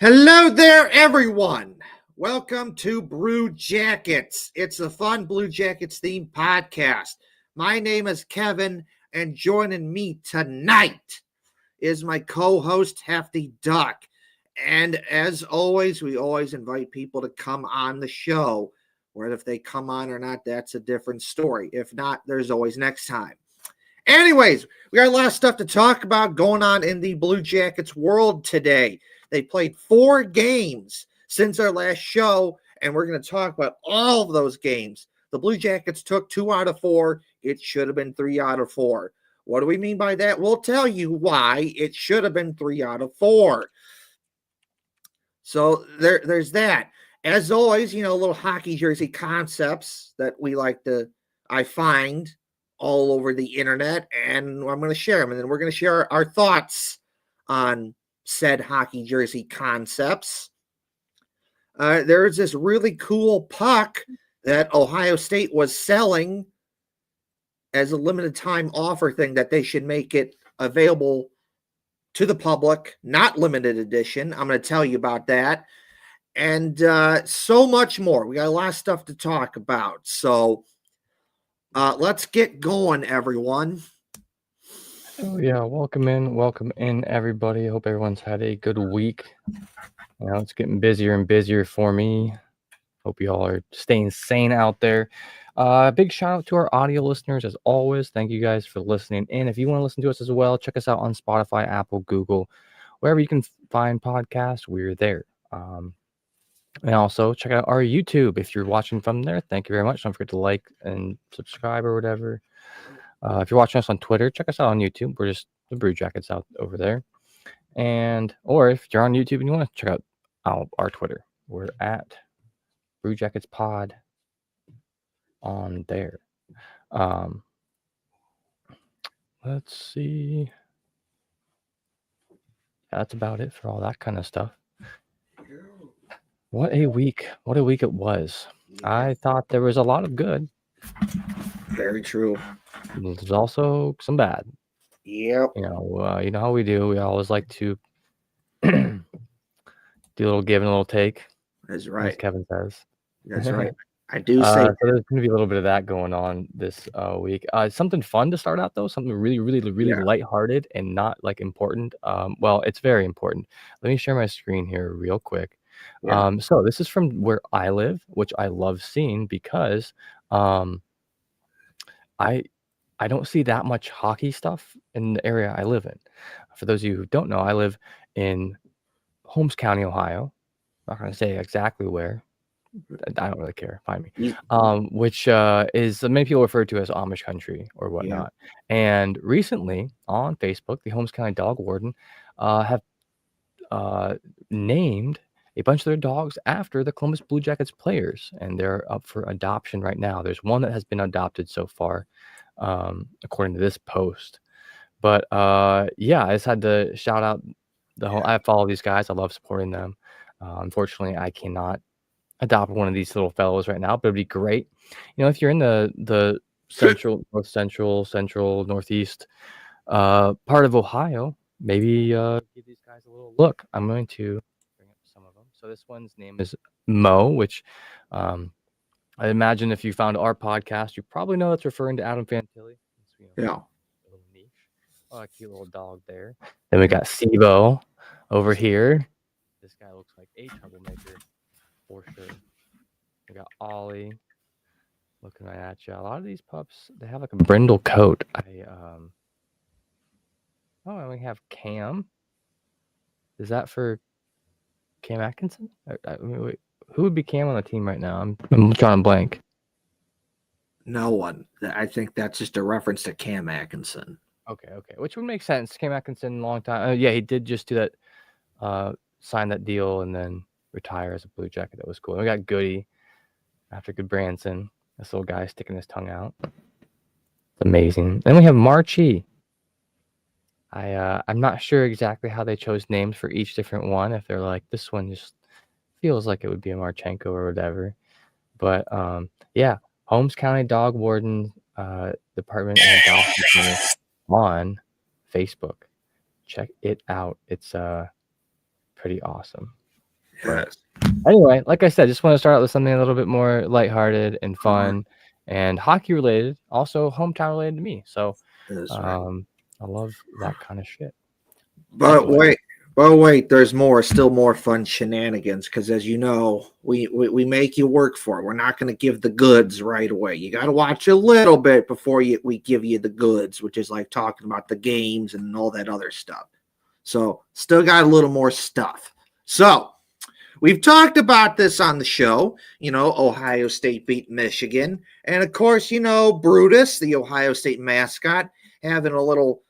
Hello there, everyone. Welcome to Blue Jackets. It's a fun Blue Jackets themed podcast. My name is Kevin, and joining me tonight is my co-host Hefty Duck. And as always, we always invite people to come on the show. Whether if they come on or not, that's a different story. If not, there's always next time. Anyways, we got a lot of stuff to talk about going on in the Blue Jackets world today. They played 4 games since our last show, and we're going to talk about all of those games. The Blue Jackets took 2 out of 4. It should have been 3 out of 4. What do we mean by that? We'll tell you why it should have been 3 out of 4. So there's that. As always, little hockey jersey concepts that I find all over the internet, and I'm going to share them. And then we're going to share our thoughts on said hockey jersey concepts. There's this really cool puck that Ohio State was selling as a limited time offer thing that they should make it available to the public, not limited edition. I'm going to tell you about that. And so much more. We got a lot of stuff to talk about. So let's get going, everyone. Oh yeah, welcome in, everybody. Hope everyone's had a good week. It's getting busier and busier for me. Hope you all are staying sane out there. Big shout out to our audio listeners as always. Thank you guys for listening in. If you want to listen to us as well, check us out on Spotify, Apple, Google, wherever you can find podcasts. We're there. And also check out our YouTube if you're watching from there. Thank you very much. Don't forget to like and subscribe or whatever. If you're watching us on Twitter, check us out on YouTube. We're just the Brew Jackets out over there. Or if you're on YouTube and you want to check out our Twitter, we're at Brew Jackets Pod on there. Let's see. That's about it for all that kind of stuff. What a week it was. I thought there was a lot of good. Very true. There's also some bad. Yep. You know how we do. We always like to do a little give and a little take. That's right. As Kevin says. That's right. I do say so there's going to be a little bit of that going on this week. Something fun to start out though, something really lighthearted and not like important. Well, it's very important. Let me share my screen here real quick. Yeah. So this is from where I live, which I love seeing because I don't see that much hockey stuff in the area I live in. For those of you who don't know, I live in Holmes County, Ohio. I'm not going to say exactly where. I don't really care. Find me. Which is many people refer to as Amish country or whatnot. Yeah. And recently on Facebook, the Holmes County Dog Warden have named a bunch of their dogs after the Columbus Blue Jackets players, and they're up for adoption right now. There's one that has been adopted so far, according to this post. But yeah, I just had to shout out I follow these guys. I love supporting them. Unfortunately, I cannot adopt one of these little fellows right now, but it'd be great. If you're in the central, north central, northeast part of Ohio, maybe give these guys a little look. I'm going to bring up some of them. So this one's name is Mo, which I imagine if you found our podcast, you probably know that's referring to Adam Fantilli. Yeah. A little niche. Oh, a cute little dog there. Then we got Sibo over here. This guy looks like a troublemaker. For sure. We got Ollie looking right at you. A lot of these pups, they have like a brindle coat. And we have Cam. Is that for Cam Atkinson? Wait, who would be Cam on the team right now? I'm drawing blank. No one. I think that's just a reference to Cam Atkinson. Okay. Which would make sense. Cam Atkinson, long time. Yeah, he did just do that, sign that deal and then retire as a Blue Jacket. That was cool. And we got Goody after Goodbranson. This little guy sticking his tongue out. It's amazing. Then we have Marchie. I'm not sure exactly how they chose names for each different one. If they're like, this one just feels like it would be a Marchenko or whatever. But yeah, Holmes County Dog Warden Department and Adoption on Facebook. Check it out. It's pretty awesome. But anyway, like I said, just want to start out with something a little bit more lighthearted and fun and hockey related, also hometown related to me. So I love that kind of shit. But wait, there's more, still more fun shenanigans, because as you know, we make you work for it. We're not going to give the goods right away. You got to watch a little bit before we give you the goods, which is like talking about the games and all that other stuff. So still got a little more stuff. So we've talked about this on the show, Ohio State beat Michigan. And of course, Brutus, the Ohio State mascot, having a little,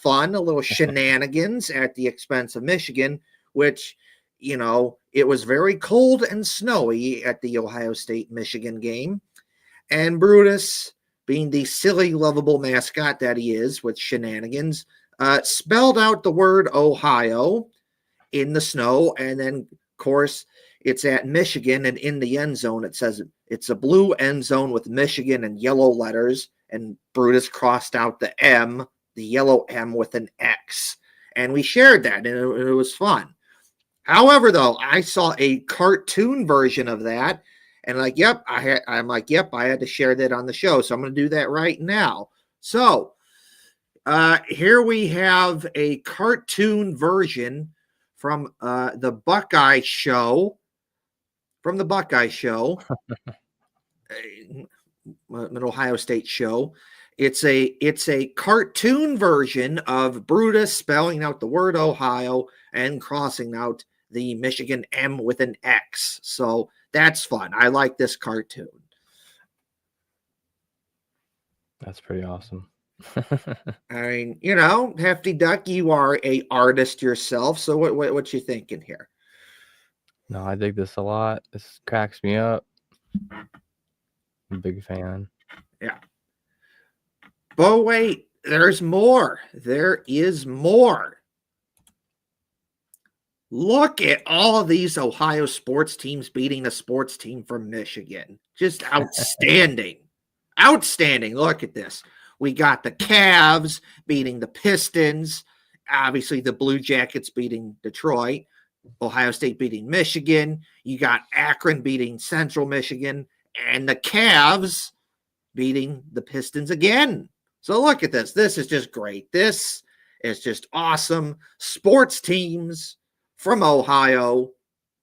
fun, a little shenanigans at the expense of Michigan, which, it was very cold and snowy at the Ohio State-Michigan game. And Brutus, being the silly, lovable mascot that he is with shenanigans, spelled out the word Ohio in the snow, and then of course, it's at Michigan, and in the end zone, it says it's a blue end zone with Michigan in yellow letters, and Brutus crossed out the M, the yellow M, with an X. And we shared that, and it was fun. However, though, I saw a cartoon version of that, and I had to share that on the show, so I'm going to do that right now. So, here we have a cartoon version from the Buckeye Show. From the Buckeye Show, an Ohio State show. It's a cartoon version of Brutus spelling out the word Ohio and crossing out the Michigan M with an X. So that's fun. I like this cartoon. That's pretty awesome. I mean, Hefty Duck, you are a artist yourself. So what you thinking here? No, I dig this a lot. This cracks me up. I'm a big fan. Yeah. But wait, there's more. There is more. Look at all of these Ohio sports teams beating a sports team from Michigan. Just outstanding. Outstanding. Look at this. We got the Cavs beating the Pistons. Obviously, the Blue Jackets beating Detroit. Ohio State beating Michigan. You got Akron beating Central Michigan. And the Cavs beating the Pistons again. So look at this. This is just great. This is just awesome. Sports teams from Ohio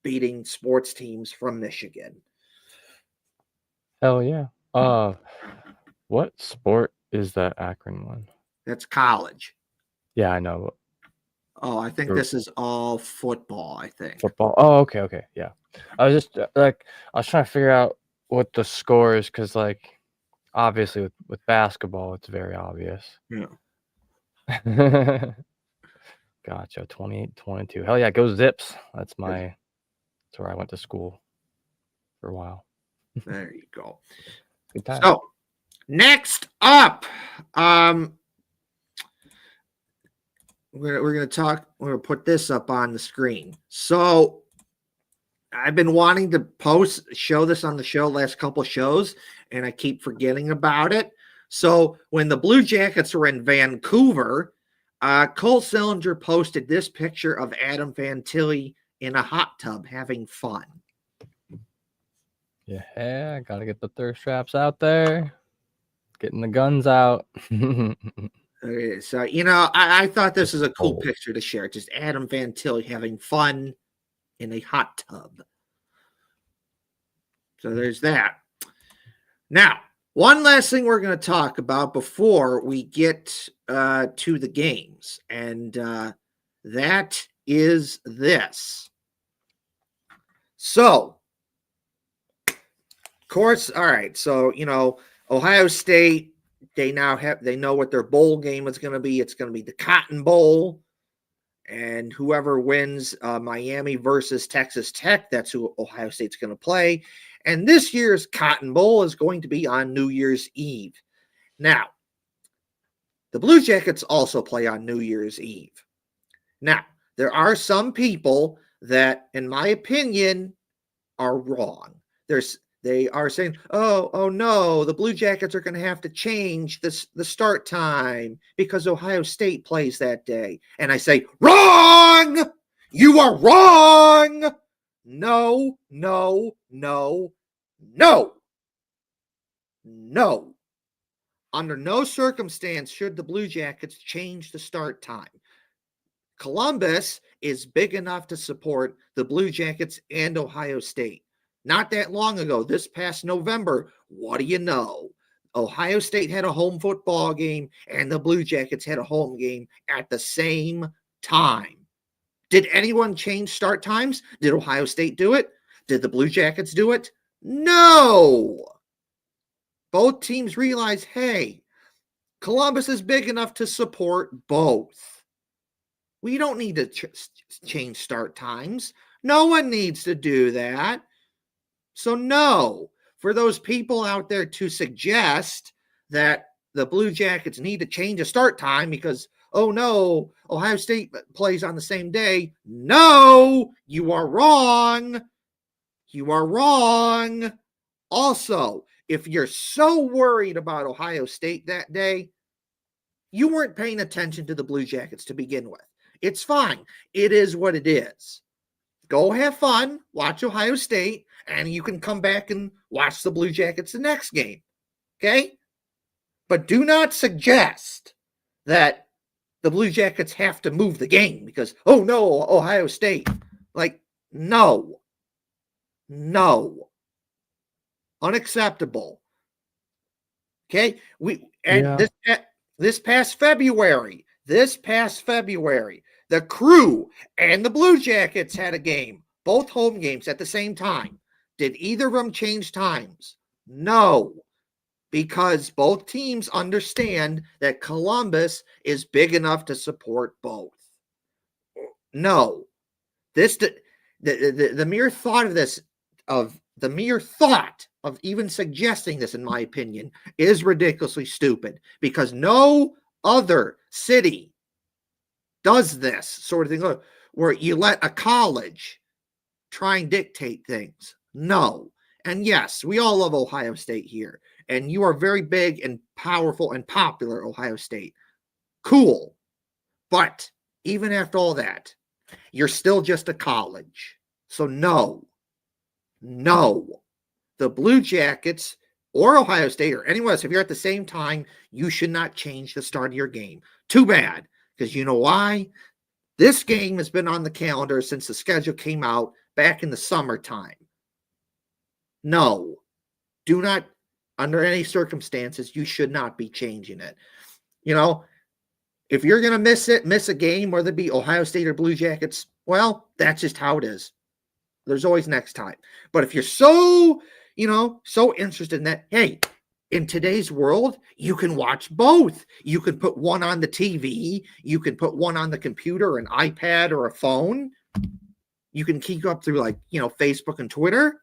beating sports teams from Michigan. Hell yeah. What sport is that Akron one? That's college. Yeah, I know. Oh, I think this is all football, I think. Football. Oh, okay. Yeah. I was just I was trying to figure out what the score is, because obviously with basketball, it's very obvious. Yeah. Gotcha. 28-22. Hell yeah, go Zips. That's where I went to school for a while. There you go. Good time. So next up, we're going to put this up on the screen. So I've been wanting to show this on the show last couple shows, and I keep forgetting about it. So when the Blue Jackets were in Vancouver, Cole Sillinger posted this picture of Adam Fantilli in a hot tub having fun. Yeah, gotta get the thirst traps out there. Getting the guns out. Okay, so, I thought this is a cool picture to share. Just Adam Fantilli having fun in a hot tub. So there's that. Now, one last thing we're going to talk about before we get to the games, and that is this. So, of course, all right. So, Ohio State, they know what their bowl game is going to be. It's going to be the Cotton Bowl. And whoever wins Miami versus Texas Tech, that's who Ohio State's going to play. And this year's Cotton Bowl is going to be on New Year's Eve. Now, the Blue Jackets also play on New Year's Eve. Now, there are some people that, in my opinion, are wrong. They are saying, oh no, the Blue Jackets are going to have to change the start time because Ohio State plays that day. And I say, wrong! You are wrong! No, no, no, no, no. Under no circumstance should the Blue Jackets change the start time. Columbus is big enough to support the Blue Jackets and Ohio State. Not that long ago, this past November, what do you know? Ohio State had a home football game and the Blue Jackets had a home game at the same time. Did anyone change start times? Did Ohio State do it? Did the Blue Jackets do it? No. Both teams realize, hey, Columbus is big enough to support both. We don't need to change start times. No one needs to do that. So, no, for those people out there to suggest that the Blue Jackets need to change a start time because, oh no, Ohio State plays on the same day. No, you are wrong. You are wrong. Also, if you're so worried about Ohio State that day, you weren't paying attention to the Blue Jackets to begin with. It's fine. It is what it is. Go have fun, watch Ohio State, and you can come back and watch the Blue Jackets the next game. Okay? But do not suggest that the Blue Jackets have to move the game because, oh no, Ohio State. Like, no. No. Unacceptable. Okay? This past February, the Crew and the Blue Jackets had a game, both home games at the same time. Did either of them change times? No, because both teams understand that Columbus is big enough to support both. No, the mere thought of this, the mere thought of even suggesting this, in my opinion, is ridiculously stupid because no other city does this sort of thing where you let a college try and dictate things. No. And yes, we all love Ohio State here. And you are very big and powerful and popular, Ohio State. Cool. But even after all that, you're still just a college. So no. The Blue Jackets or Ohio State or anyone else, if you're at the same time, you should not change the start of your game. Too bad. Because you know why? This game has been on the calendar since the schedule came out back in the summertime. No, do not, under any circumstances, you should not be changing it. You know, if you're going to miss a game, whether it be Ohio State or Blue Jackets, well, that's just how it is. There's always next time. But if you're so interested in that, hey, in today's world, you can watch both. You can put one on the TV. You can put one on the computer, an iPad, or a phone. You can keep up through Facebook and Twitter.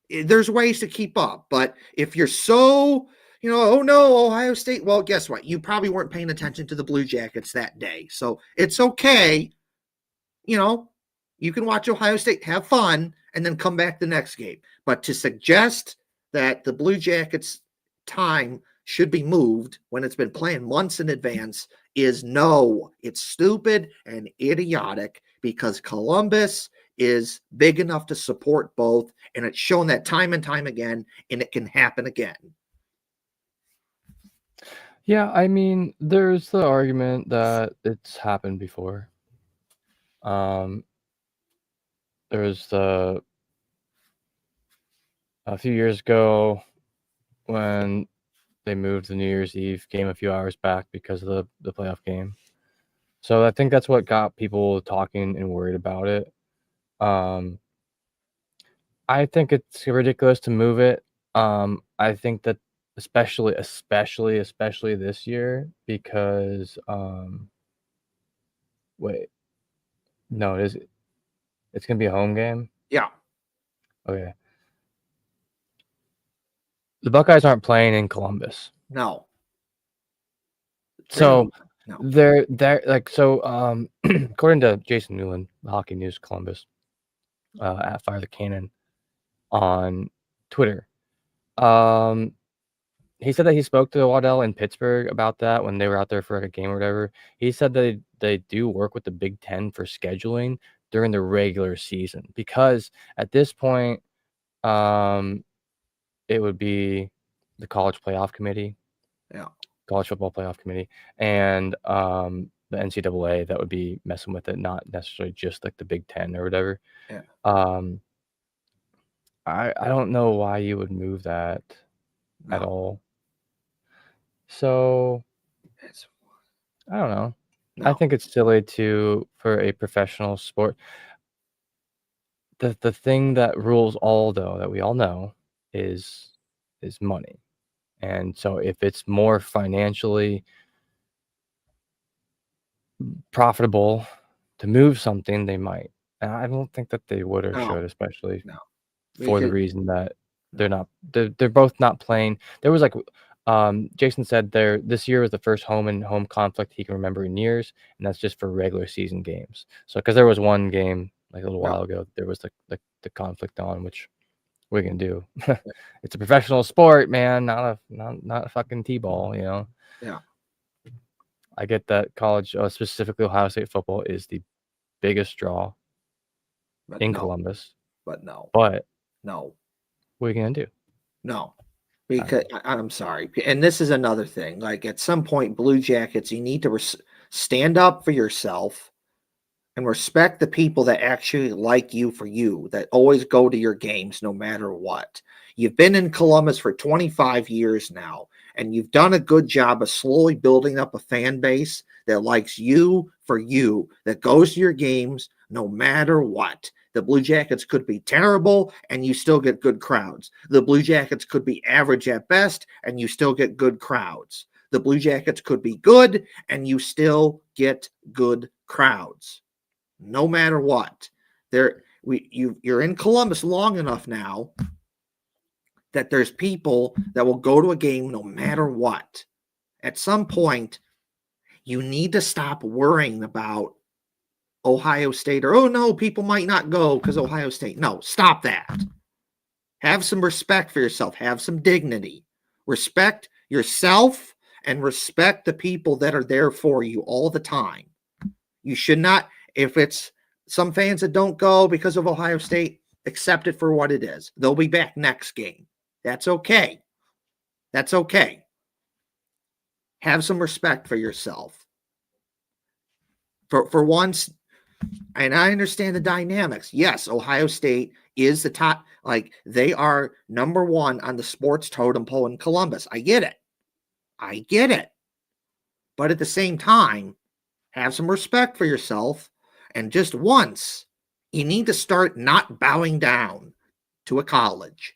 There's ways to keep up. But if you're so, oh no, Ohio State, well, guess what? You probably weren't paying attention to the Blue Jackets that day. So it's okay. You can watch Ohio State, have fun, and then come back the next game. But to suggest that the Blue Jackets' time should be moved when it's been planned months in advance is no. It's stupid and idiotic because Columbus is big enough to support both, and it's shown that time and time again, and it can happen again. Yeah, I mean, there's the argument that it's happened before. There's a few years ago when they moved the New Year's Eve game a few hours back because of the playoff game. So I think that's what got people talking and worried about it. I think it's ridiculous to move it. I think that especially this year because wait, no, it's gonna be a home game? Yeah. Okay. The Buckeyes aren't playing in Columbus. No. So no. they're according to Jason Newland, Hockey News Columbus, at Fire the Cannon on Twitter. He said that he spoke to Waddell in Pittsburgh about that when they were out there for a game or whatever. He said that they do work with the Big Ten for scheduling during the regular season, because at this point, it would be the college playoff committee, Yeah. college football playoff committee, and the NCAA that would be messing with it, not necessarily just like the Big Ten or whatever. Yeah. Um, I don't know why you would move that at No. all. So It's I don't know. I no. think it's silly for a professional sport. The thing that rules all, though, that we all know is money. And so if it's more financially profitable to move something, they might. And I don't think that they would or No. should, especially No. for the Because reason that they're no. not they're both not playing. There was like Jason said this year was the first home and home conflict he can remember in years, and that's just for regular season games. So because there was one game like a little No. while ago, there was the conflict on, which we're gonna do. It's a professional sport, man, not a fucking T-ball, you know. Yeah. I get that college, specifically Ohio State football, is the biggest draw But in no. Columbus. But no. But No. what are you gonna do? No. Because I'm sorry. And this is another thing. Like at some point, Blue Jackets, you need to stand up for yourself and respect the people that actually like you for you, that always go to your games no matter what. You've been in Columbus for 25 years now, and you've done a good job of slowly building up a fan base that likes you for you, that goes to your games no matter what. The Blue Jackets could be terrible and you still get good crowds. The Blue Jackets could be average at best and you still get good crowds. The Blue Jackets could be good and you still get good crowds. No matter what. You're in Columbus long enough now that there's people that will go to a game no matter what. At some point, you need to stop worrying about Ohio State or, oh no, people might not go because Ohio State. No, stop that. Have some respect for yourself. Have some dignity. Respect yourself and respect the people that are there for you all the time. You should not, if it's some fans that don't go because of Ohio State, accept it for what it is. They'll be back next game. That's okay. That's okay. Have some respect for yourself. For once, and I understand the dynamics. Yes, Ohio State is the top, like they are number one on the sports totem pole in Columbus. I get it. I get it. But at the same time, have some respect for yourself. And just once, you need to start not bowing down to a college.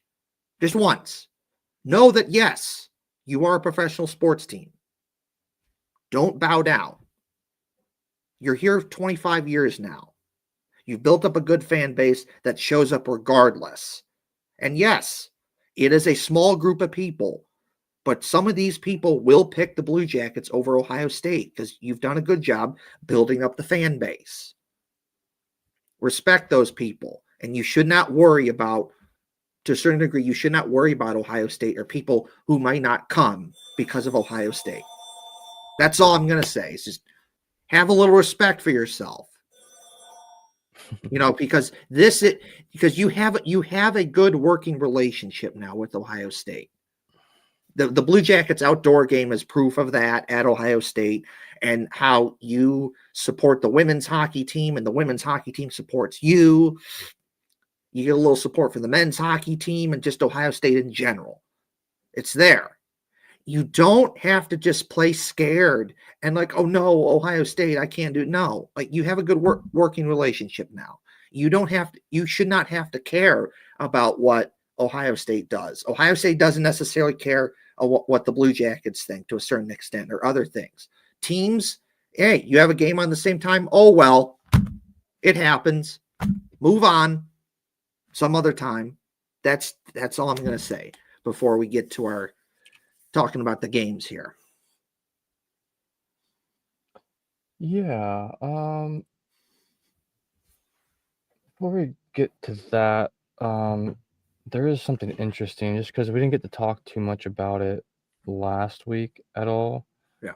Just once. Know that, yes, you are a professional sports team. Don't bow down. You're here 25 years now. You've built up a good fan base that shows up regardless. And yes, it is a small group of people, but some of these people will pick the Blue Jackets over Ohio State because you've done a good job building up the fan base. Respect those people. And you should not worry about, to a certain degree, you should not worry about Ohio State or people who might not come because of Ohio State. That's all I'm going to say. It's just have a little respect for yourself. Because you have a good working relationship now with Ohio State. The Blue Jackets outdoor game is proof of that at Ohio State, and how you support the women's hockey team and the women's hockey team supports you. You get a little support from the men's hockey team and just Ohio State in general. It's there. You don't have to just play scared and like, oh no, Ohio State, I can't do it. No, like you have a good working relationship now. You should not have to care about what Ohio State does. Ohio State doesn't necessarily care what the Blue Jackets think to a certain extent or other things. Teams, hey, you have a game on the same time. Oh, well, it happens. Move on some other time. That's all I'm going to say before we get to our talking about the games here. Yeah. Before we get to that, there is something interesting just because we didn't get to talk too much about it last week at all. Yeah.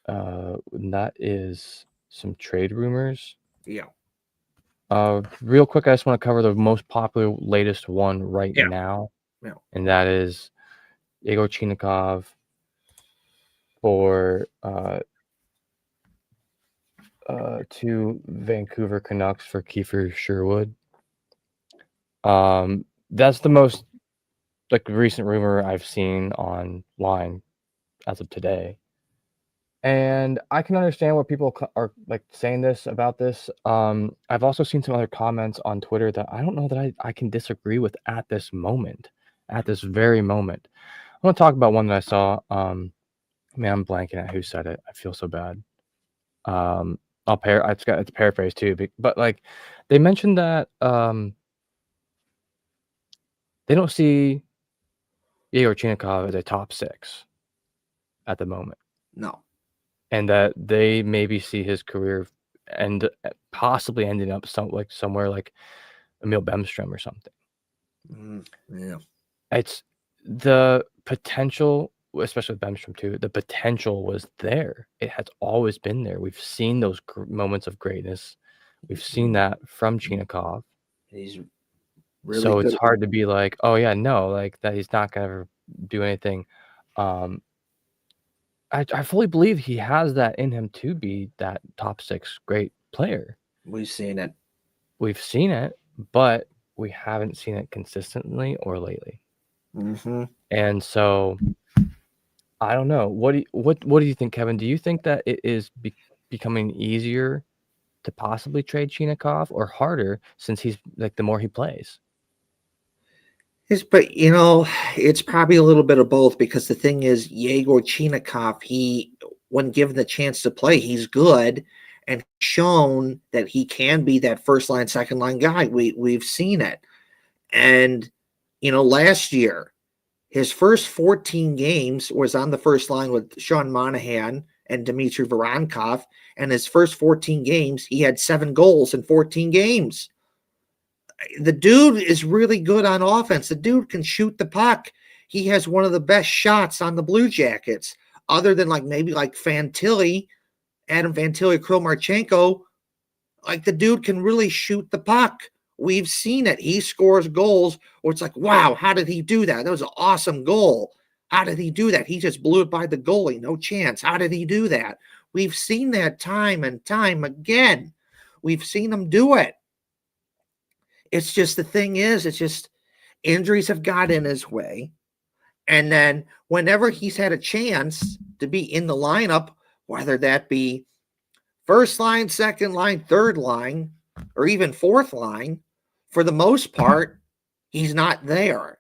And that is some trade rumors Yeah. Real quick, I just want to cover the most popular latest one right Yeah. now, Yeah. and that is Igor Chinikov for to Vancouver Canucks for Kiefer Sherwood. That's the most recent rumor I've seen online as of today. And I can understand what people are saying about this. I've also seen some other comments on Twitter that I don't know that I can disagree with at this moment, at this very moment. I want to talk about one that I saw. Man, I'm blanking at who said it. I feel so bad. It's paraphrase too, but like they mentioned that they don't see Igor Chinikov as a top 6 at the moment. No. And that they maybe see his career and possibly ending up somewhere like Emil Bemstrom or something. Yeah. It's the potential, especially with Bemstrom too. The potential was there. It has always been there. We've seen those moments of greatness. We've seen that from Chinikov. He's really so good. It's hard to be like, oh yeah, no, like that he's not gonna ever do anything. I fully believe he has that in him to be that top 6 great player. We've seen it. We've seen it, but we haven't seen it consistently or lately. Mm-hmm. And so I don't know. What do you think, Kevin? Do you think that it is becoming easier to possibly trade Chinikov or harder since he's like the more he plays? But it's probably a little bit of both, because the thing is, Yegor Chinikov, when given the chance to play, he's good and shown that he can be that first line, second line guy. We've seen it. And last year, his first 14 games was on the first line with Sean Monahan and Dmitry Voronkov. And his first 14 games, he had 7 goals in 14 games. The dude is really good on offense. The dude can shoot the puck. He has one of the best shots on the Blue Jackets, other than maybe Fantilli, Adam Fantilli, Kirill Marchenko. Like, the dude can really shoot the puck. We've seen it. He scores goals where it's like, wow, how did he do that? That was an awesome goal. How did he do that? He just blew it by the goalie. No chance. How did he do that? We've seen that time and time again. We've seen him do it. It's just, the thing is, it's just injuries have got in his way. And then whenever he's had a chance to be in the lineup, whether that be first line, second line, third line, or even fourth line, for the most part, he's not there.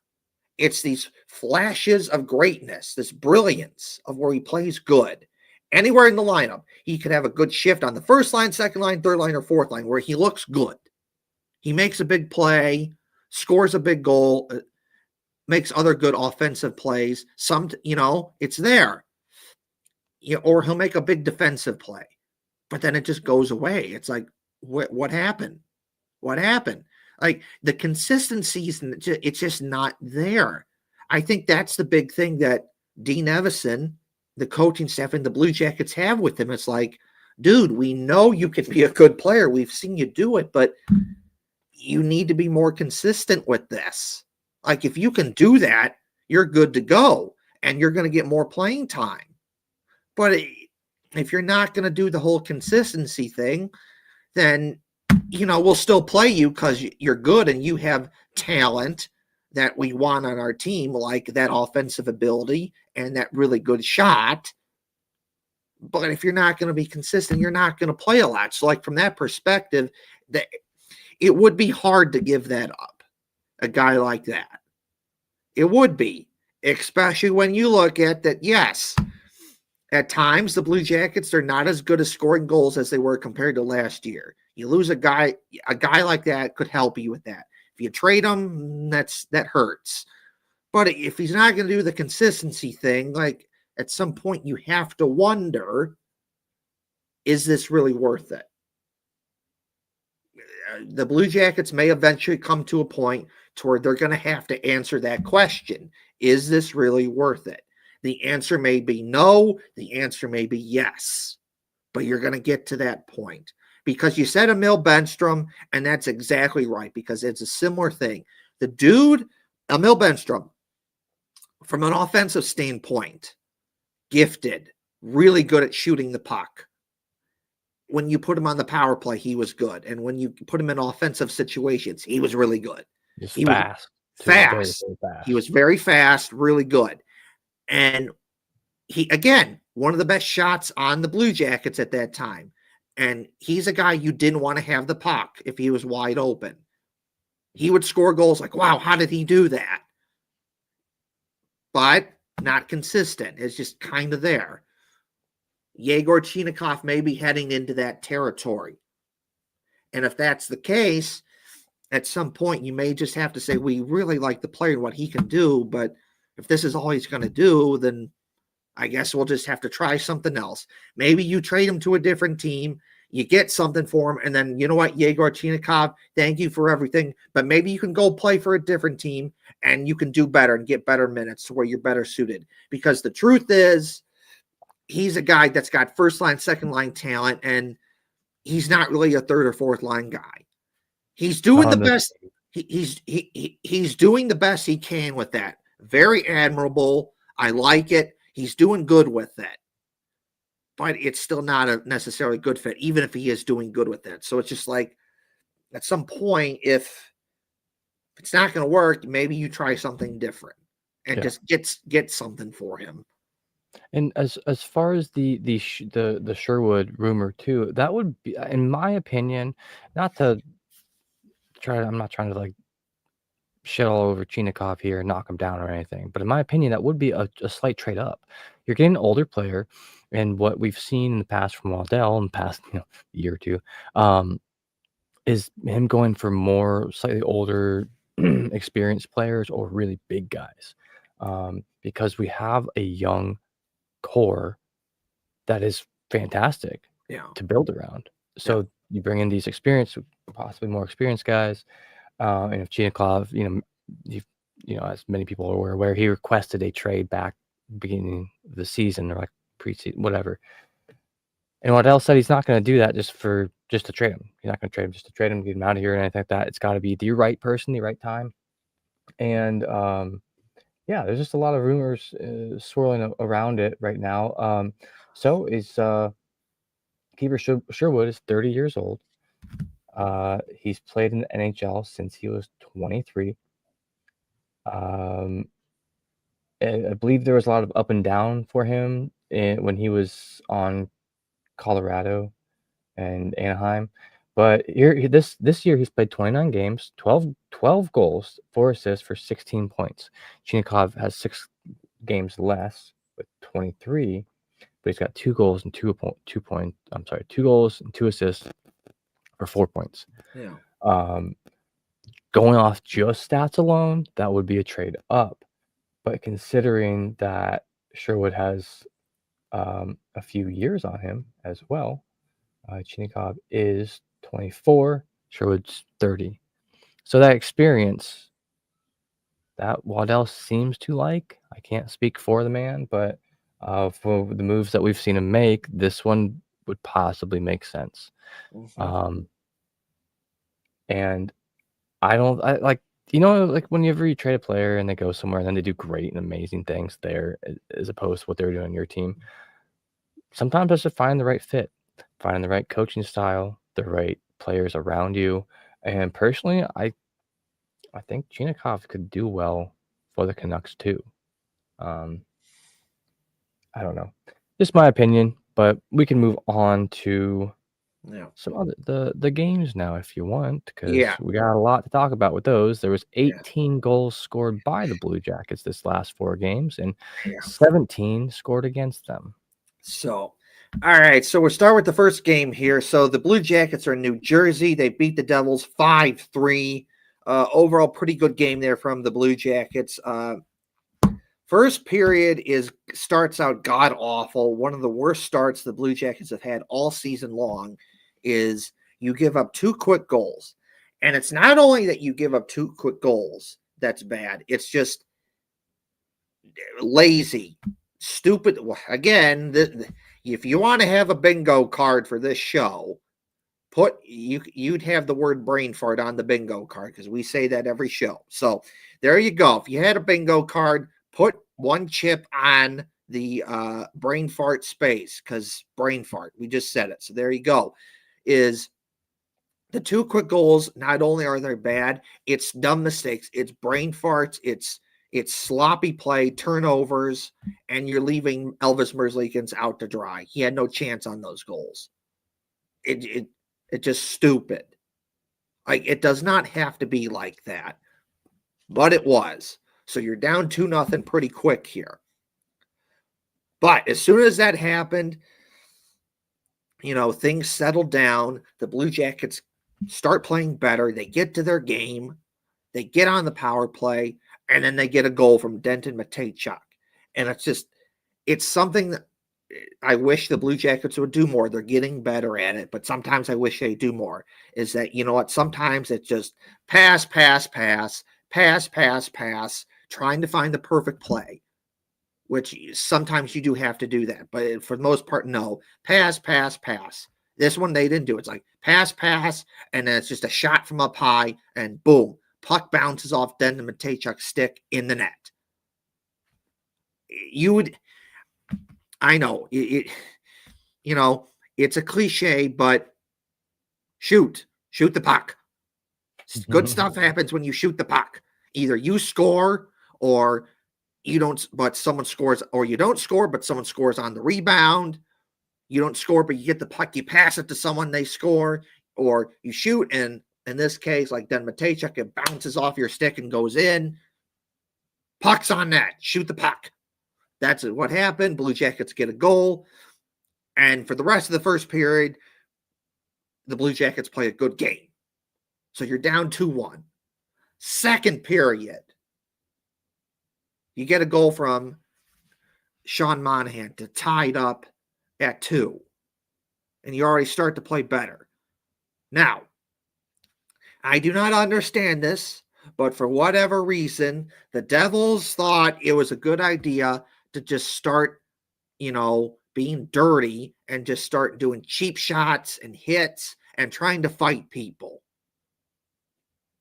It's these flashes of greatness, this brilliance of where he plays good. Anywhere in the lineup, he could have a good shift on the first line, second line, third line, or fourth line where he looks good. He makes a big play, scores a big goal, makes other good offensive plays. It's there. Or he'll make a big defensive play, but then it just goes away. It's like, what happened? What happened? Like, the consistency, it's just not there. I think that's the big thing that Dean Evason, the coaching staff, and the Blue Jackets have with him. It's like, dude, we know you can be a good player. We've seen you do it, but you need to be more consistent with this. Like, if you can do that, you're good to go, and you're going to get more playing time. But if you're not going to do the whole consistency thing, then, we'll still play you because you're good and you have talent that we want on our team, like that offensive ability and that really good shot. But if you're not going to be consistent, you're not going to play a lot. So, from that perspective, it would be hard to give that up, a guy like that. It would be, especially when you look at that, yes, at times the Blue Jackets are not as good at scoring goals as they were compared to last year. You lose a guy like that could help you with that. If you trade him, that hurts. But if he's not going to do the consistency thing, at some point you have to wonder, is this really worth it? The Blue Jackets may eventually come to a point to where they're going to have to answer that question. Is this really worth it? The answer may be no. The answer may be yes. But you're going to get to that point, because you said Emil Benstrom, and that's exactly right, because it's a similar thing. The dude, Emil Benstrom, from an offensive standpoint, gifted, really good at shooting the puck. When you put him on the power play, he was good. And when you put him in offensive situations, he was really good. He fast. Was fast. Very, very fast. He was very fast, really good. And he, again, one of the best shots on the Blue Jackets at that time. And he's a guy you didn't want to have the puck if he was wide open. He would score goals like, wow, how did he do that? But not consistent. It's just kind of there. Yegor Chinakhov may be heading into that territory. And if that's the case, at some point you may just have to say, we really like the player and what he can do, but if this is all he's going to do, then I guess we'll just have to try something else. Maybe you trade him to a different team, you get something for him, and then, you know what, Yegor Chinakhov, thank you for everything, but maybe you can go play for a different team and you can do better and get better minutes to where you're better suited. Because the truth is, he's a guy that's got first line, second line talent, and he's not really a third or fourth line guy. He's doing the best. He's doing the best he can with that. Very admirable. I like it. He's doing good with it. But it's still not a necessarily good fit, even if he is doing good with it. So it's just like, at some point, if it's not going to work, maybe you try something different and just get something for him. And as far as the Sherwood rumor too, that would be, in my opinion, not to try. I'm not trying to like shit all over Chinakhov here and knock him down or anything, but in my opinion, that would be a slight trade up. You're getting an older player, and what we've seen in the past from Waddell in the past year or two, is him going for more slightly older, experienced players or really big guys, because we have a young core that is fantastic to build around. So you bring in these experienced, possibly more experienced guys, and if Chinakhov, as many people are aware, he requested a trade back beginning of the season or like preseason, whatever. And Waddell said he's not going to do that just to trade him. He's not going to trade him just to trade him, get him out of here, and anything like that. It's got to be the right person, the right time. And there's just a lot of rumors swirling around it right now. So is Keeper Sherwood is 30 years old. He's played in the NHL since he was 23. I believe there was a lot of up and down for him when he was on Colorado and Anaheim. But this year he's played 29 games, 12 goals, 4 assists for 16 points. Chinakhov has 6 games less with 23, but he's got 2 goals and 2 goals and 2 assists for 4 points. Going off just stats alone, that would be a trade up. But considering that Sherwood has a few years on him as well, Chinakhov is 24, Sherwood's 30. So that experience that Waddell seems to like. I can't speak for the man, but for the moves that we've seen him make, this one would possibly make sense. And I like whenever you trade a player and they go somewhere and then they do great and amazing things there, as opposed to what they're doing on your team, sometimes it's to find the right fit, finding the right coaching style, the right players around you. And personally, I think Chinakhov could do well for the Canucks too. I don't know, just my opinion, but we can move on to some other the games now if you want, because we got a lot to talk about with those. There was 18 goals scored by the Blue Jackets this last 4 games, and 17 scored against them. So, all right. So we'll start with the first game here. So the Blue Jackets are in New Jersey. They beat the Devils 5-3. Overall, pretty good game there from the Blue Jackets. First period starts out god awful. One of the worst starts the Blue Jackets have had all season long. Is you give up 2 quick goals. And it's not only that you give up 2 quick goals that's bad. It's just lazy, stupid. Again, if you want to have a bingo card for this show, you'd have the word brain fart on the bingo card because we say that every show. So there you go. If you had a bingo card, put one chip on the brain fart space because brain fart. We just said it. So there you go. Is the 2 quick goals, not only are they bad, it's dumb mistakes. It's brain farts. It's sloppy play, turnovers, and you're leaving Elvis Merzlikins out to dry. He had no chance on those goals. It's just stupid. Like, it does not have to be like that, but it was. So you're down 2-0 pretty quick here. But as soon as that happened, things settled down. The Blue Jackets start playing better. They get to their game. They get on the power play, and then they get a goal from Denton Mateychuk. And it's something that I wish the Blue Jackets would do more. They're getting better at it, but sometimes I wish they do more. Is that, sometimes it's just pass, trying to find the perfect play, which sometimes you do have to do that. But for the most part, no. Pass. This one, they didn't do it. It's like pass, and then it's just a shot from up high, and boom, puck bounces off Denton Mateychuk's stick in the net. I know it's a cliche, but shoot the puck. Good stuff happens when you shoot the puck. Either you score or you don't, but someone scores, or you don't score, but someone scores on the rebound. You don't score, but you get the puck, you pass it to someone, they score, or you shoot, and in this case, like Denton Mateychuk, it bounces off your stick and goes in. Puck's on net. Shoot the puck. That's what happened. Blue Jackets get a goal. And for the rest of the first period, the Blue Jackets play a good game. So you're down 2-1. Second period, you get a goal from Sean Monahan to tie it up at 2. And you already start to play better. Now, I do not understand this, but for whatever reason, the Devils thought it was a good idea to just start, being dirty and just start doing cheap shots and hits and trying to fight people.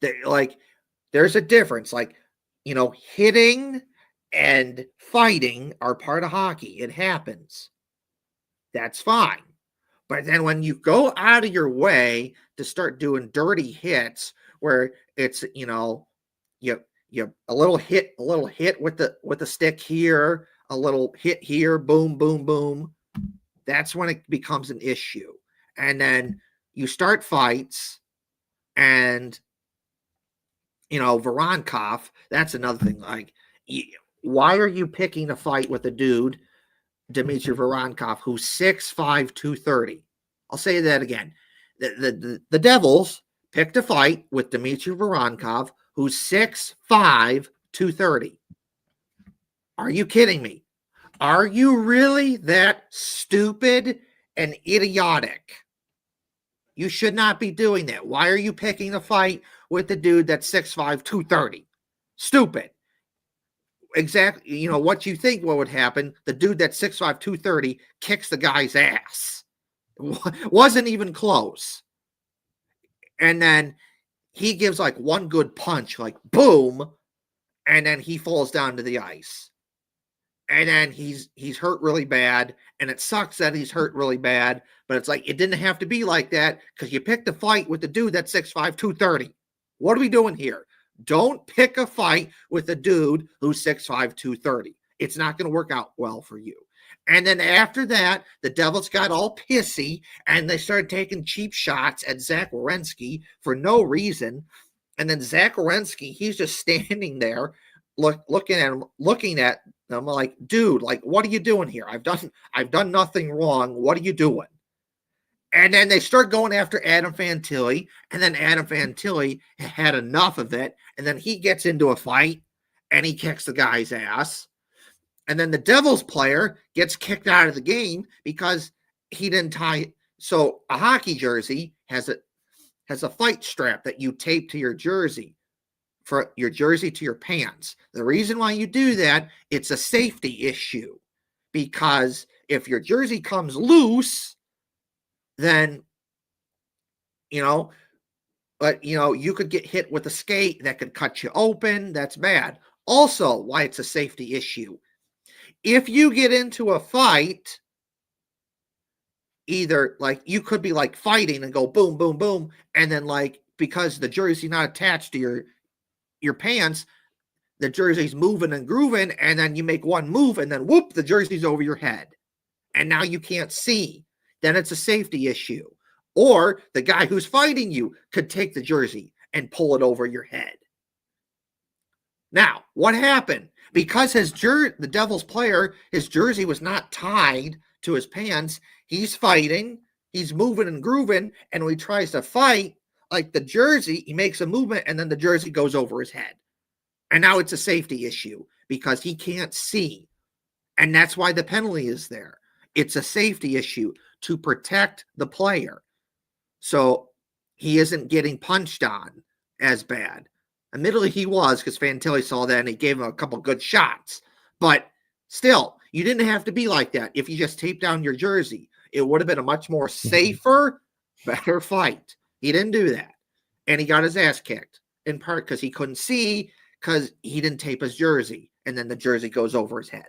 There's a difference. Hitting and fighting are part of hockey. It happens. That's fine. But then when you go out of your way to start doing dirty hits where it's, you a little hit with the stick here, a little hit here, boom, boom, boom. That's when it becomes an issue. And then you start fights, and Voronkov, that's another thing. Why are you picking a fight with a dude, Dmitry Voronkov, who's 6'5", 230? I'll say that again. The Devils picked a fight with Dmitry Voronkov, who's 6'5", 230. Are you kidding me? Are you really that stupid and idiotic? You should not be doing that. Why are you picking a fight with the dude that's 6'5", 230? Stupid. Exactly. What you think what would happen, the dude that's 6'5", 230 kicks the guy's ass. Wasn't even close. And then he gives one good punch, boom, and then he falls down to the ice. And then he's hurt really bad, and it sucks that he's hurt really bad, but it's it didn't have to be like that because you picked a fight with the dude that's 6'5", 230. What are we doing here? Don't pick a fight with a dude who's 6'5", 230. It's not going to work out well for you. And then after that, the Devils got all pissy, and they started taking cheap shots at Zach Werenski for no reason. And then Zach Werenski, he's just standing there looking at them like, dude, what are you doing here? I've done nothing wrong. What are you doing? And then they start going after Adam Fantilli, and then Adam Fantilli had enough of it, and then he gets into a fight, and he kicks the guy's ass. And then the Devils player gets kicked out of the game because he didn't tie. So a hockey jersey has a fight strap that you tape to your jersey, for your jersey to your pants. The reason why you do that, it's a safety issue, because if your jersey comes loose, then you know, but, you could get hit with a skate that could cut you open. That's bad. Also, why it's a safety issue. If you get into a fight, either like you could be like fighting and go boom, boom, boom, and then like because the jersey not attached to your pants, the jersey's moving and grooving, and then you make one move, and then whoop, the jersey's over your head, and now you can't see. Then it's a safety issue. Or the guy who's fighting you could take the jersey and pull it over your head. Now, what happened? Because the Devils player, his jersey was not tied to his pants, he's fighting, he's moving and grooving, and when he tries to fight, like the jersey, he makes a movement, and then the jersey goes over his head. And now it's a safety issue because he can't see. And that's why the penalty is there. It's a safety issue to protect the player. So he isn't getting punched on as bad. Admittedly, he was, because Fantilli saw that and he gave him a couple good shots. But still, you didn't have to be like that. If you just taped down your jersey, it would have been a much more safer, better fight. He didn't do that. And he got his ass kicked, in part because he couldn't see, because he didn't tape his jersey, and then the jersey goes over his head.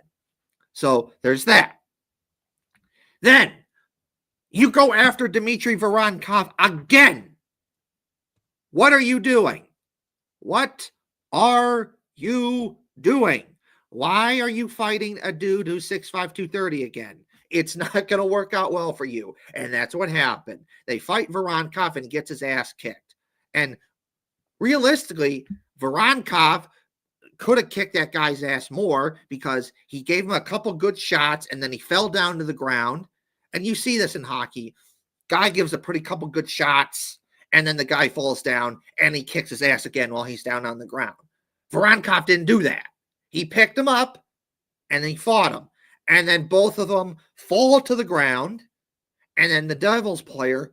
So there's that. Then you go after Dmitry Voronkov again. What are you doing? What are you doing? Why are you fighting a dude who's 6'5", 230 again? It's not going to work out well for you. And that's what happened. They fight Voronkov and he gets his ass kicked. And realistically, Voronkov could have kicked that guy's ass more because he gave him a couple good shots and then he fell down to the ground. And you see this in hockey. Guy gives a pretty couple good shots and then the guy falls down and he kicks his ass again while he's down on the ground. Voronkov didn't do that. He picked him up and he fought him. And then both of them fall to the ground. And then the Devils player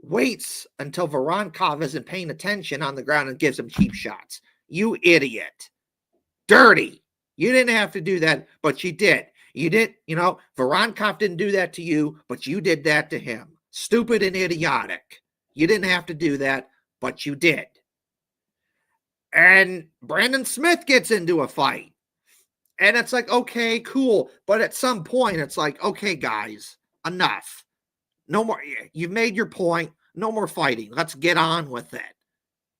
waits until Voronkov isn't paying attention on the ground and gives him cheap shots. You idiot. Dirty. You didn't have to do that, but you did. You did, Voronkov didn't do that to you, but you did that to him. Stupid and idiotic. You didn't have to do that, but you did. And Brandon Smith gets into a fight. And it's like, okay, cool. But at some point, it's like, okay, guys, enough. No more. You've made your point. No more fighting. Let's get on with it.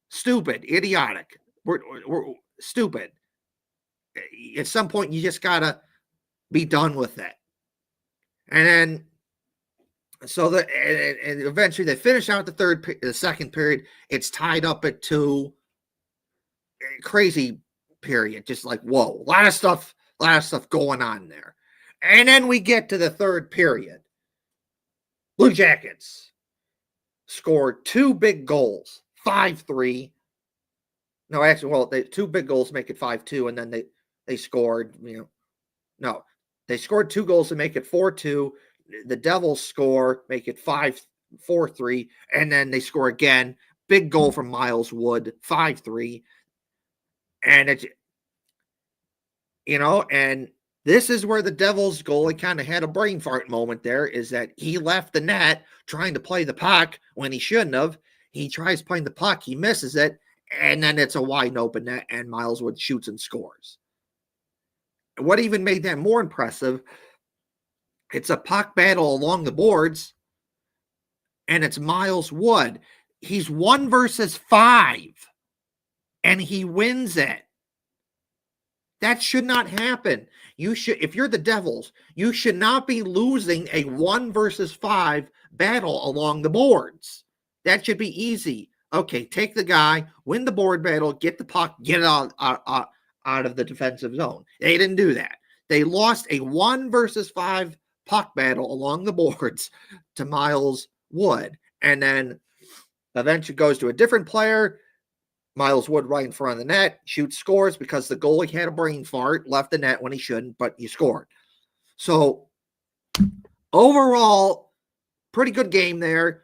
Stupid, idiotic. We're stupid. At some point, you just got to be done with it. And then, and eventually they finish out the second period. It's tied up at 2. Crazy period. Just like, whoa, a lot of stuff going on there. And then we get to the third period. Blue Jackets scored 2 big goals, 5-3. No, actually, 2 big goals make it 5-2, and then they scored, no, they scored 2 goals to make it 4-2. The Devils score, make it 4-3, and then they score again. Big goal from Miles Wood, 5-3. And it's, and this is where the Devils goalie kind of had a brain fart moment there, is that he left the net trying to play the puck when he shouldn't have. He tries playing the puck, he misses it, and then it's a wide open net, and Miles Wood shoots and scores. What even made that more impressive, it's a puck battle along the boards, and it's Miles Wood. He's 1 versus 5, and he wins it. That should not happen. If you're the Devils, you should not be losing a 1 versus 5 battle along the boards. That should be easy. Okay, take the guy, win the board battle, get the puck, get it out of the defensive zone. They didn't do that. They lost a 1 versus 5 puck battle along the boards to Miles Wood. And then eventually goes to a different player. Miles Wood right in front of the net, shoots, scores because the goalie had a brain fart, left the net when he shouldn't, but he scored. So overall, pretty good game there.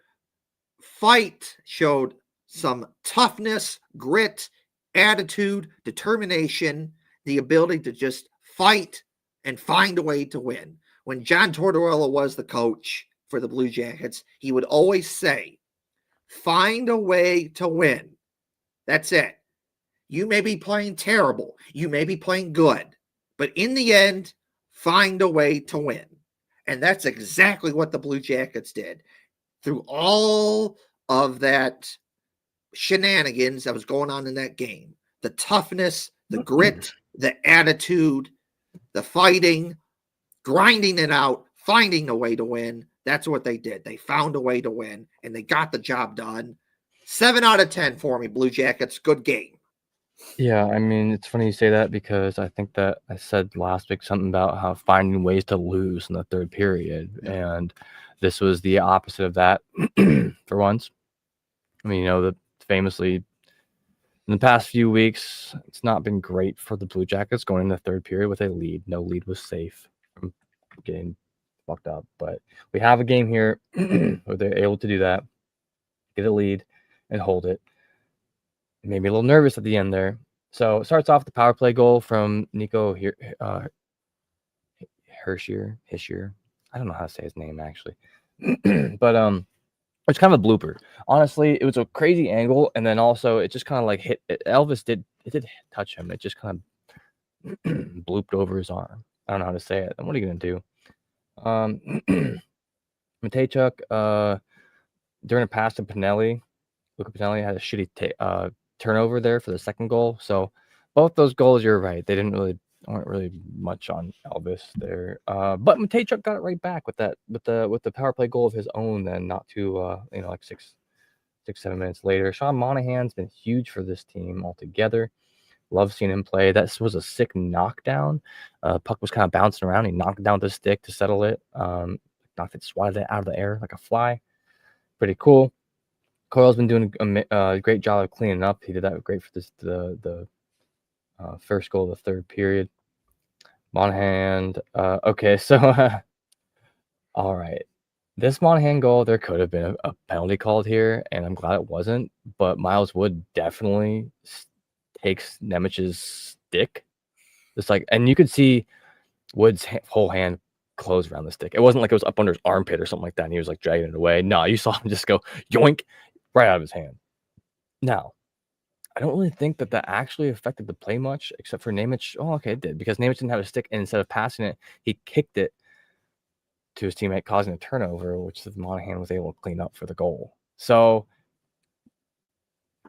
Fight showed some toughness, grit, attitude, determination, the ability to just fight and find a way to win. When John Tortorella was the coach for the Blue Jackets, he would always say, Find a way to win. That's it. You may be playing terrible. You may be playing good. But in the end, find a way to win. And that's exactly what the Blue Jackets did. Through all of that shenanigans that was going on in that game, the toughness, the grit, the attitude, the fighting, grinding it out, finding a way to win. That's what they did. They found a way to win, and they got the job done. 7 out of 10 for me, Blue Jackets. Good game. Yeah, I mean, it's funny you say that because I think that I said last week something about how finding ways to lose in the third period, and this was the opposite of that for once. I mean, that famously in the past few weeks, it's not been great for the Blue Jackets going in the third period with a lead. No lead was safe from getting fucked up, but we have a game here where they're able to do that, get a lead, and hold it. It made me a little nervous at the end there. So it starts off the power play goal from Nico Hischier. I don't know how to say his name actually, but it's kind of a blooper. Honestly, it was a crazy angle, and then also it just kind of like hit. Elvis did touch him. It just kind of blooped over his arm. I don't know how to say it. And what are you gonna do? Matejchuk, during a pass to Pinelli, Luca Pinelli had a shitty turnover there for the second goal. So both those goals, you're right. They aren't really much on Elvis there. But Matejchuk got it right back with the power play goal of his own. Then not too like 7 minutes later. Sean Monahan's been huge for this team altogether. Love seeing him play. That was a sick knockdown. Puck was kind of bouncing around. He knocked it down with the stick to settle it. Swatted it out of the air like a fly. Pretty cool. Coyle's been doing a great job of cleaning up. He did that great for the first goal of the third period. Monahan. Okay, so all right. This Monahan goal, there could have been a penalty called here, and I'm glad it wasn't. But Miles Wood definitely takes Nemich's stick. And you could see Wood's whole hand close around the stick. It wasn't like it was up under his armpit or something like that, and he was like dragging it away. No, you saw him just go yoink right out of his hand. Now, I don't really think that actually affected the play much, except for Nemec. Oh, okay, it did, because Nemec didn't have a stick, and instead of passing it, he kicked it to his teammate, causing a turnover, which Monahan was able to clean up for the goal. So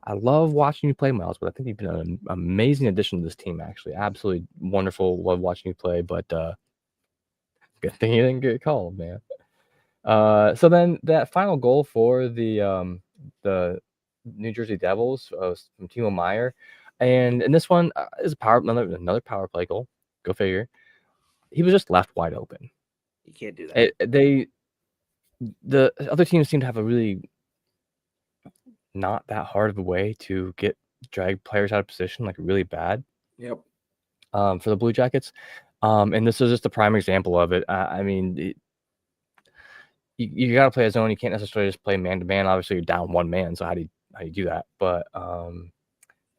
I love watching you play, Miles, but I think you've been an amazing addition to this team, actually. Absolutely wonderful. Love watching you play, but good thing you didn't get called, man. So then that final goal for the New Jersey Devils from Timo Meier, and this one is another power play goal. Go figure. He was just left wide open. You can't do that. The other teams seem to have a really not that hard of a way to drag players out of position, like really bad. Yep. For the Blue Jackets, and this is just a prime example of it. I mean, you got to play a zone. You can't necessarily just play man to man. Obviously, you're down one man, so how do you do that? But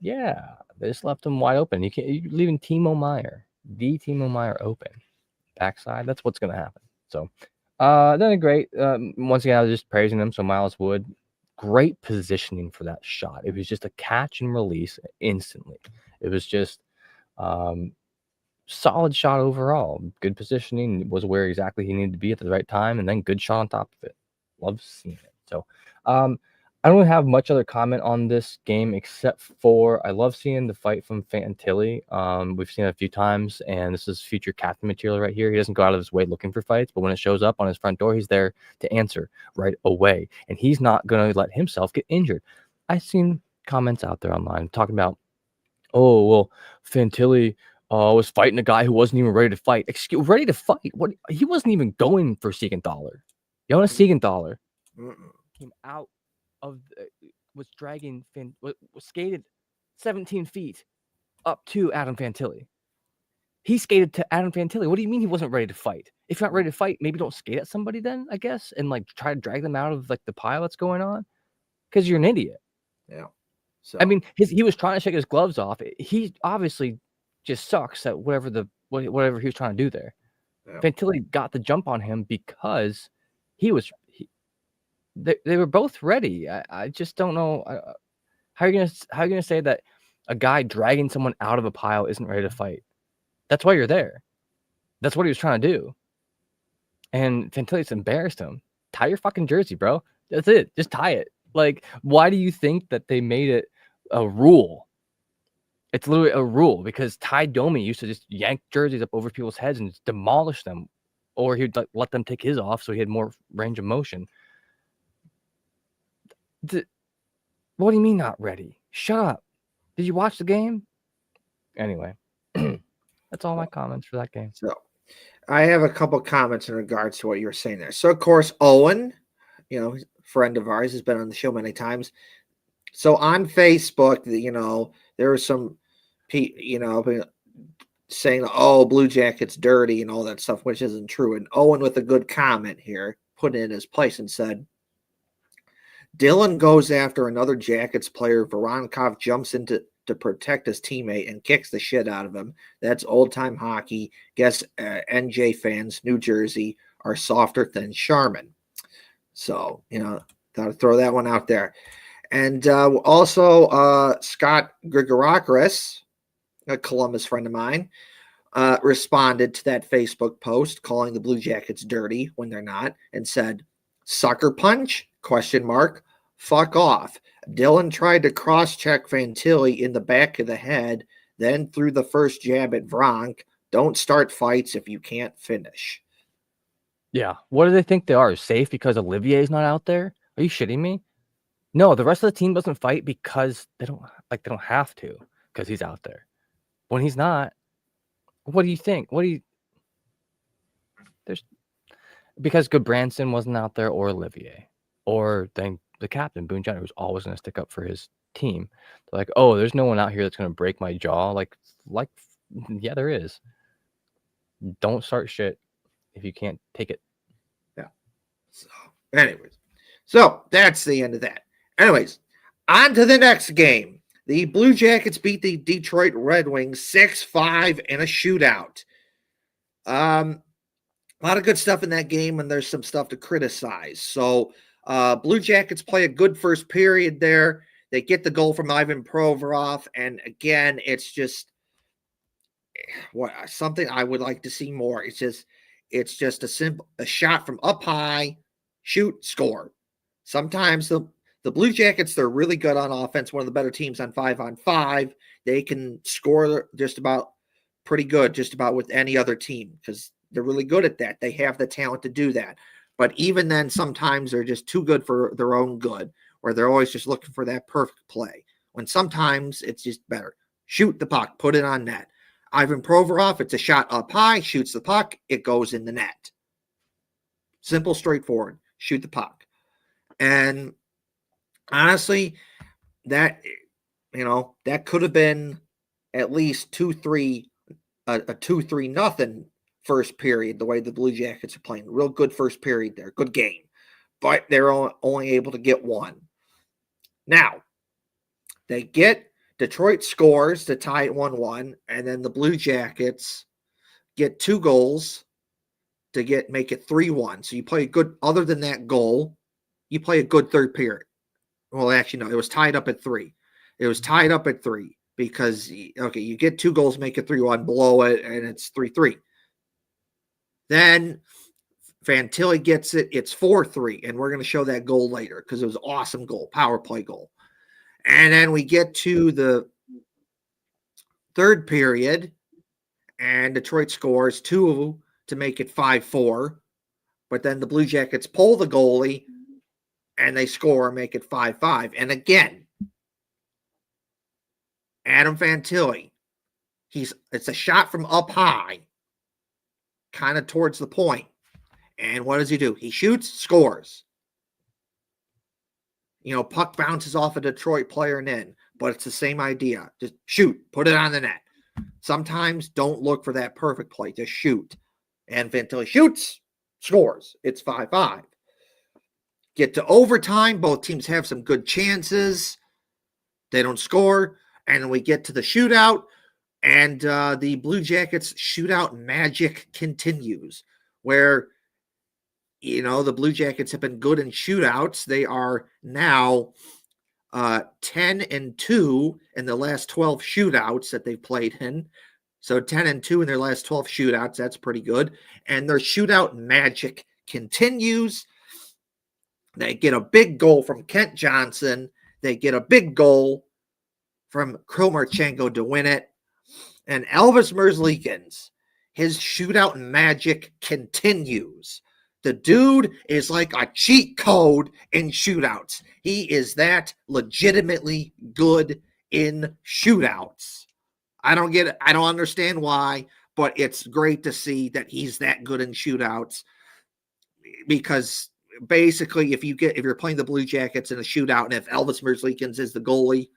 yeah, they just left him wide open. You're leaving Timo Meier open backside. That's what's gonna happen. So then great. Once again, I was just praising them. So Miles Wood, great positioning for that shot. It was just a catch and release instantly. It was just solid shot overall. Good positioning, was where exactly he needed to be at the right time, and then good shot on top of it. Love seeing it. So I don't have much other comment on this game except for I love seeing the fight from Fantilli. We've seen it a few times, and this is future captain material right here. He doesn't go out of his way looking for fights, but when it shows up on his front door, he's there to answer right away, and he's not going to let himself get injured. I've seen comments out there online talking about, oh, well, Fantilli was fighting a guy who wasn't even ready to fight. Ready to fight? What? He wasn't even going for Siegenthaler. Jonas Siegenthaler came out of was dragging was skated 17 feet up to Adam Fantilli. He skated to Adam Fantilli. What do you mean he wasn't ready to fight? If you're not ready to fight, maybe don't skate at somebody then, I guess, and like try to drag them out of like the pile that's going on, because you're an idiot. Yeah. So I mean, he was trying to shake his gloves off. He obviously just sucks at whatever he was trying to do there. Yeah. Fantilli got the jump on him because he was They were both ready. I just don't know how you gonna say that a guy dragging someone out of a pile isn't ready to fight. That's why you're there. That's what he was trying to do. And Fantilli's embarrassed him. Tie your fucking jersey, bro. That's it. Just tie it. Like, why do you think that they made it a rule? It's literally a rule because Ty Domi used to just yank jerseys up over people's heads and just demolish them, or he'd like, let them take his off so he had more range of motion. What do you mean not ready? Shut up. Did you watch the game? Anyway, that's all my comments for that game. So I have a couple comments in regards to what you were saying there. So, of course, Owen, friend of ours, has been on the show many times. So on Facebook, there was some, saying, oh, Blue Jackets dirty and all that stuff, which isn't true. And Owen, with a good comment here, put it in his place and said, Dylan goes after another Jackets player. Voronkov jumps into to protect his teammate and kicks the shit out of him. That's old-time hockey. Guess NJ fans, New Jersey, are softer than Sharman. So, got to throw that one out there. And also, Scott Grigorakis, a Columbus friend of mine, responded to that Facebook post calling the Blue Jackets dirty when they're not and said, sucker punch, ? Fuck off. Dylan tried to cross-check Fantilli in the back of the head, then threw the first jab at Vronk. Don't start fights if you can't finish. Yeah. What do they think they are? Safe because Olivier's not out there? Are you shitting me? No, the rest of the team doesn't fight because they don't have to because he's out there. When he's not, what do you think? Because Goodbranson wasn't out there, or Olivier, or then the captain, Boone Jenner, who's always going to stick up for his team. They're like, oh, there's no one out here that's going to break my jaw. Like, yeah, there is. Don't start shit if you can't take it. Yeah. So that's the end of that. Anyways, on to the next game. The Blue Jackets beat the Detroit Red Wings 6-5 in a shootout. A lot of good stuff in that game, and there's some stuff to criticize. So Blue Jackets play a good first period there. They get the goal from Ivan Provorov, and again, it's just something I would like to see more. It's just a shot from up high, shoot, score. Sometimes the Blue Jackets, they're really good on offense, one of the better teams on 5-on-5. They can score just about pretty good, just about with any other team, because they're really good at that. They have the talent to do that. But even then, sometimes they're just too good for their own good, or they're always just looking for that perfect play. When sometimes it's just better. Shoot the puck, put it on net. Ivan Provorov, it's a shot up high, shoots the puck, it goes in the net. Simple, straightforward. Shoot the puck. And honestly, that could have been at least 2-3, a 2-3 nothing first period, the way the Blue Jackets are playing. Real good first period there. Good game. But they're only able to get one. Now, Detroit scores to tie it 1-1, and then the Blue Jackets get 2 goals to make it 3-1. So you play a good, other than that goal, you play a good third period. Well, actually, no, it was tied up at 3. It was tied up at 3 because, you get 2 goals, make it 3-1, blow it, and it's 3-3. Then Fantilli gets it. It's 4-3, and we're going to show that goal later because it was an awesome goal, power play goal. And then we get to the third period, and Detroit scores 2 to make it 5-4. But then the Blue Jackets pull the goalie, and they score, make it 5-5. And again, Adam Fantilli, it's a shot from up high, kind of towards the point. And what does he do? He shoots, scores. Puck bounces off a Detroit player and in, but it's the same idea. Just shoot, put it on the net. Sometimes don't look for that perfect play. Just shoot. And Fantilli shoots, scores. It's 5-5. Get to overtime. Both teams have some good chances. They don't score. And we get to the shootout. And the Blue Jackets shootout magic continues, where The Blue Jackets have been good in shootouts. They are now 10-2 in the last 12 shootouts that they've played in. So 10-2 in their last 12 shootouts. That's pretty good. And their shootout magic continues. They get a big goal from Kent Johnson. They get a big goal from Kirill Marchenko to win it. And Elvis Merzlikins, his shootout magic continues. The dude is like a cheat code in shootouts. He is that legitimately good in shootouts. I don't get it. I don't understand why, but it's great to see that he's that good in shootouts, because basically if you're playing the Blue Jackets in a shootout and if Elvis Merzlikins is the goalie,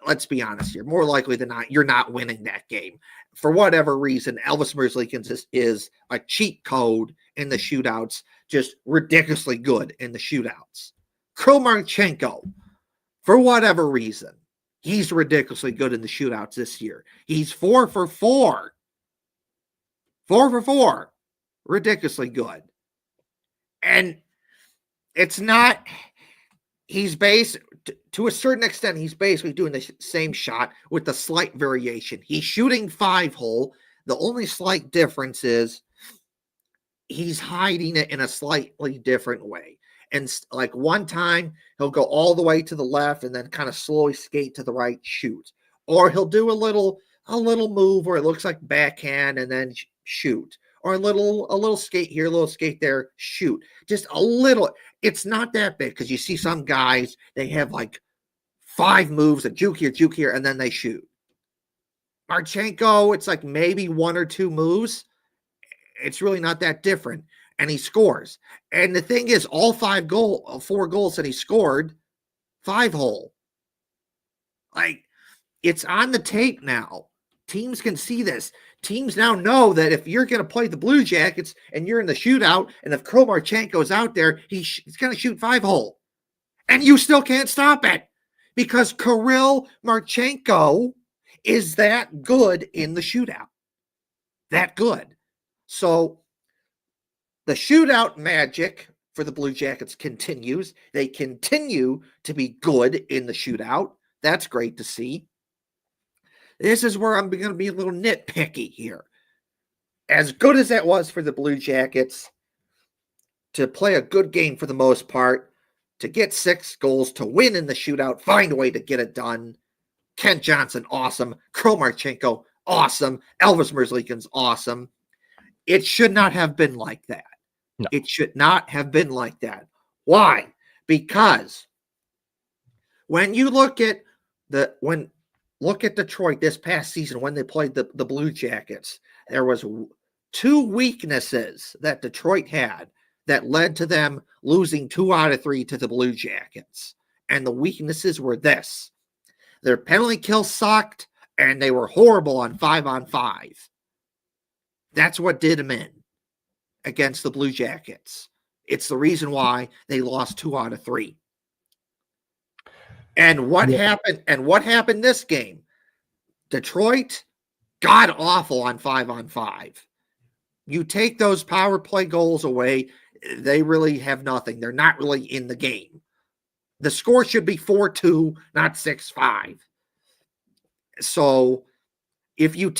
let's be honest here, more likely than not, you're not winning that game. For whatever reason, Elvis Merzlikins is a cheat code in the shootouts, just ridiculously good in the shootouts. Kirill Marchenko, for whatever reason, he's ridiculously good in the shootouts this year. He's 4 for 4. 4 for 4. Ridiculously good. And it's not, he's to a certain extent, he's basically doing the same shot with the slight variation. He's shooting 5-hole. The only slight difference is he's hiding it in a slightly different way. And like one time, he'll go all the way to the left and then kind of slowly skate to the right, shoot. Or he'll do a little move where it looks like backhand and then shoot. Or a little skate here, a little skate there, shoot. Just a little. It's not that big, because you see some guys, they have like 5 moves, a juke here, and then they shoot. Marchenko, it's like maybe 1 or 2 moves. It's really not that different. And he scores. And the thing is, all 4 goals that he scored, 5-hole. Like, it's on the tape now. Teams can see this. Teams now know that if you're going to play the Blue Jackets and you're in the shootout, and if Kirill Marchenko is out there, he's going to shoot 5-hole. And you still can't stop it, because Kirill Marchenko is that good in the shootout. That good. So the shootout magic for the Blue Jackets continues. They continue to be good in the shootout. That's great to see. This is where I'm going to be a little nitpicky here. As good as that was for the Blue Jackets to play a good game for the most part, to get 6 goals, to win in the shootout, find a way to get it done. Kent Johnson, awesome. Kirill Marchenko, awesome. Elvis Merzlikins, awesome. It should not have been like that. No. It should not have been like that. Why? Because when you look at Detroit this past season when they played the Blue Jackets, there was 2 weaknesses that Detroit had that led to them losing 2 out of 3 to the Blue Jackets. And the weaknesses were this: their penalty kill sucked, and they were horrible on 5-on-5. That's what did them in against the Blue Jackets. It's the reason why they lost 2 out of 3. And what happened? And what happened this game? Detroit, god awful on 5-on-5. You take those power play goals away, they really have nothing. They're not really in the game. The score should be 4-2, not 6-5. So if you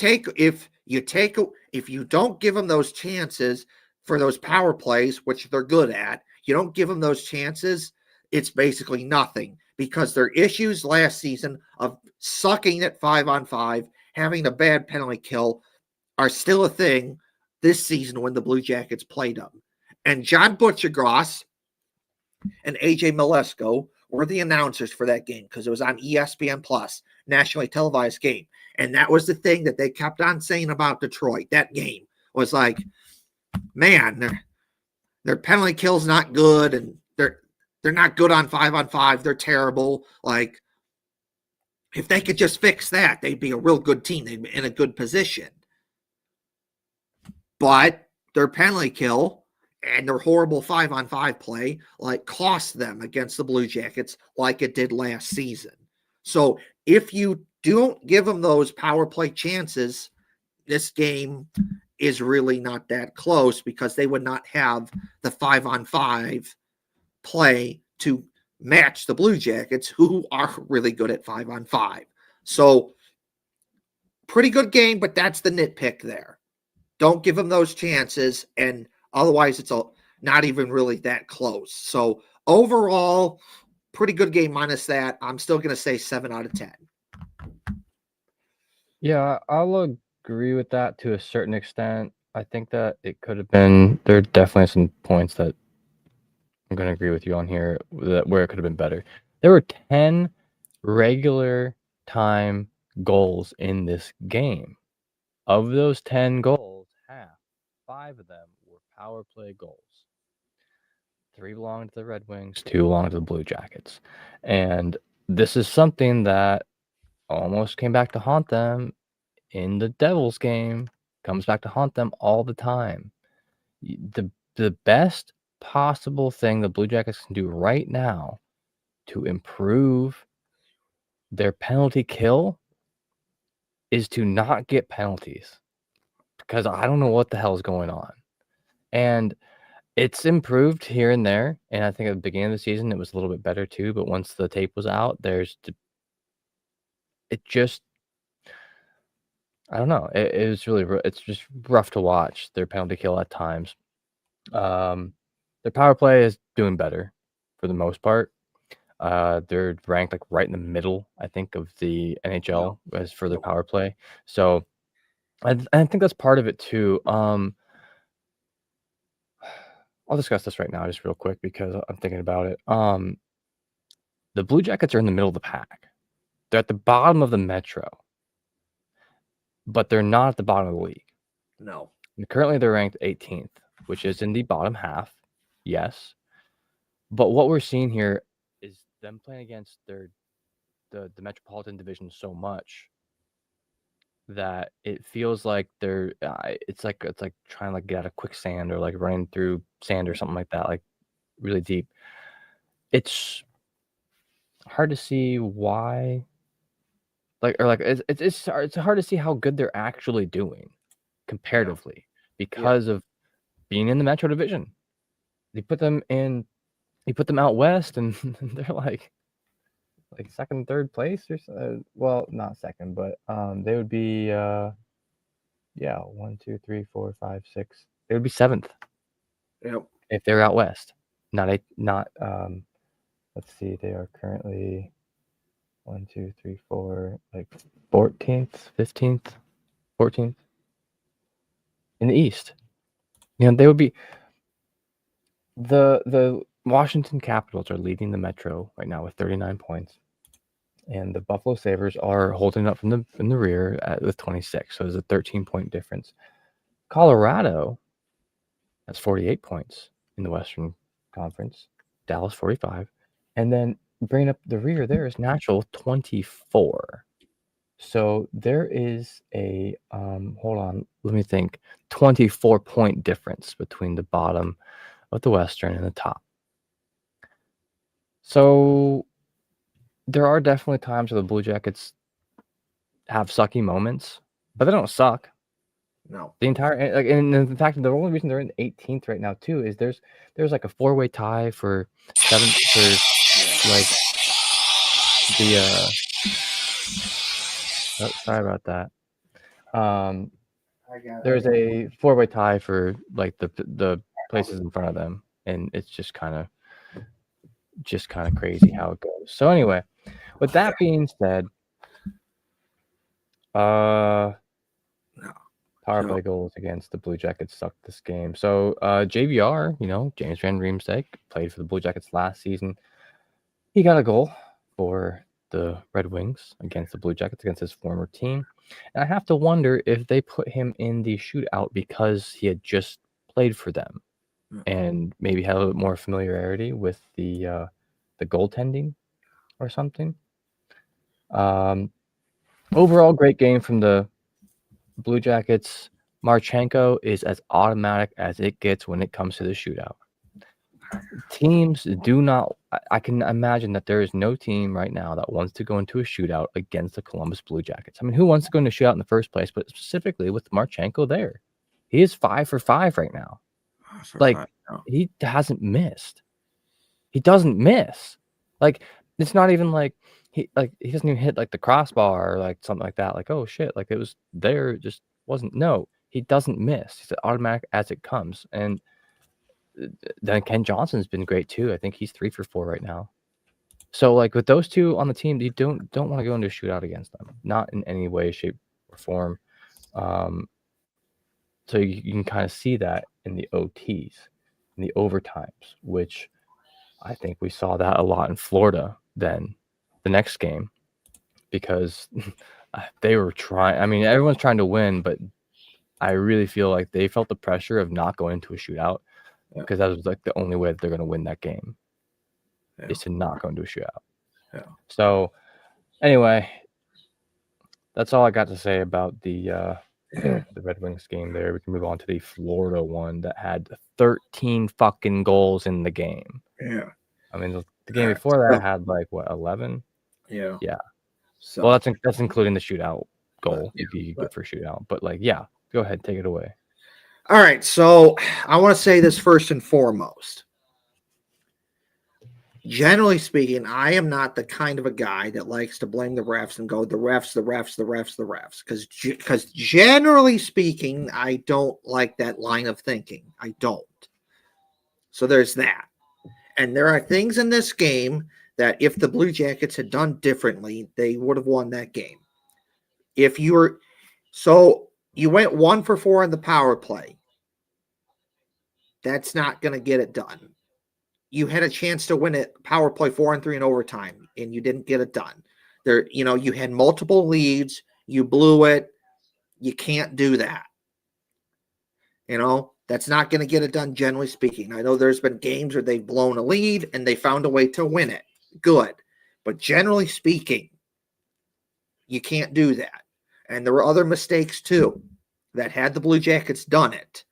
don't give them those chances for those power plays, which they're good at, you don't give them those chances, it's basically nothing, because their issues last season of sucking at 5-on-5, having a bad penalty kill, are still a thing this season when the Blue Jackets played them. And John Butchergross and AJ Malesko were the announcers for that game, because it was on ESPN Plus, nationally televised game. And that was the thing that they kept on saying about Detroit. That game was like, man, their penalty kill's not good, and they're not good on 5-on-5. They're terrible. Like, if they could just fix that, they'd be a real good team. They'd be in a good position. But their penalty kill and their horrible 5-on-5 play cost them against the Blue Jackets like it did last season. So if you don't give them those power play chances, this game is really not that close because they would not have the 5-on-5 play to match the Blue Jackets, who are really good at 5-on-5. So pretty good game, but that's the nitpick there. Don't give them those chances, and otherwise it's not even really that close. So overall, pretty good game minus that. I'm still going to say 7 out of 10. Yeah, I'll agree with that to a certain extent. I think that it could have been, there are definitely some points that I'm going to agree with you on here where it could have been better. There were 10 regular time goals in this game. Of those 10 goals, 5 of them were power play goals. 3 belonged to the Red Wings, 2 belonged to the Blue Jackets. And this is something that almost came back to haunt them in the Devils game. Comes back to haunt them all the time. The best possible thing the Blue Jackets can do right now to improve their penalty kill is to not get penalties, because I don't know what the hell is going on. And it's improved here and there, and I think at the beginning of the season it was a little bit better too, but once the tape was out, I don't know. It was really, it's just rough to watch their penalty kill at times. Their power play is doing better for the most part. They're ranked like right in the middle, I think, of the NHL as for their power play. So I think that's part of it too. I'll discuss this right now just real quick because I'm thinking about it. The Blue Jackets are in the middle of the pack. They're at the bottom of the Metro, but they're not at the bottom of the league. No. And currently, they're ranked 18th, which is in the bottom half. Yes. But what we're seeing here is them playing against the Metropolitan Division so much that it feels like they're it's like trying to like get out of quicksand or like running through sand or something like that, like really deep. It's hard to see why, it's hard to see how good they're actually doing comparatively because of being in the Metro Division. You put them out west and they're like second, third place or so. Well, not second, but they would be 1, 2, 3, 4, 5, 6. They would be 7th. Yep. If they're out west. Let's see, they are currently 1, 2, 3, 4, like 14th, 15th, 14th in the East. You know, they would be the Washington Capitals are leading the Metro right now with 39 points. And the Buffalo Sabres are holding up from the rear with 26. So there's a 13-point difference. Colorado has 48 points in the Western Conference. Dallas 45. And then bringing up the rear there is Nashville 24. So there is a hold on, let me think, 24-point difference between the bottom of the Western and the top. So there are definitely times where the Blue Jackets have sucky moments, but they don't suck. No. The entire, like, and in fact, the only reason they're in 18th right now too is there's like a 4-way tie for 7th for like the sorry about that. There's a 4-way tie for like the places in front of them, and it's just kind of crazy how it goes. So anyway, with that being said, power play goals against the Blue Jackets sucked this game. So JVR, James Van Riemsdyk, played for the Blue Jackets last season. He got a goal for the Red Wings against the Blue Jackets, against his former team. And I have to wonder if they put him in the shootout because he had just played for them and maybe had a little bit more familiarity with the goaltending or something. Overall, great game from the Blue Jackets. Marchenko is as automatic as it gets when it comes to the shootout. Teams do not, I can imagine that there is no team right now that wants to go into a shootout against the Columbus Blue Jackets. I mean, who wants to go into a shootout in the first place? But specifically with Marchenko there, He is 5 for 5 right now. Like, No. he hasn't missed. He doesn't miss. Like, it's not even like he doesn't even hit like the crossbar or like something like that. Like, oh shit, like it was there, it just wasn't. No, he doesn't miss. He's automatic as it comes. And then Ken Johnson's been great too. I think he's 3 for 4 right now. So like with those two on the team, you don't want to go into a shootout against them, not in any way, shape, or form. So you can kind of see that in the OTs, in the overtimes, which I think we saw that a lot in Florida then the next game, because they were trying. I mean, everyone's trying to win, but I really feel like they felt the pressure of not going into a shootout, because that was like the only way that they're going to win that game is to not go into a shootout. Yeah. So anyway, that's all I got to say about the Red Wings game there. We can move on to the Florida one that had 13 fucking goals in the game. Yeah. I mean, the game before that had like, what, 11? Yeah. Yeah. So, well, that's including the shootout goal. Yeah, You'd be good for shootout. But like, yeah, go ahead, take it away. All right. So I want to say this first and foremost. Generally speaking, I am not the kind of a guy that likes to blame the refs and go the refs. Because generally speaking, I don't like that line of thinking. I don't. So there's that. And there are things in this game that if the Blue Jackets had done differently, they would have won that game. So you went 1 for 4 on the power play. That's not going to get it done. You had a chance to win it power play 4-3 in overtime, and you didn't get it done. You had multiple leads. You blew it. You can't do that. That's not going to get it done, generally speaking. I know there's been games where they've blown a lead and they found a way to win it. Good. But generally speaking, you can't do that. And there were other mistakes too that had the Blue Jackets done it,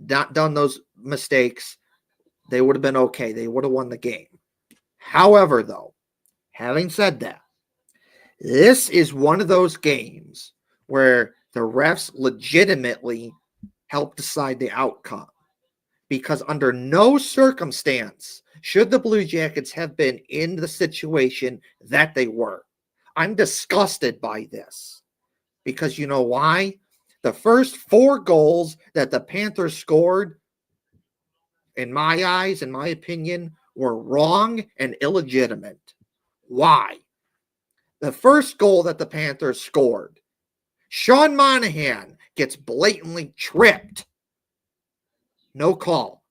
not done those mistakes, they would have been okay. They would have won the game. However, though, having said that, this is one of those games where the refs legitimately help decide the outcome, because under no circumstance should the Blue Jackets have been in the situation that they were. I'm disgusted by this, because you know why? The first 4 goals that the Panthers scored, in my eyes, in my opinion, were wrong and illegitimate. Why? The first goal that the Panthers scored, Sean Monahan gets blatantly tripped. No call.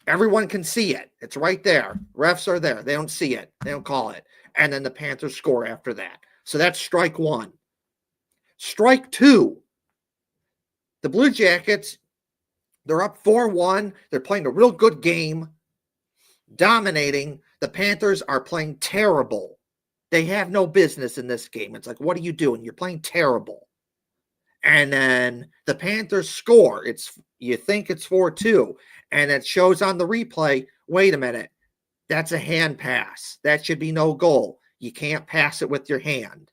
Everyone can see it. It's right there. Refs are there. They don't see it. They don't call it. And then the Panthers score after that. So that's strike 1. Strike 2. The Blue Jackets, they're up 4-1. They're playing a real good game, dominating. The Panthers are playing terrible. They have no business in this game. It's like, what are you doing? You're playing terrible. And then the Panthers score. You think it's 4-2. And it shows on the replay, wait a minute, that's a hand pass. That should be no goal. You can't pass it with your hand.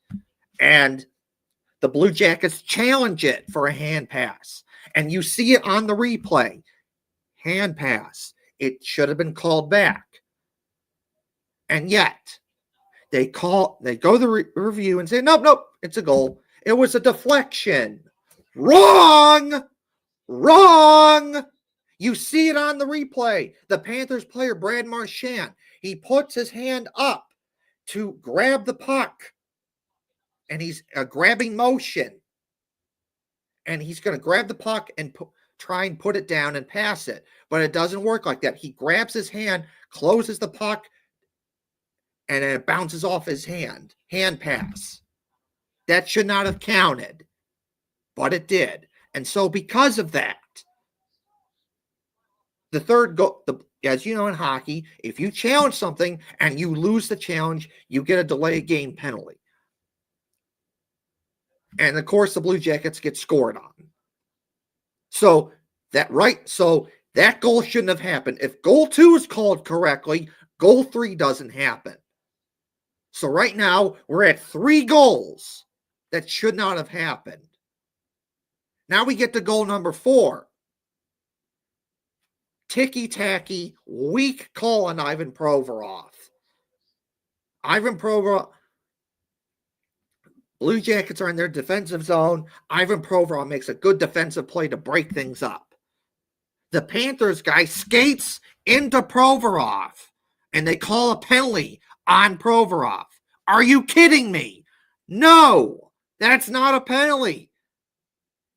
And the Blue Jackets challenge it for a hand pass. And you see it on the replay. Hand pass. It should have been called back. And yet, they go to the review and say, nope, it's a goal. It was a deflection. Wrong. You see it on the replay. The Panthers player, Brad Marchand, he puts his hand up to grab the puck. And he's a grabbing motion. And he's going to grab the puck and try and put it down and pass it. But it doesn't work like that. He grabs his hand, closes the puck, and then it bounces off his hand. Hand pass. That should not have counted. But it did. And so because of that, the third goal, as you know in hockey, if you challenge something and you lose the challenge, you get a delay game penalty. And of course, the Blue Jackets get scored on. So that goal shouldn't have happened. If goal 2 is called correctly, goal 3 doesn't happen. So right now, we're at 3 goals that should not have happened. Now we get to goal number 4. Ticky-tacky, weak call on Ivan Provorov. Ivan Provorov, Blue Jackets are in their defensive zone. Ivan Provorov makes a good defensive play to break things up. The Panthers guy skates into Provorov, and they call a penalty on Provorov. Are you kidding me? No, that's not a penalty.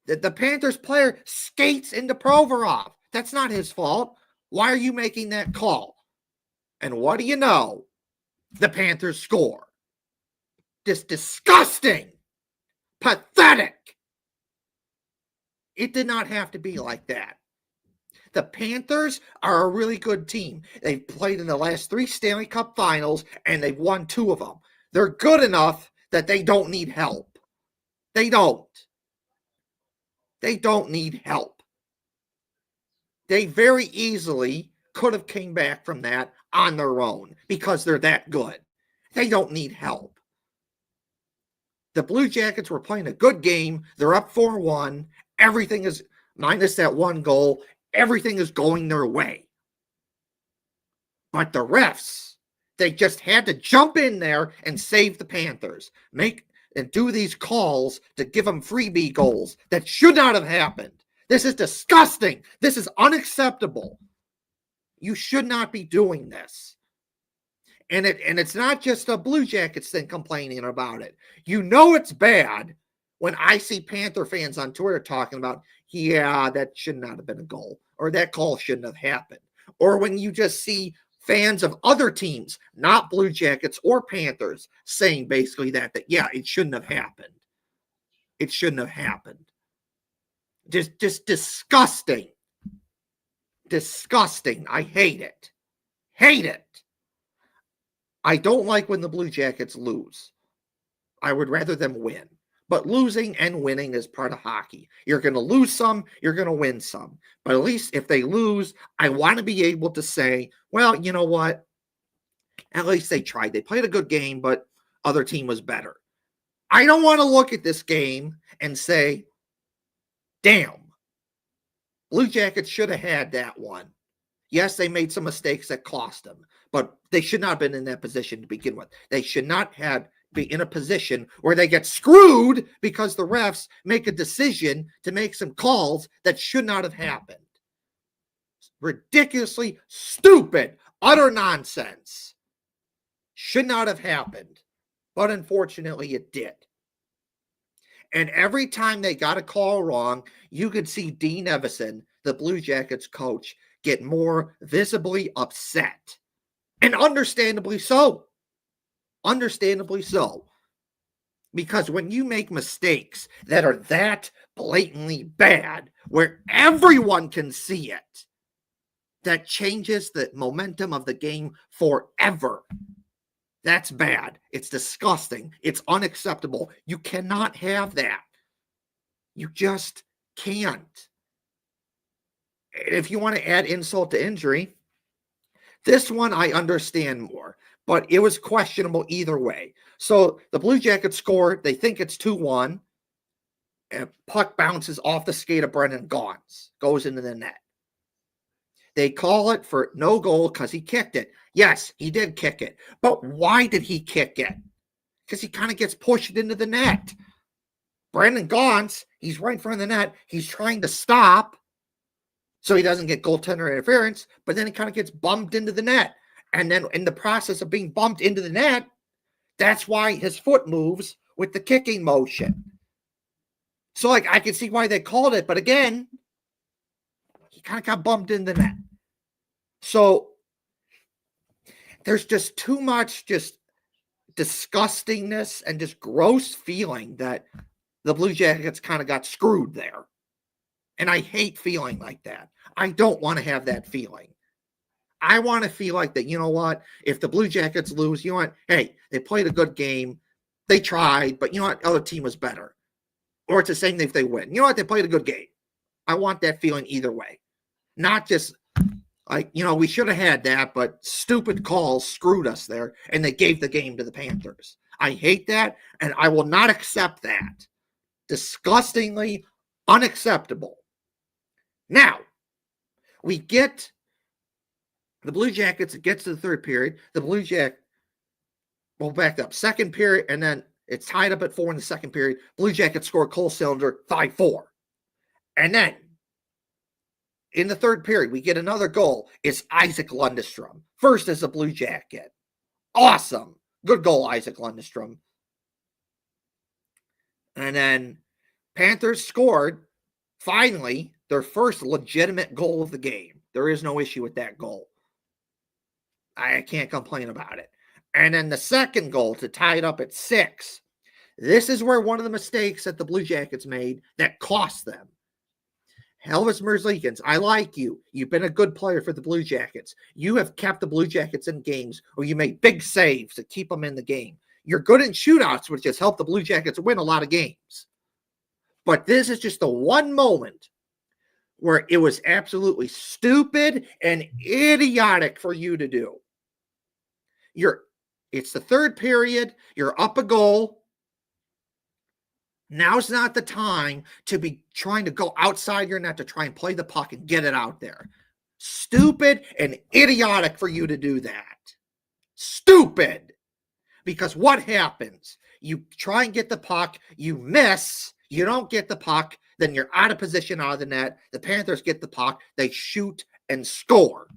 The Panthers player skates into Provorov. That's not his fault. Why are you making that call? And what do you know? The Panthers score. Just disgusting. Pathetic. It did not have to be like that. The Panthers are a really good team. They've played in the last 3 Stanley Cup finals, and they've won 2 of them. They're good enough that they don't need help. They don't. They don't need help. They very easily could have came back from that on their own because they're that good. They don't need help. The Blue Jackets were playing a good game. They're up 4-1. Everything is, minus that 1 goal, everything is going their way. But the refs, they just had to jump in there and save the Panthers. And do these calls to give them freebie goals that should not have happened. This is disgusting. This is unacceptable. You should not be doing this. And it's not just a Blue Jackets thing complaining about it. You know it's bad when I see Panther fans on Twitter talking about, yeah, that should not have been a goal, or that call shouldn't have happened. Or when you just see fans of other teams, not Blue Jackets or Panthers, saying basically that yeah, it shouldn't have happened. It shouldn't have happened. Just disgusting. Disgusting. I hate it. Hate it. I don't like when the Blue Jackets lose. I would rather them win. But losing and winning is part of hockey. You're going to lose some, you're going to win some. But at least if they lose, I want to be able to say, well, you know what? At least they tried. They played a good game, but other team was better. I don't want to look at this game and say, damn, Blue Jackets should have had that one. Yes, they made some mistakes that cost them, but they should not have been in that position to begin with. They should not be in a position where they get screwed because the refs make a decision to make some calls that should not have happened. Ridiculously stupid, utter nonsense. Should not have happened, but unfortunately it did. And every time they got a call wrong, you could see Dean Evason, the Blue Jackets coach, get more visibly upset. And understandably so. Understandably so. Because when you make mistakes that are that blatantly bad, where everyone can see it, that changes the momentum of the game forever. That's bad. It's disgusting. It's unacceptable. You cannot have that. You just can't. If you want to add insult to injury, this one I understand more, but it was questionable either way. So the Blue Jackets score, they think it's 2-1, and puck bounces off the skate of Brendan Gaunce, goes into the net. They call it for no goal because he kicked it. Yes, he did kick it. But why did he kick it? Because he kind of gets pushed into the net. Brendan Gaunce, he's right in front of the net. He's trying to stop so he doesn't get goaltender interference, but then he kind of gets bumped into the net. And then in the process of being bumped into the net, that's why his foot moves with the kicking motion. So I can see why they called it, but again, he kind of got bumped in the net. So there's just too much just disgustingness and just gross feeling that the Blue Jackets kind of got screwed there. And I hate feeling like that. I don't want to have that feeling. I want to feel like that, you know what? If the Blue Jackets lose, you know what? Hey, they played a good game. They tried, but you know what? The other team was better. Or it's the same thing if they win. You know what? They played a good game. I want that feeling either way. Not just like, you know, we should have had that, but stupid calls screwed us there, and they gave the game to the Panthers. I hate that, and I will not accept that. Disgustingly Unacceptable. Now, we get the Blue Jackets, it gets to the third period. The Blue Jackets, well, back up. Second period, and then it's tied up at 4 in the second period. Blue Jackets score Cole Cylinder 5-4. And then in the third period, we get another goal. It's Isaac Lundestrom. First as a Blue Jacket. Awesome. Good goal, Isaac Lundestrom. And then Panthers scored, finally, their first legitimate goal of the game. There is no issue with that goal. I can't complain about it. And then the second goal to tie it up at 6. This is where one of the mistakes that the Blue Jackets made that cost them. Elvis Merzlikins, I like you. You've been a good player for the Blue Jackets. You have kept the Blue Jackets in games where you make big saves to keep them in the game. You're good in shootouts, which has helped the Blue Jackets win a lot of games. But this is just the one moment where it was absolutely stupid and idiotic for you to do. It's the third period. You're up a goal. Now's not the time to be trying to go outside your net to try and play the puck and get it out there. Stupid and idiotic for you to do that. Stupid. Because what happens? You try and get the puck, you miss, you don't get the puck, then you're out of position out of the net. The Panthers get the puck, they shoot and score.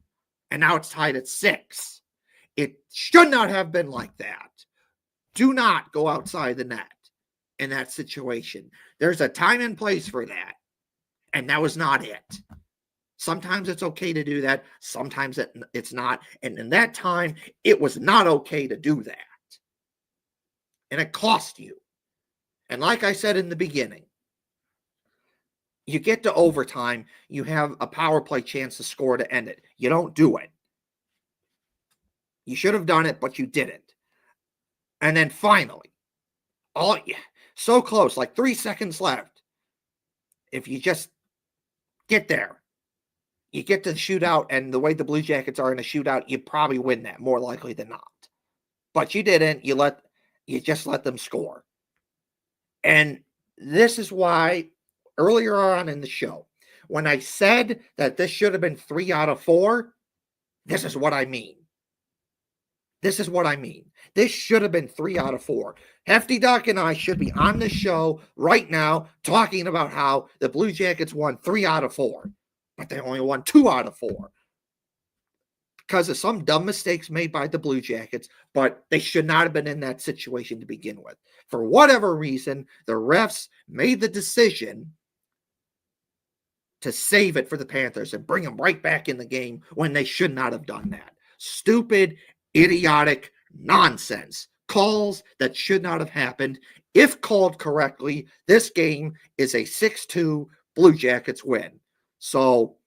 And now it's tied at 6. It should not have been like that. Do not go outside the net in that situation. There's a time and place for that. And that was not it. Sometimes it's okay to do that. Sometimes it's not. And in that time, it was not okay to do that. And it cost you. And like I said in the beginning, you get to overtime, you have a power play chance to score to end it. You don't do it. You should have done it, but you didn't. And then finally, so close, like 3 seconds left. If you just get there, you get to the shootout, and the way the Blue Jackets are in a shootout, you probably win that, more likely than not. But you didn't. You just let them score. And this is why earlier on in the show, when I said that this should have been 3 out of 4, this is what I mean. This is what I mean. This should have been 3 out of 4. Hefty Duck and I should be on the show right now talking about how the Blue Jackets won 3 out of 4, but they only won 2 out of 4 because of some dumb mistakes made by the Blue Jackets, but they should not have been in that situation to begin with. For whatever reason, the refs made the decision to save it for the Panthers and bring them right back in the game when they should not have done that. Stupid, idiotic nonsense. Calls that should not have happened. If called correctly, this game is a 6-2 Blue Jackets win. So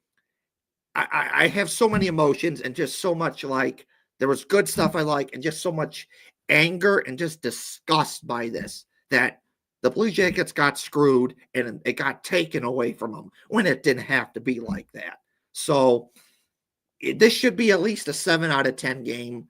I have so many emotions and just so much, like, there was good stuff I like and just so much anger and just disgust by this, that the Blue Jackets got screwed and it got taken away from them when it didn't have to be like that. So this should be at least a 7 out of 10 game.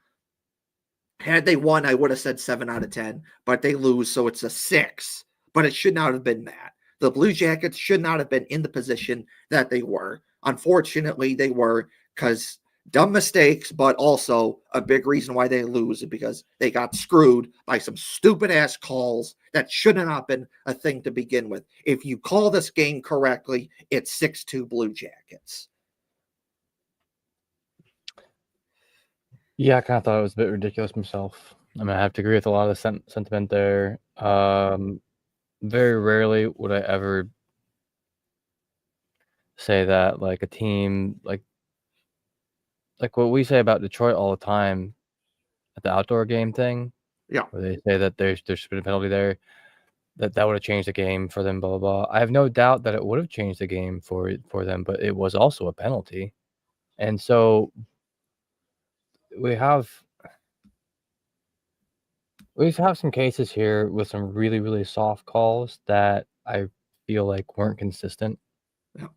Had they won, I would have said 7 out of 10, but they lose, so it's a 6. But it should not have been that. The Blue Jackets should not have been in the position that they were. Unfortunately, they were, because dumb mistakes, but also a big reason why they lose is because they got screwed by some stupid-ass calls that should not have been a thing to begin with. If you call this game correctly, it's 6-2 Blue Jackets. Yeah, I kind of thought it was a bit ridiculous myself. I mean, I have to agree with a lot of the sentiment there. Very rarely would I ever say that, like, a team, like what we say about Detroit all the time at the outdoor game thing, Yeah. where they say that there's been a penalty there, that would have changed the game for them, blah, blah, blah. I have no doubt that it would have changed the game for them, but it was also a penalty. And so we have some cases here with some really, really soft calls that I feel like weren't consistent Yeah.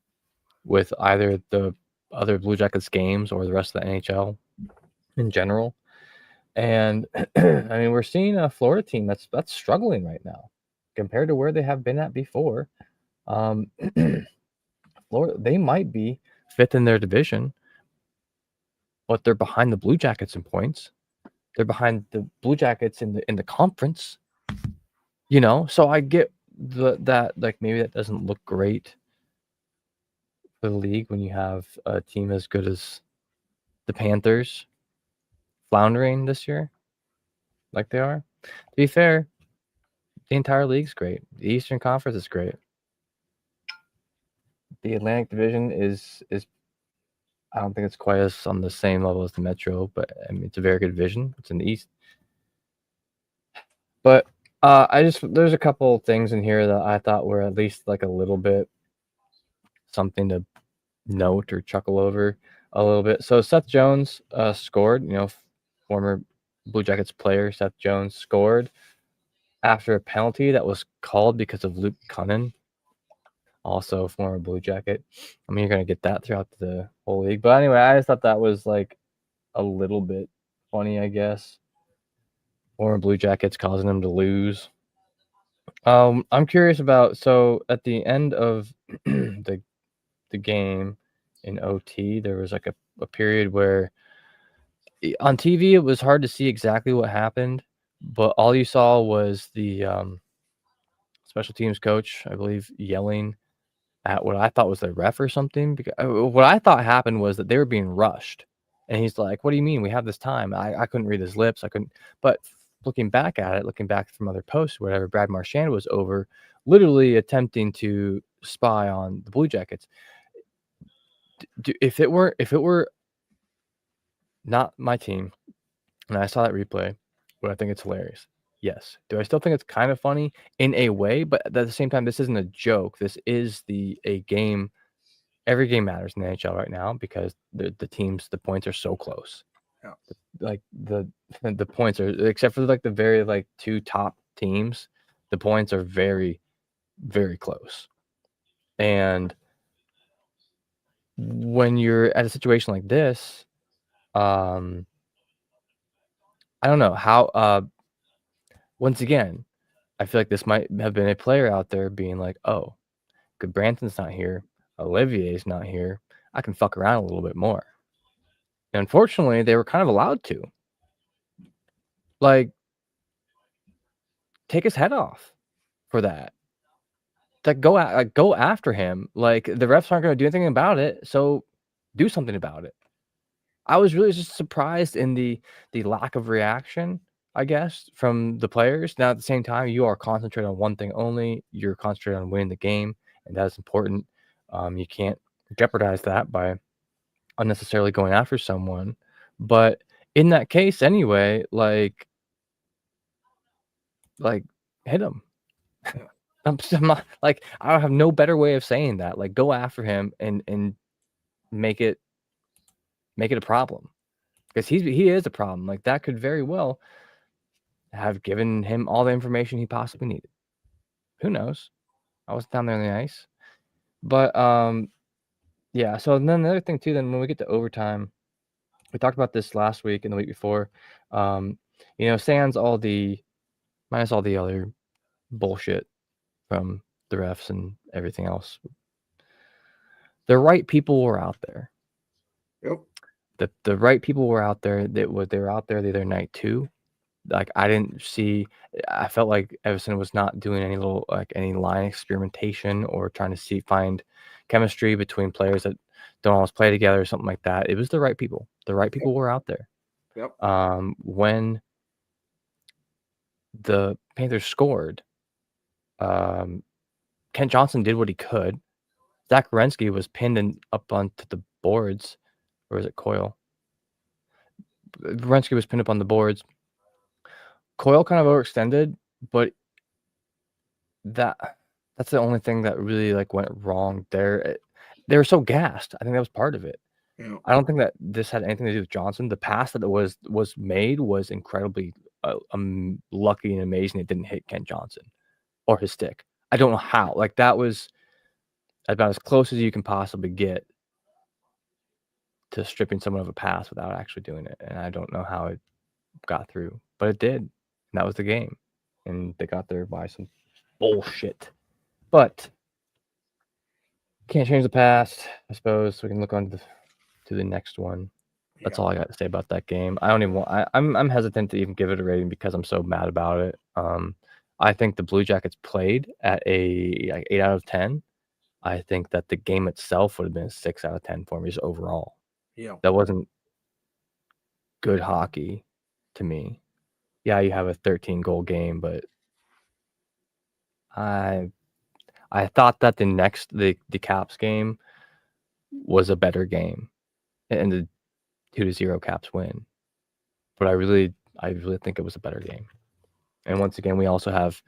with either the other Blue Jackets games or the rest of the NHL in general. And I mean, we're seeing a Florida team that's struggling right now compared to where they have been at before. They might be fifth in their division, but they're behind the Blue Jackets in points. They're behind the Blue Jackets in the conference. So I get that like maybe that doesn't look great for the league when you have a team as good as the Panthers floundering this year, like they are. To be fair, the entire league's great. The Eastern Conference is great. The Atlantic Division is I don't think it's quite as on the same level as the Metro, but I mean it's a very good division. It's in the East. But there's a couple things in here that I thought were at least like a little bit something to note or chuckle over a little bit. So Seth Jones scored, former Blue Jackets player Seth Jones scored after a penalty that was called because of Luke Cunnin, also a former Blue Jacket. I mean, you're going to get that throughout the whole league. But anyway, I just thought that was like a little bit funny, I guess. Former Blue Jackets causing them to lose. I'm curious about, so at the end of the game in OT, there was like a period where on TV it was hard to see exactly what happened, but all you saw was the special teams coach, I believe, yelling at what I thought was the ref or something. Because what I thought happened was that they were being rushed, and he's like, "What do you mean? We have this time." I couldn't read his lips. I couldn't. But looking back from other posts, whatever, Brad Marchand was over, literally attempting to spy on the Blue Jackets. If it were not my team, and I saw that replay, would I think it's hilarious? Yes. Do I still think it's kind of funny in a way? But at the same time, this isn't a joke. This is a game. Every game matters in the NHL right now because the points are so close. Yeah. Like the points are, except for like the very like two top teams, the points are very, very close. And when you're at a situation like this, I don't know how. Once again, I feel like this might have been a player out there being like, "Oh, good, Branson's not here. Olivier's not here. I can fuck around a little bit more." And unfortunately, they were kind of allowed to. Like, take his head off for that. Like, go after him. Like, the refs aren't going to do anything about it, so do something about it. I was really just surprised in the lack of reaction, I guess, from the players. Now, at the same time, you are concentrated on one thing only. You're concentrated on winning the game, and that's important. You can't jeopardize that by unnecessarily going after someone. But in that case, anyway, like hit him. I'm not like I don't have no better way of saying that. Like, go after him and make it a problem, because he is a problem. Like, that could very well have given him all the information he possibly needed. Who knows? I wasn't down there on the ice. But yeah, so then the other thing too, then when we get to overtime, we talked about this last week and the week before. Minus all the other bullshit from the refs and everything else. The right people were out there. Yep. The right people were out there. They were out there the other night too. Like, I felt like Evason was not doing any line experimentation or trying to find chemistry between players that don't always play together or something like that. It was the right people. The right people were out there. Yep. When the Panthers scored, Kent Johnson did what he could. Zach Werenski was pinned up onto the boards. Or is it Coyle? Werenski was pinned up on the boards. Coyle kind of overextended, but that's the only thing that really went wrong there. They were so gassed. I think that was part of it. Yeah. I don't think that this had anything to do with Johnson. The pass that was made was incredibly lucky and amazing. It didn't hit Kent Johnson or his stick. I don't know how. That was about as close as you can possibly get to stripping someone of a pass without actually doing it. And I don't know how it got through, but it did. And that was the game. And they got there by some bullshit. But Can't change the past, I suppose. We can look on to the next one. That's all I got to say about that game. I don't even want. I'm hesitant to even give it a rating because I'm so mad about it. I think the Blue Jackets played at a 8 out of 10. I think that the game itself would have been a 6 out of 10 for me just overall. Yeah. That wasn't good hockey to me. Yeah, you have a 13-goal game, but I thought that the Caps game was a better game, and the 2-0 Caps win. But I really think it was a better game. And once again, we also have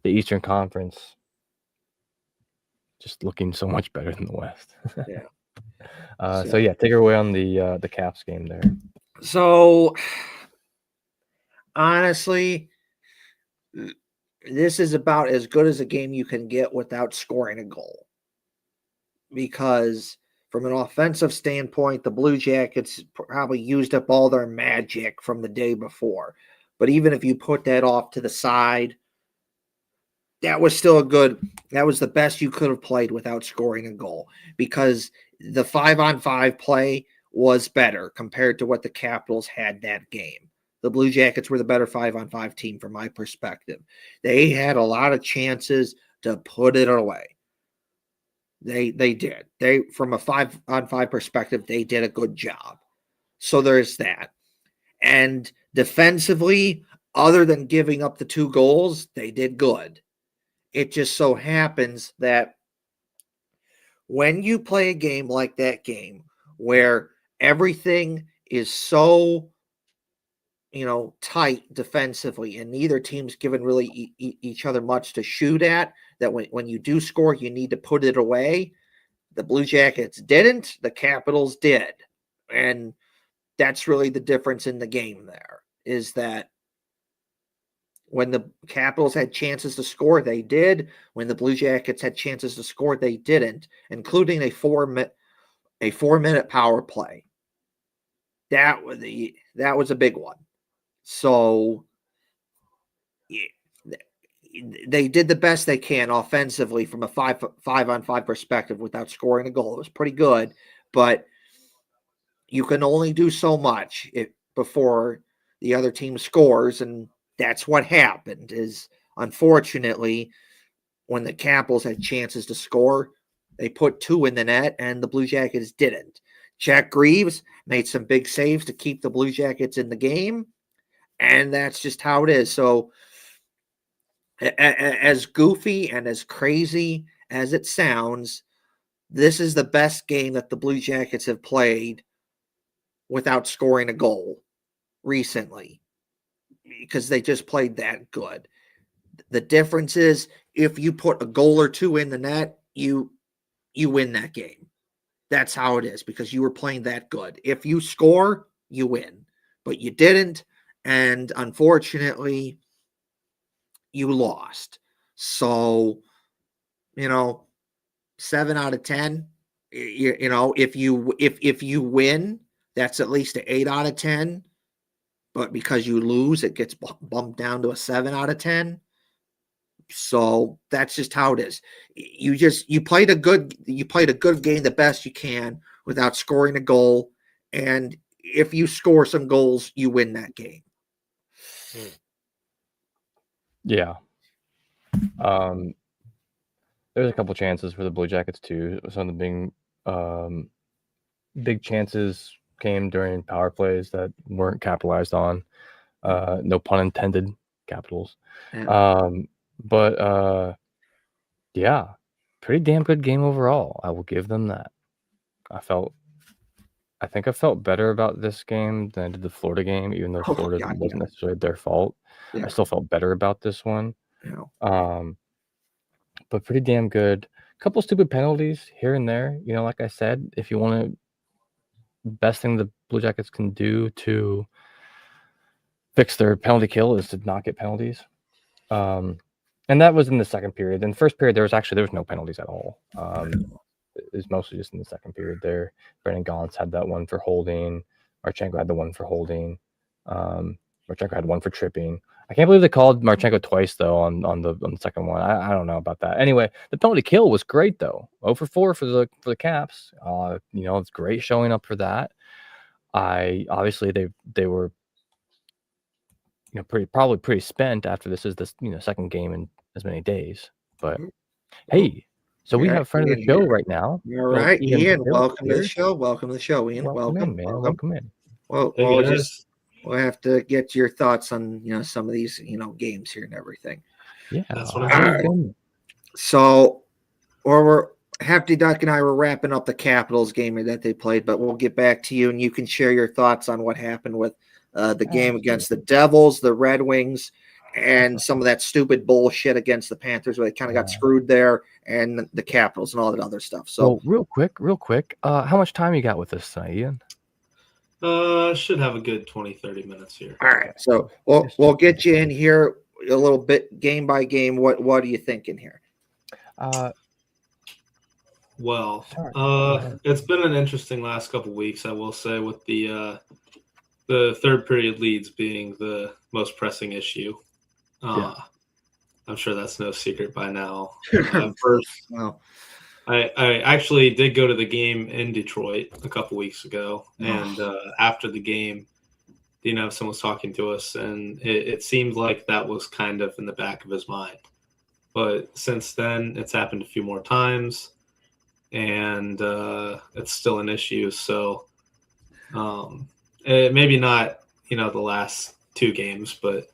the Eastern Conference just looking so much better than the West. Yeah. So yeah, take her away on the Caps game there. So honestly, this is about as good as a game you can get without scoring a goal. Because from an offensive standpoint, the Blue Jackets probably used up all their magic from the day before. But even if you put that off to the side, that was still that was the best you could have played without scoring a goal, because the 5-on-5 play was better compared to what the Capitals had that game. The Blue Jackets were the better 5-on-5 team from my perspective. They had a lot of chances to put it away. They did. They, from a 5-on-5 perspective, they did a good job. So there's that. And defensively, other than giving up the 2 goals, they did good. It just so happens that when you play a game like that game, where everything is so, tight defensively, and neither team's given really each other much to shoot at, that when you do score, you need to put it away. The Blue Jackets didn't. The Capitals did. And that's really the difference in the game there, is that when the Capitals had chances to score, they did. When the Blue Jackets had chances to score, they didn't, including a 4-minute power play. That was a big one. So they did the best they can offensively from a 5-on-5 perspective without scoring a goal. It was pretty good, but you can only do so much before the other team scores, and that's what happened. Is unfortunately, when the Capitals had chances to score, they put 2 in the net, and the Blue Jackets didn't. Jack Greaves made some big saves to keep the Blue Jackets in the game, and that's just how it is. So, as goofy and as crazy as it sounds, this is the best game that the Blue Jackets have played without scoring a goal recently, because they just played that good. The difference is, if you put a goal or 2 in the net, you win that game. That's how it is, because you were playing that good. If you score, you win. But you didn't, and unfortunately, you lost. So, 7 out of 10. If you win, that's at least an 8 out of 10. But because you lose, it gets bumped down to a 7 out of 10. So that's just how it is. You played a good game the best you can without scoring a goal, and if you score some goals, you win that game. Yeah. There's a couple chances for the Blue Jackets too. Some of the big chances came during power plays that weren't capitalized on. No pun intended, Capitals. Yeah. But yeah, pretty damn good game overall. I will give them that. I think I felt better about this game than I did the Florida game, even though Florida wasn't necessarily their fault. Yeah. I still felt better about this one. Yeah. But pretty damn good. Couple stupid penalties here and there. Like I said, if you want to, best thing the Blue Jackets can do to fix their penalty kill is to not get penalties. And that was in the second period. In the first period, there was no penalties at all. It was mostly just in the second period there. Brendan Gaunce had that one for holding. Marchenko had the one for holding. Marchenko had one for tripping. I can't believe they called Marchenko twice though on the second one. I don't know about that. Anyway, the penalty kill was great though. 0 for 4 for the Caps. It's great showing up for that. Obviously they were probably pretty spent after this is the second game in as many days. But hey, so we have a friend of the show right now. All right, Ian, welcome to the here. show. Welcome to the show, Ian. Welcome in, man. Welcome in. Well, we'll have to get your thoughts on some of these games here and everything. Yeah, that's what I'm doing. So, we're Hefty Duck and I were wrapping up the Capitals game that they played, but we'll get back to you and you can share your thoughts on what happened with the game against the Devils, the Red Wings, and some of that stupid bullshit against the Panthers where they kind of got screwed there, and the Capitals and all that other stuff. So, real quick, how much time you got with us tonight, Ian? Should have a good 20-30 minutes here. All right, so we'll get you in here a little bit game by game. What are you thinking here? It's been an interesting last couple weeks, I will say, with the third period leads being the most pressing issue. I'm sure that's no secret by now. I actually did go to the game in Detroit a couple weeks ago, and after the game, someone was talking to us, and it seemed like that was kind of in the back of his mind. But since then, it's happened a few more times, and it's still an issue. So maybe not, the last two games, but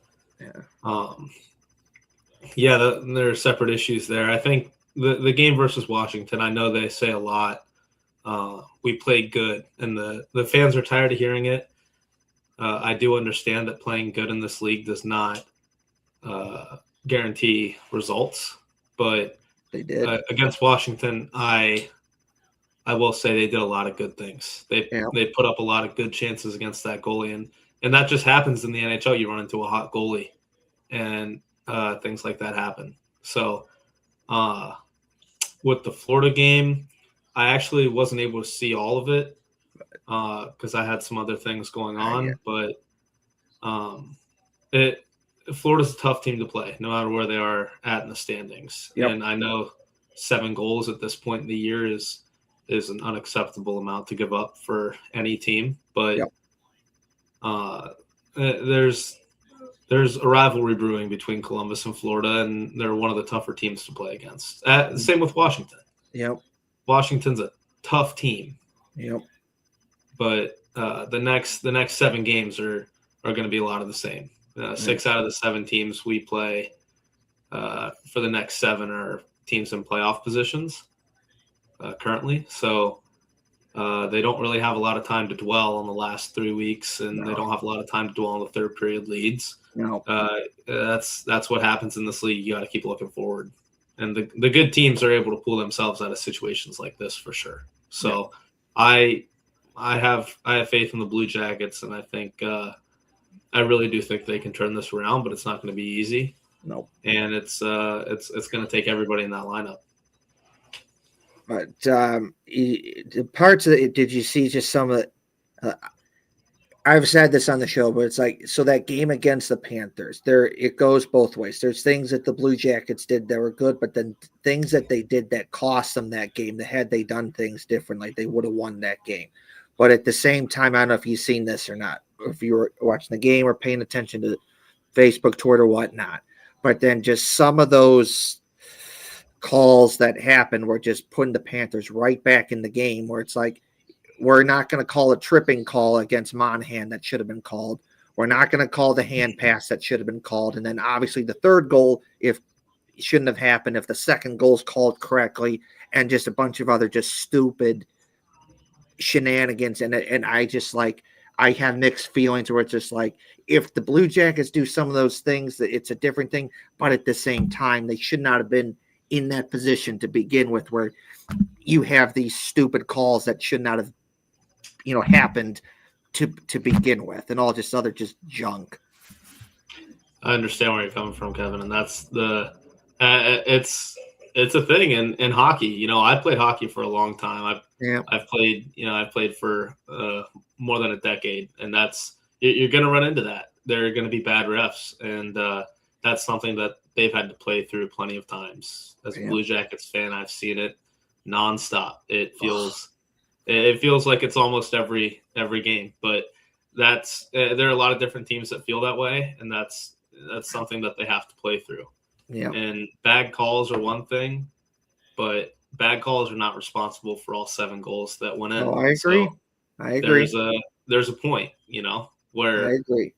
there are separate issues there. I think the game versus Washington, I know they say a lot. We played good, and the fans are tired of hearing it. I do understand that playing good in this league does not guarantee results, but they did against Washington. I will say they did a lot of good things. They put up a lot of good chances against that goalie, and that just happens in the NHL. You run into a hot goalie, and things like that happen. So with the Florida game, I actually wasn't able to see all of it because I had some other things going on. But Florida's a tough team to play, no matter where they are at in the standings. Yep. And I know 7 goals at this point in the year is an unacceptable amount to give up for any team. But there's a rivalry brewing between Columbus and Florida, and they're one of the tougher teams to play against. Same with Washington. Yep. Washington's a tough team. Yep. But the next 7 games are going to be a lot of the same. 6 out of the 7 teams we play for the next 7 are teams in playoff positions currently. So they don't really have a lot of time to dwell on the last 3 weeks, and they don't have a lot of time to dwell on the third period leads. No. That's what happens in this league. You got to keep looking forward. And the good teams are able to pull themselves out of situations like this for sure. So I have faith in the Blue Jackets, and I think I really do think they can turn this around, but it's not going to be easy. No. And it's going to take everybody in that lineup. But the parts of it, did you see just some of it? I've said this on the show, but it's like, so that game against the Panthers, it goes both ways. There's things that the Blue Jackets did that were good, but then things that they did that cost them that game, that had they done things differently, they would have won that game. But at the same time, I don't know if you've seen this or not, or if you were watching the game or paying attention to Facebook, Twitter, whatnot. But then just some of those calls that happened were just putting the Panthers right back in the game, where it's like, we're not going to call a tripping call against Monahan that should have been called. We're not going to call the hand pass that should have been called. And then obviously the third goal, if it shouldn't have happened, if the second goal's called correctly, and just a bunch of other just stupid shenanigans. And I just I have mixed feelings where it's just like, if the Blue Jackets do some of those things, it's a different thing. But at the same time, they should not have been in that position to begin with, where you have these stupid calls that should not have happened to begin with, and all just other just junk. I understand where you're coming from, Kevin, and that's it's a thing in hockey. I played hockey for a long time. I've played for more than a decade, and you're going to run into that. there are going to be bad refs, and that's something that they've had to play through plenty of times. As a Blue Jackets fan, I've seen it nonstop. It feels like it's almost every game, but there are a lot of different teams that feel that way, and that's something that they have to play through. Yeah. And bad calls are one thing, but bad calls are not responsible for all 7 goals that went in. Oh, I agree. So I agree. There's a point, where I agree.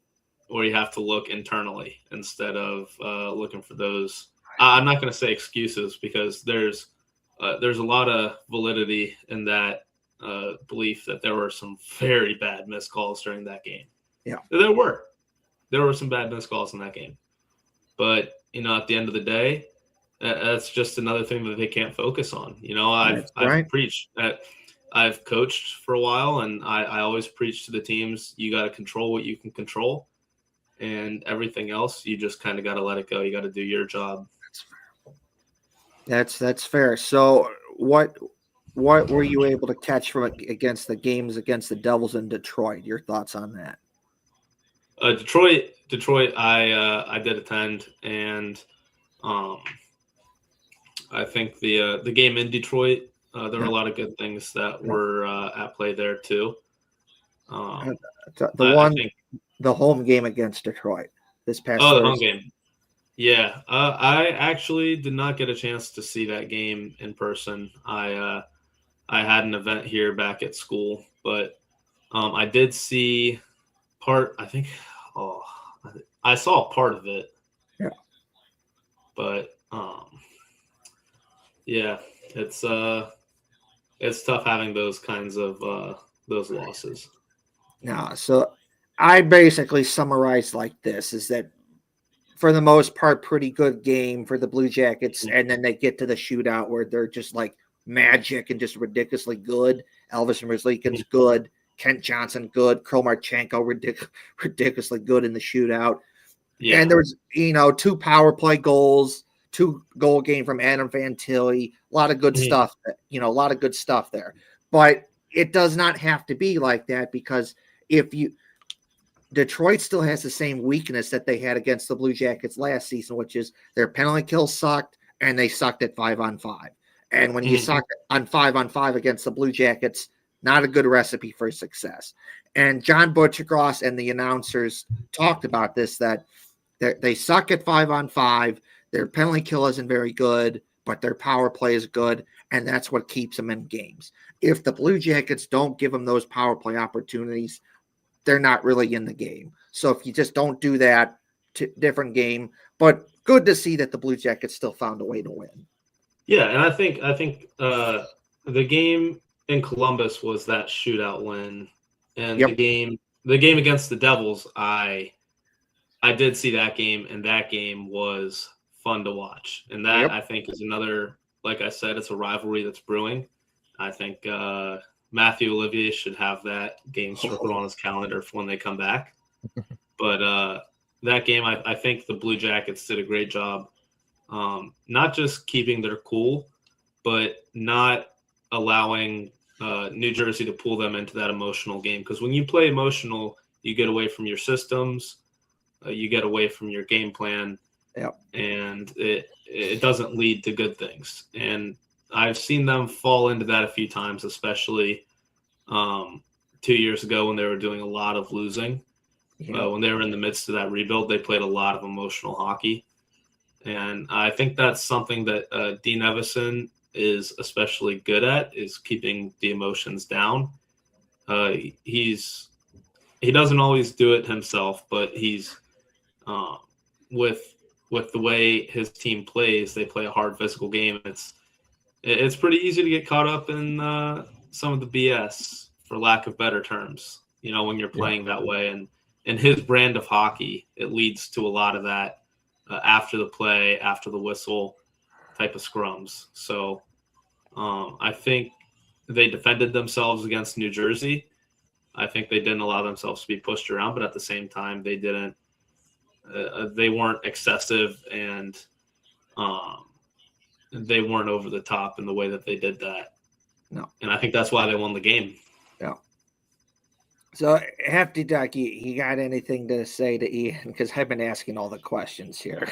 where you have to look internally instead of looking for those. I'm not going to say excuses, because there's a lot of validity in that belief that there were some very bad missed calls during that game. Yeah, there were some bad missed calls in that game, but at the end of the day, that's just another thing that they can't focus on. I've preached that. I've coached for a while, and I always preach to the teams, you got to control what you can control, and everything else, you just kind of got to let it go. You got to do your job. That's fair. So what were you able to catch from against the games against the Devils in Detroit? Your thoughts on that? Detroit. I did attend, and I think the game in Detroit, there were a lot of good things that were at play there too. The home game against Detroit this past. Oh, the home game. Yeah, I actually did not get a chance to see that game in person. I had an event here back at school, but I did see part. I saw part of it. Yeah. But yeah, it's tough having those kinds of those losses. No, so I basically summarized like this: is that for the most part, pretty good game for the Blue Jackets, and then they get to the shootout where they're just like magic and just ridiculously good. Elvis Merzlikins good, Kent Johnson good, Kirill Marchenko ridiculously good in the shootout. Yeah. And there was 2 power play goals, 2 goal game from Adam Fantilli, a lot of good stuff. A lot of good stuff there. But it does not have to be like that, because Detroit still has the same weakness that they had against the Blue Jackets last season, which is their penalty kills sucked, and they sucked at 5-on-5. And when you suck on 5-on-5 against the Blue Jackets, not a good recipe for success. And John Butchergross and the announcers talked about this, that they suck at 5-on-5. Their penalty kill isn't very good, but their power play is good, and that's what keeps them in games. If the Blue Jackets don't give them those power play opportunities, they're not really in the game. So if you just don't do that, different game. But good to see that the Blue Jackets still found a way to win. Yeah, and I think the game in Columbus was that shootout win, and the game against the Devils, I did see that game, and that game was fun to watch. And that I think is another, like I said, it's a rivalry that's brewing. I think Matthew Olivier should have that game circled on his calendar for when they come back. But that game, I think the Blue Jackets did a great job, not just keeping their cool, but not allowing New Jersey to pull them into that emotional game. Because when you play emotional, you get away from your systems, you get away from your game plan, and it doesn't lead to good things. And I've seen them fall into that a few times, especially 2 years ago when they were doing a lot of losing. When they were in the midst of that rebuild, they played a lot of emotional hockey. And I think that's something that Dean Evason is especially good at, is keeping the emotions down. He doesn't always do it himself, but he's with the way his team plays, they play a hard physical game. It's pretty easy to get caught up in some of the BS, for lack of better terms, when you're playing that way. And in his brand of hockey, it leads to a lot of that after the play, after the whistle type of scrums. So I think they defended themselves against New Jersey. I think they didn't allow themselves to be pushed around, but at the same time, they didn't. They weren't excessive, and they weren't over the top in the way that they did that. No. And I think that's why they won the game. Yeah. So, Hefty Duck, you got anything to say to Ian? Because I've been asking all the questions here.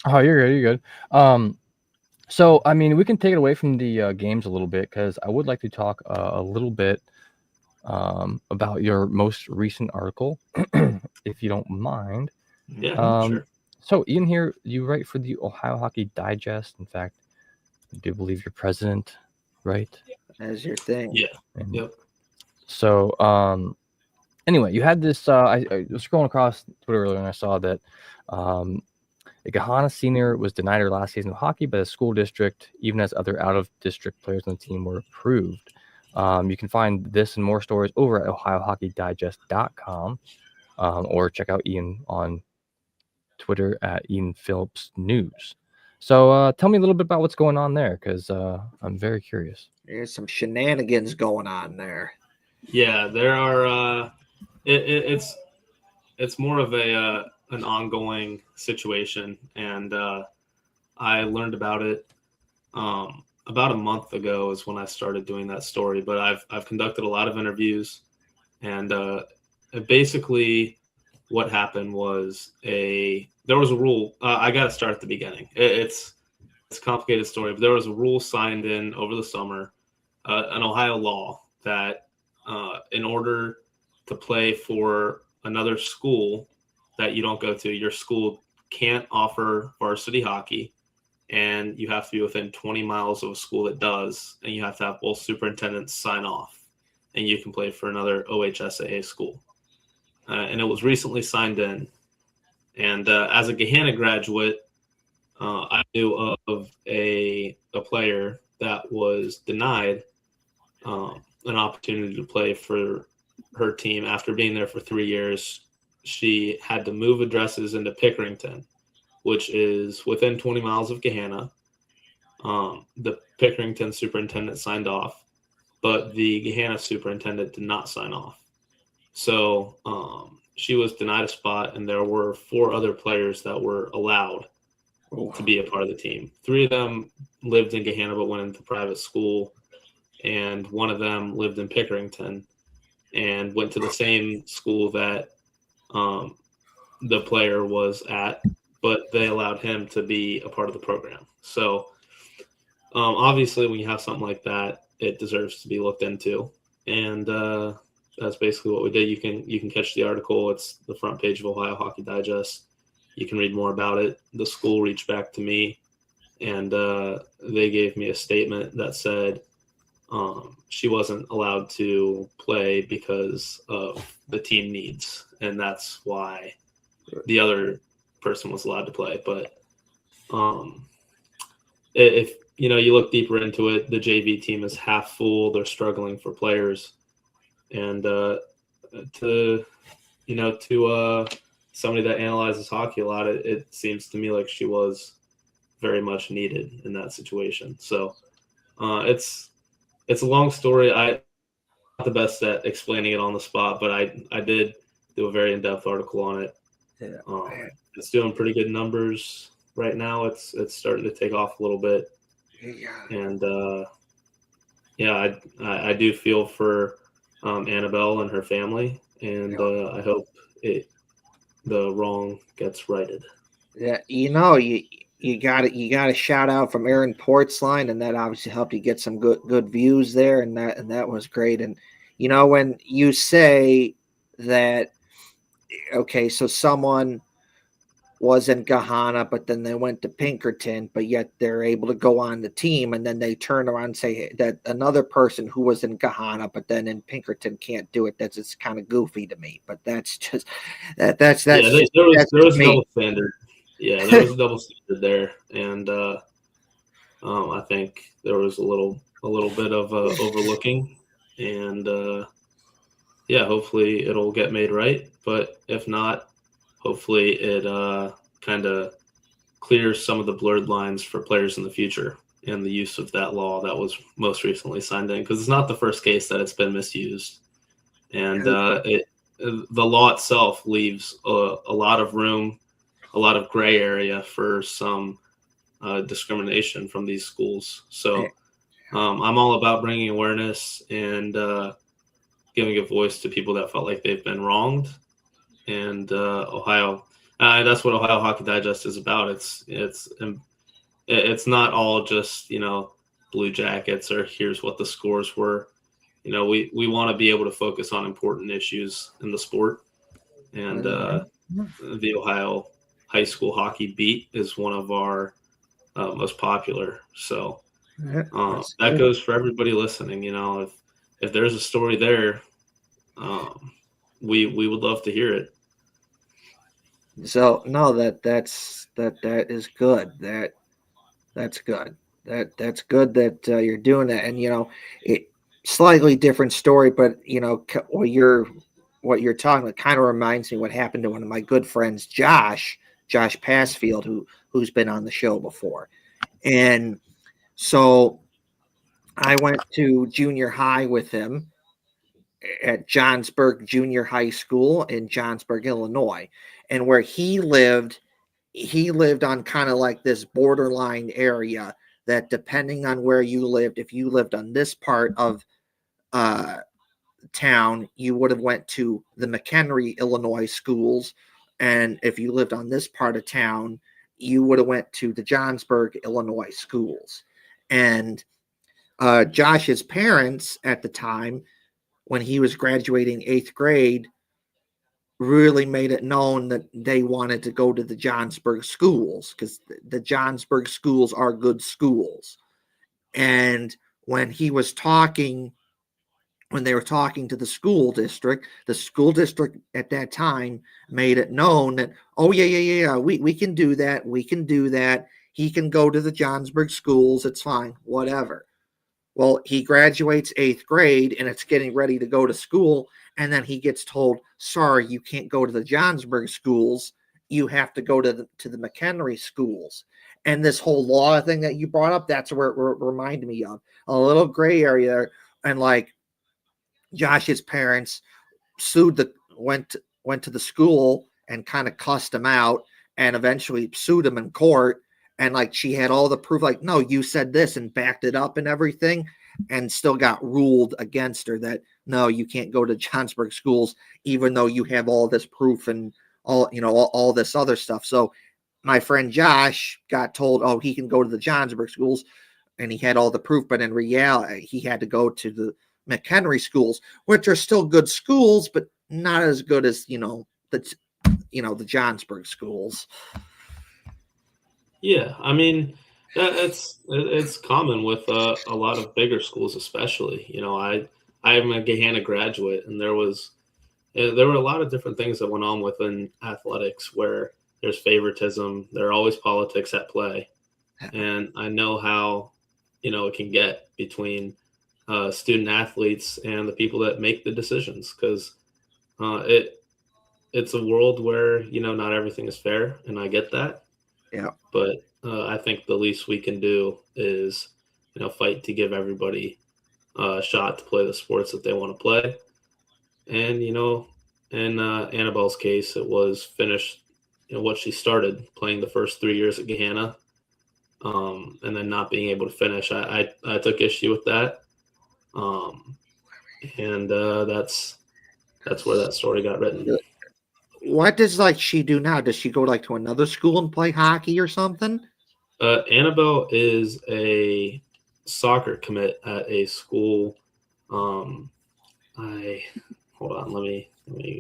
Oh, you're good. You're good. So I mean, we can take it away from the games a little bit because I would like to talk a little bit about your most recent article, if you don't mind. Yeah, sure. So Ian here, you write for the Ohio Hockey Digest. In fact, I do believe you're president, right? As your thing. Yeah. And Yep. so, anyway, you had this. I was scrolling across Twitter earlier and I saw that a Gahana senior was denied her last season of hockey by the school district, even as other out-of-district players on the team were approved. You can find this and more stories over at OhioHockeyDigest.com, or check out Ian on Twitter at Ian Phillips News. So tell me a little bit about what's going on there, because I'm very curious. There's some shenanigans going on there. Yeah, there are. It's more of an ongoing situation, and I learned about it about a month ago is when I started doing that story. But I've conducted a lot of interviews, and basically what happened was there was a rule. I got to start at the beginning. It's a complicated story, but there was a rule signed in over the summer, an Ohio law that in order to play for another school that you don't go to, your school can't offer varsity hockey, and you have to be within 20 miles of a school that does, and you have to have both superintendents sign off, and you can play for another OHSAA school. And it was recently signed in. And as a Gahanna graduate, I knew of a player that was denied an opportunity to play for her team after being there for 3 years. She had to move addresses into Pickerington, which is within 20 miles of Gahanna. The Pickerington superintendent signed off, but the Gahanna superintendent did not sign off. So she was denied a spot, and there were 4 other players that were allowed to be a part of the team. 3 of them lived in Gahanna but went into private school, and 1 of them lived in Pickerington and went to the same school that the player was at, but they allowed him to be a part of the program. So obviously when you have something like that, it deserves to be looked into. And that's basically what we did. You can catch the article. It's the front page of Ohio Hockey Digest. You can read more about it. The school reached back to me, and they gave me a statement that said she wasn't allowed to play because of the team needs, and that's why the other person was allowed to play. But if you look deeper into it, the JV team is half full. They're struggling for players, and to somebody that analyzes hockey a lot, it seems to me like she was very much needed in that situation. So it's a long story. I'm not the best at explaining it on the spot, but I did do a very in-depth article on it. Yeah. It's doing pretty good numbers right now. It's starting to take off a little bit. Yeah. And I do feel for Annabelle and her family, and I hope the wrong gets righted. Yeah, you got a shout out from Aaron Portsline, and that obviously helped you get some good views there, and that was great. And when you say that, okay, so someone was in Gahanna, but then they went to Pinkerton, but yet they're able to go on the team, and then they turn around and say that another person who was in Gahanna, but then in Pinkerton can't do it. That's just kind of goofy to me, but that's just that's there was a double standard. Yeah, there was a double standard there, and I think there was a little bit of overlooking, and hopefully it'll get made right. But if not, hopefully it kind of clears some of the blurred lines for players in the future and the use of that law that was most recently signed in, because it's not the first case that it's been misused. And the law itself leaves a lot of room, a lot of gray area for some discrimination from these schools. So I'm all about bringing awareness and giving a voice to people that felt like they've been wronged. And that's what Ohio Hockey Digest is about. It's not all just, Blue Jackets or here's what the scores were. We want to be able to focus on important issues in the sport. And the Ohio high school hockey beat is one of our most popular. So that goes for everybody listening. If there's a story there, we would love to hear it. So no, that is good. That's good. That's good that you're doing that. And it slightly different story, but what you're talking about kind of reminds me what happened to one of my good friends, Josh Passfield, who's been on the show before. And so I went to junior high with him at Johnsburg Junior High School in Johnsburg, Illinois. And where he lived on kind of like this borderline area that, depending on where you lived, if you lived on this part of town, you would have went to the McHenry, Illinois schools. And if you lived on this part of town, you would have went to the Johnsburg, Illinois schools. And Josh's parents at the time, when he was graduating 8th grade, really made it known that they wanted to go to the Johnsburg schools because the Johnsburg schools are good schools. And when they were talking to the school district at that time made it known that, oh, yeah, we can do that. We can do that. He can go to the Johnsburg schools. It's fine, whatever. Well, he graduates 8th grade and it's getting ready to go to school. And then he gets told, sorry, you can't go to the Johnsburg schools. You have to go to the McHenry schools. And this whole law thing that you brought up, that's where it reminded me of. A little gray area there. And like Josh's parents went to the school and kind of cussed him out and eventually sued him in court. And like she had all the proof, like, no, you said this, and backed it up and everything, and still got ruled against her that, no, you can't go to Johnsburg schools, even though you have all this proof and all this other stuff. So my friend Josh got told, oh, he can go to the Johnsburg schools, and he had all the proof, but in reality, he had to go to the McHenry schools, which are still good schools, but not as good as the Johnsburg schools. Yeah, I mean, it's common with a lot of bigger schools, especially. I am a Gahanna graduate, and there were a lot of different things that went on within athletics where there's favoritism. There are always politics at play, and I know how it can get between student athletes and the people that make the decisions, because it's a world where not everything is fair, and I get that. Yeah. But I think the least we can do is, fight to give everybody a shot to play the sports that they want to play. And, in Annabelle's case, it was finished, what she started playing the first 3 years at Gahanna, and then not being able to finish. I took issue with that. And that's where that story got written. What does she do now? Does she go to another school and play hockey or something? Annabelle is a soccer commit at a school. Hold on, let me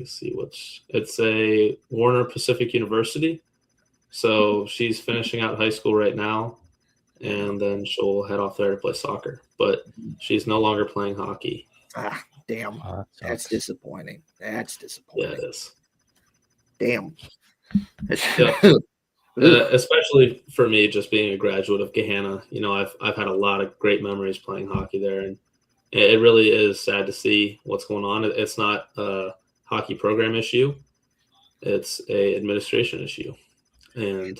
see it's a Warner Pacific University. So she's finishing out high school right now, and then she'll head off there to play soccer. But she's no longer playing hockey. Ah, damn. That's disappointing. That's disappointing. Yeah, it is. Damn. Yeah. Especially for me, just being a graduate of Gahanna, I've had a lot of great memories playing hockey there, and it really is sad to see what's going on. It's not a hockey program issue; it's a administration issue, and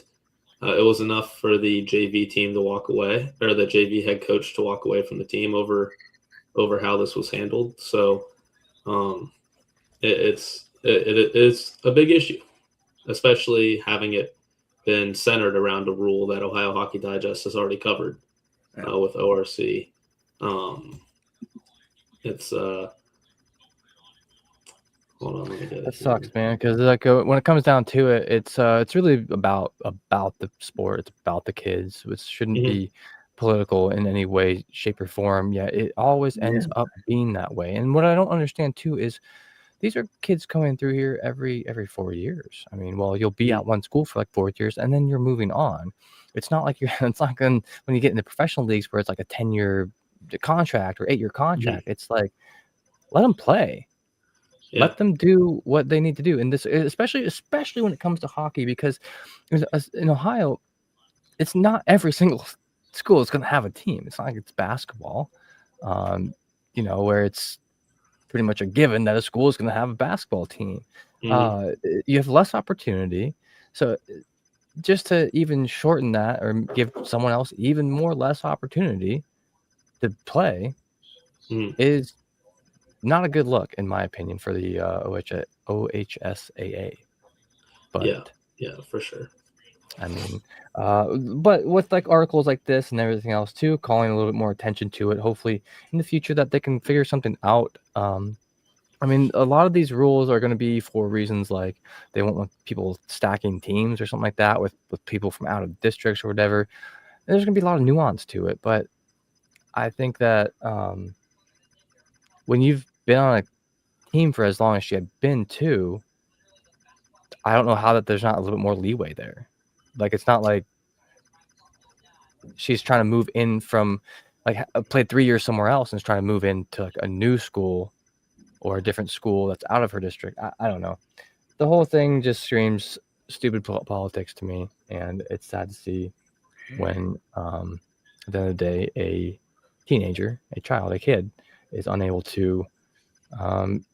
it was enough for the JV team to walk away, or the JV head coach to walk away from the team over how this was handled. So, it is a big issue, especially having it been centered around a rule that Ohio Hockey Digest has already covered with ORC. It's Hold on, let me get it. That here. sucks, man. Because like when it comes down to it, it's really about the sport. It's about the kids, which shouldn't Mhm. be political in any way, shape, or form. Yet it always ends up being that way. And what I don't understand too is these are kids coming through here every 4 years. I mean, well, you'll be Mhm. at one school for like 4 years, and then you're moving on. It's not like you're. It's not when you get in the professional leagues where it's like a 10-year contract or 8-year contract. It's like let them play. Yeah. Let them do what they need to do, and this especially when it comes to hockey, because in Ohio, it's not every single school is going to have a team. It's not like it's basketball, where it's pretty much a given that a school is going to have a basketball team. Mhm. You have less opportunity, so just to even shorten that or give someone else even more less opportunity to play Mhm. is not a good look, in my opinion, for the OHSAA. But Yeah, for sure. I mean, but with like articles like this and everything else too, calling a little bit more attention to it, hopefully in the future that they can figure something out. I mean, a lot of these rules are going to be for reasons like they won't want people stacking teams or something like that with people from out of districts or whatever. And there's going to be a lot of nuance to it, but I think that when you've been on a team for as long as she had been too, I don't know how that there's not a little bit more leeway there. Like, it's not like she's trying to move in from like played 3 years somewhere else and is trying to move into like a new school or a different school that's out of her district. I don't know. The whole thing just screams stupid politics to me, and it's sad to see when at the end of the day a teenager, a child, a kid is unable to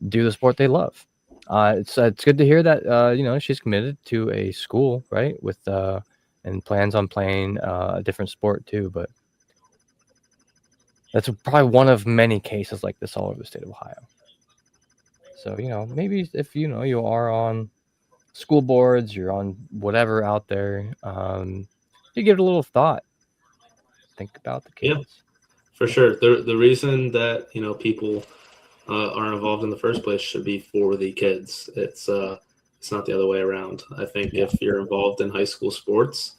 do the sport they love. It's good to hear that she's committed to a school, right, with and plans on playing a different sport too. But that's probably one of many cases like this all over the state of Ohio. So maybe if you are on school boards, you're on whatever out there, you give it a little thought. Think about the kids. Yeah, for sure. The reason that people are involved in the first place should be for the kids. It's not the other way around. I think if you're involved in high school sports,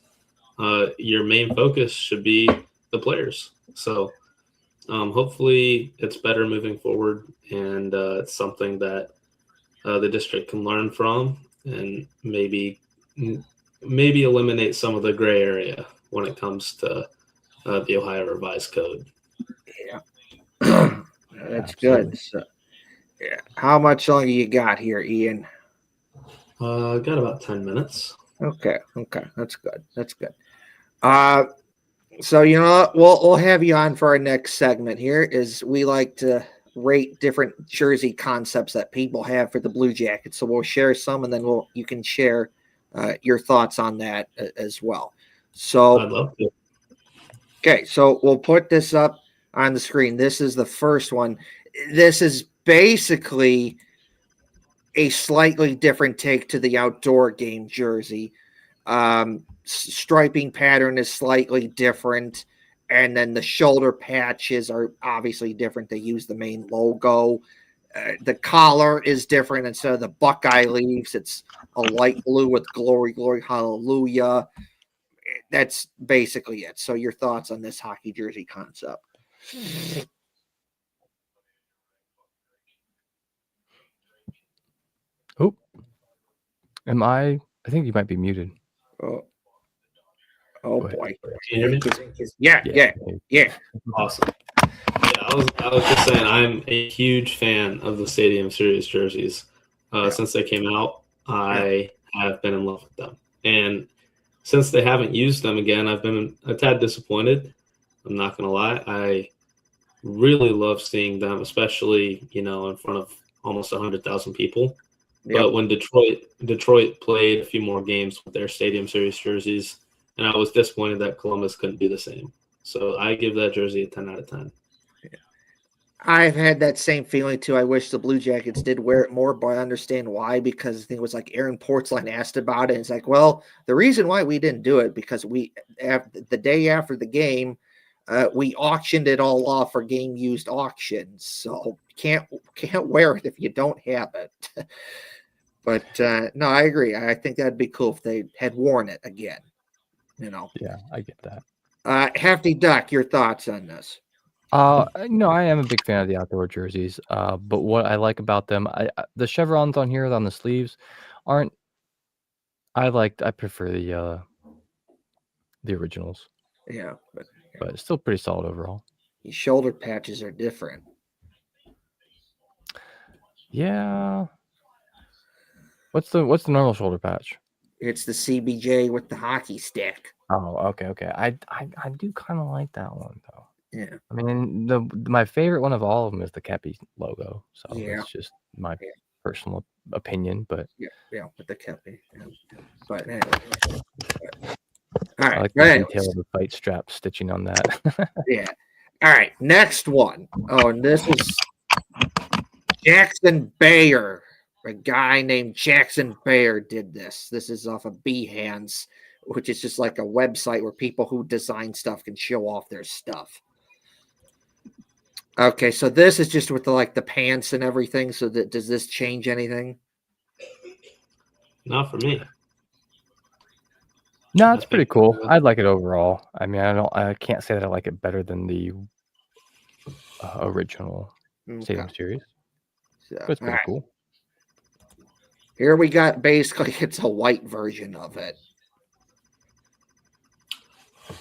your main focus should be the players. So hopefully it's better moving forward, and it's something that the district can learn from, and maybe eliminate some of the gray area when it comes to the Ohio Revised Code. Yeah. That's Absolutely. good. So, yeah. How much longer you got here, Ian? Got about 10 minutes. Okay, that's good. So we'll have you on for our next segment here. Is we like to rate different jersey concepts that people have for the Blue Jackets. So we'll share some, and then you can share your thoughts on that as well. So I'd love to. Okay, so we'll put this up on the screen. This is the first one. This is basically a slightly different take to the outdoor game jersey. Striping pattern is slightly different, and then the shoulder patches are obviously different. They use the main logo. The collar is different. Instead of the Buckeye leaves, it's a light blue with glory, glory, hallelujah. That's basically it. So your thoughts on this hockey jersey concept? Oh, I think you might be muted. Oh boy. Can you hear me? Yeah. Awesome. Yeah, I was just saying I'm a huge fan of the Stadium Series jerseys. Since they came out, I have been in love with them. And since they haven't used them again, I've been a tad disappointed. I'm not going to lie. I really love seeing them, especially, in front of almost 100,000 people. Yep. But when Detroit played a few more games with their Stadium Series jerseys, and I was disappointed that Columbus couldn't do the same. So I give that jersey a 10 out of 10. I've had that same feeling too. I wish the Blue Jackets did wear it more, but I understand why, because I think it was like Aaron Portzline asked about it. And it's like, well, the reason why we didn't do it because the day after the game, we auctioned it all off for game used auctions. So can't can't wear it if you don't have it. But no, I agree. I think that'd be cool if they had worn it again. Yeah, I get that. Hefty Duck, your thoughts on this? No, I am a big fan of the outdoor jerseys. But what I like about them, the chevrons on here on the sleeves aren't. I prefer the originals, Yeah, but it's still pretty solid overall. the shoulder patches are different. Yeah. What's the normal shoulder patch? It's the CBJ with the hockey stick. Oh, okay. I do kind of like that one though. Yeah, I mean, my favorite one of all of them is the Kepi logo. So Yeah. it's just my Yeah. personal opinion, but yeah, with the Kepi. Yeah. But anyway. All I right. like but the anyways, detail of the fight strap stitching on that. yeah. All right. Next one. Oh, and this is Jackson Bayer. A guy named Jackson Bayer did this. This is off of Behance, which is just like a website where people who design stuff can show off their stuff. Okay, so this is just with the pants and everything. So does this change anything? Not for me. No, it's I pretty think, cool. I like it overall. I mean, I can't say that I like it better than the original Stadium Series, So, but it's pretty alright. cool. Here we got basically it's a white version of it.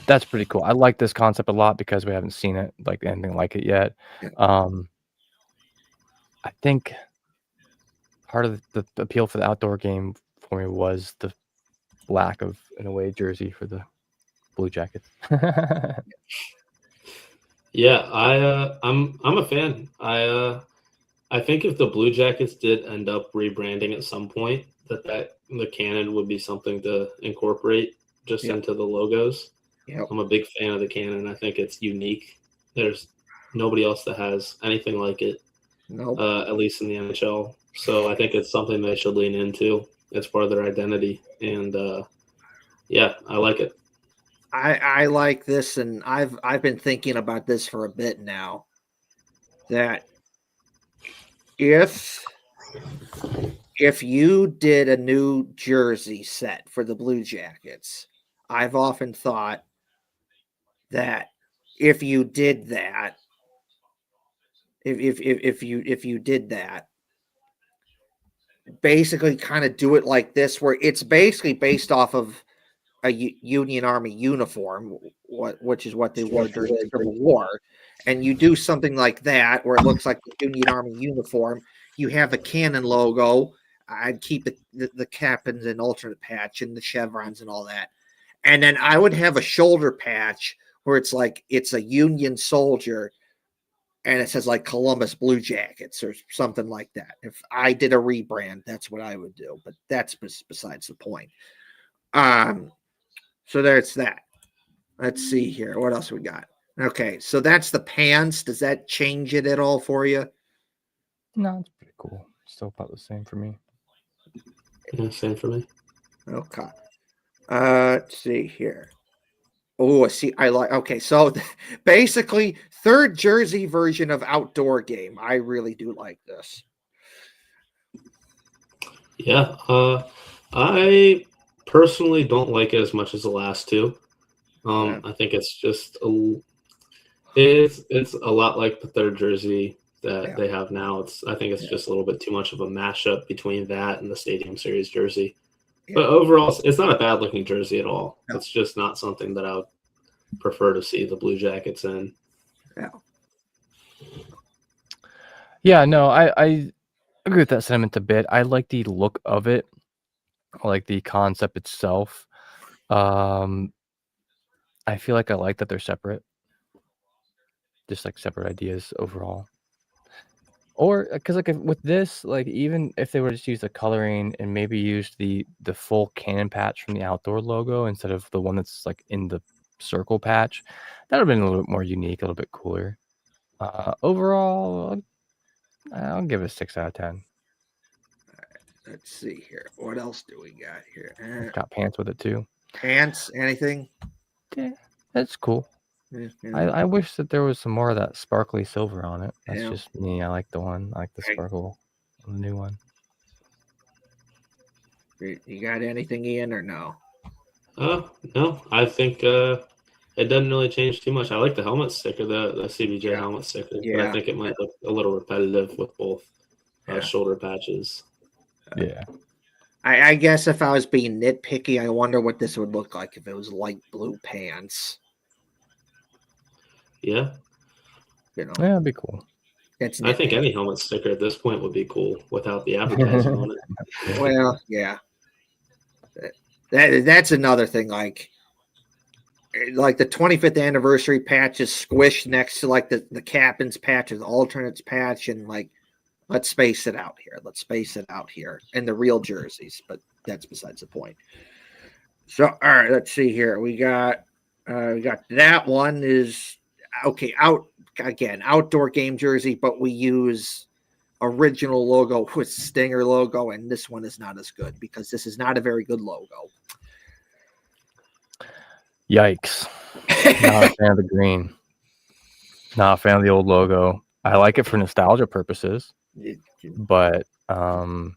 That's pretty cool. I like this concept a lot because we haven't seen it like anything like it yet. Yeah. I think part of the appeal for the outdoor game for me was the lack of an away jersey for the Blue Jackets. Yeah, I'm a fan. I think if the Blue Jackets did end up rebranding at some point, that the cannon would be something to incorporate just Yep. into the logos. Yep. I'm a big fan of the cannon. I think it's unique. There's nobody else that has anything like it, Nope. at least in the NHL. So I think it's something they should lean into. It's part of their identity, and yeah, I like it. I like this, and I've been thinking about this for a bit now. That if you did a new jersey set for the Blue Jackets, I've often thought that if you did that, if you did that, basically kind of do it like this, where it's basically based off of a Union Army uniform, which is what they wore during the Civil War, and you do something like that where it looks like the Union Army uniform. You have the cannon logo. I'd keep the cap and an alternate patch and the chevrons and all that, and then I would have a shoulder patch where it's like it's a Union soldier, and it says like Columbus Blue Jackets or something like that. If I did a rebrand, that's what I would do. But that's besides the point. So there's that. Let's see here. What else we got? Okay, so that's the pants. Does that change it at all for you? No, it's pretty cool. Still about the same for me. Yeah, same for me. Okay. Let's see here. Oh, see, I like. Okay, so basically, third jersey version of outdoor game. I really do like this. Yeah, I personally don't like it as much as the last two. Yeah. I think it's just it's a lot like the third jersey that they have now. I think it's just a little bit too much of a mashup between that and the Stadium Series jersey. Yeah. But overall, it's not a bad looking jersey at all. No. It's just not something that I would prefer to see the Blue Jackets in. Yeah. Yeah, no, I agree with that sentiment a bit. I like the look of it. I like the concept itself. I feel like I like that they're separate. Just like separate ideas overall. Or because like with this, like even if they were to use the coloring and maybe use the full cannon patch from the outdoor logo instead of the one that's like in the circle patch, that would have been a little bit more unique, a little bit cooler. Overall, I'll give it a 6 out of 10. All right, let's see here. What else do we got here? Got pants with it too. Pants? Anything? Yeah, that's cool. I wish that there was some more of that sparkly silver on it. That's Yeah. just me. I like the one. I like the sparkle on the new one. You got anything, Ian, or no? No, I think it doesn't really change too much. I like the helmet sticker, the CBJ helmet sticker, but I think it might look a little repetitive with both shoulder patches. Yeah. I guess if I was being nitpicky, I wonder what this would look like if it was light blue pants. Yeah. Yeah, that'd be cool. I think any helmet sticker at this point would be cool without the advertising on it. Well, yeah. That's another thing. Like the 25th anniversary patch is squished next to like the captain's patch, the alternates patch, and like let's space it out here. Let's space it out here. And the real jerseys, but that's besides the point. So all right, let's see here. We got that one is okay, outdoor game jersey, but we use original logo with Stinger logo, and this one is not as good because this is not a very good logo. Yikes. Not a fan of the green. Not a fan of the old logo. I like it for nostalgia purposes, but I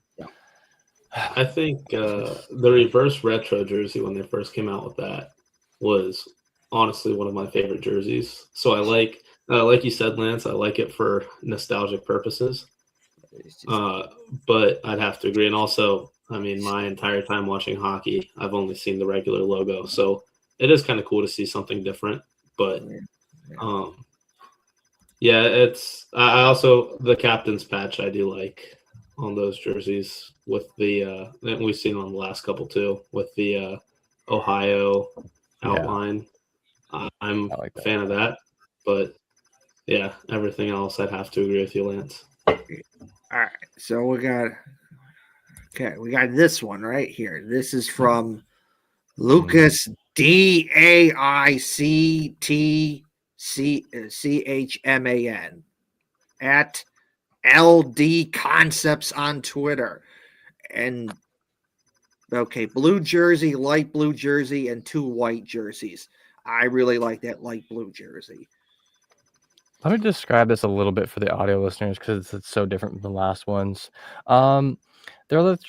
think the reverse retro jersey when they first came out with that was honestly one of my favorite jerseys. So I like you said, Lance, I like it for nostalgic purposes. But I'd have to agree. And also, I mean, my entire time watching hockey, I've only seen the regular logo. So it is kind of cool to see something different. But I also the captain's patch I do like on those jerseys with the we've seen on the last couple too with the Ohio outline. I'm a fan of that, but yeah, everything else I'd have to agree with you, Lance. All right, so we got this one right here. This is from Lucas DAICTCHMAN at LD Concepts on Twitter. And okay, blue jersey, light blue jersey, and 2 white jerseys. I really like that light blue jersey. Let me describe this a little bit for the audio listeners because it's so different from the last ones. Most of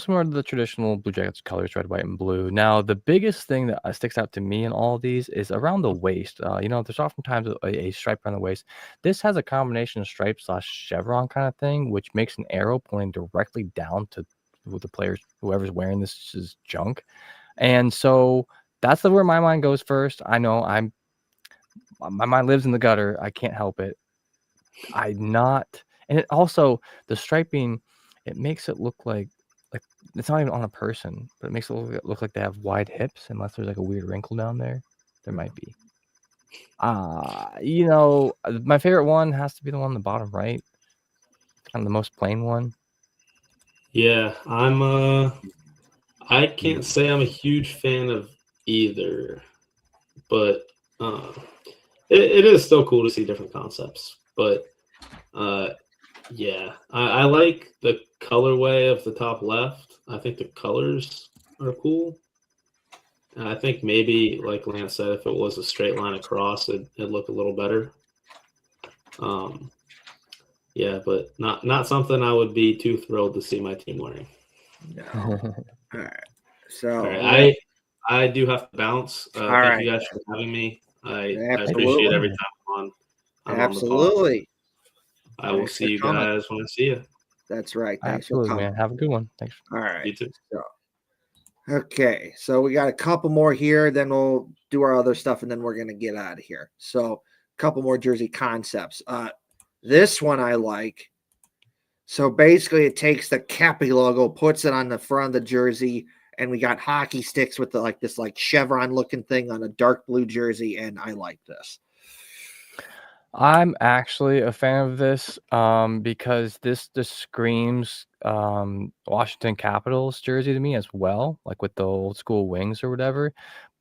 them are the traditional Blue Jackets colors, red, white, and blue. Now, the biggest thing that sticks out to me in all of these is around the waist. There's oftentimes a stripe around the waist. This has a combination of stripe / chevron kind of thing, which makes an arrow pointing directly down to the players, whoever's wearing this is junk. And so that's where my mind goes first. I know my mind lives in the gutter. I can't help it. And it also, the striping, it makes it look like it's not even on a person, but it makes it look like they have wide hips, unless there's like a weird wrinkle down there. There might be. My favorite one has to be the one on the bottom right. It's kind of the most plain one. Yeah, I can't say I'm a huge fan of either, but it is still cool to see different concepts. But yeah, I like the colorway of the top left. I think the colors are cool. And I think maybe, like Lance said, if it was a straight line across, it'd look a little better. Yeah, but not something I would be too thrilled to see my team wearing. No. All right. So all right. I do have to bounce. Thank you guys for having me. I appreciate every time I'm Absolutely. On the pod. I will see you guys when I see you. That's right. Thanks Absolutely, man. Have a good one. Thanks. All right. You too. Okay, so we got a couple more here, then we'll do our other stuff, and then we're going to get out of here. So a couple more jersey concepts. This one I like. So basically it takes the Cappy logo, puts it on the front of the jersey, and we got hockey sticks with this chevron looking thing on a dark blue jersey, and I like this. I'm actually a fan of this because this just screams Washington Capitals jersey to me as well, like with the old school wings or whatever.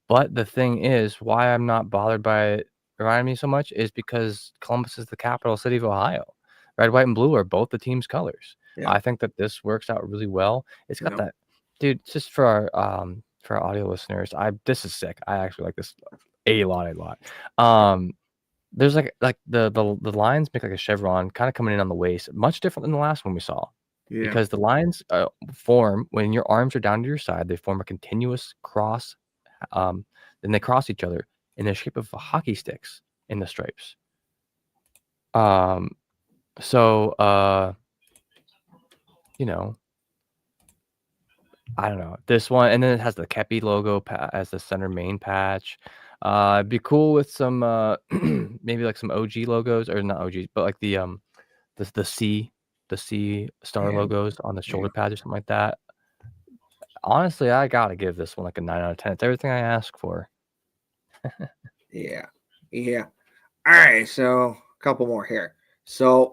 But the thing is, why I'm not bothered by it reminding me so much is because Columbus is the capital city of Ohio. Red, white, and blue are both the team's colors. Yeah. I think that this works out really well. It's got that, dude. Just for our audio listeners, this is sick. I actually like this A lot. There's like the lines make like a chevron kind of coming in on the waist, much different than the last one we saw. Yeah. Because the lines form when your arms are down to your side, they form a continuous cross. Then they cross each other in the shape of hockey sticks in the stripes. So you know, I don't know this one, and then it has the Kepi logo as the center main patch. It'd be cool with some maybe like some OG logos, or not OGs, but like the C star Yeah. logos on the shoulder Yeah. pads or something like that. Honestly, I gotta give this one like a 9 out of 10. It's everything I ask for. Yeah. Yeah. All right. So a couple more here. So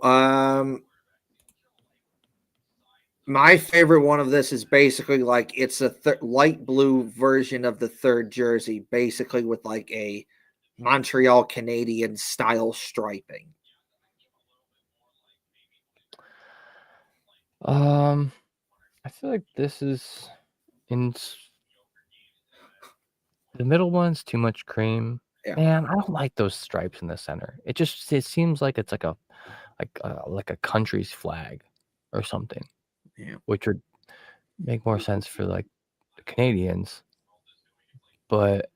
my favorite one of this is basically like it's a light blue version of the third jersey, basically with like a Montreal Canadian style striping. I feel like this is in the middle one's too much cream. Yeah. Man, I don't like those stripes in the center. It seems like it's like a country's flag or something, Yeah. which would make more sense for like the Canadians. But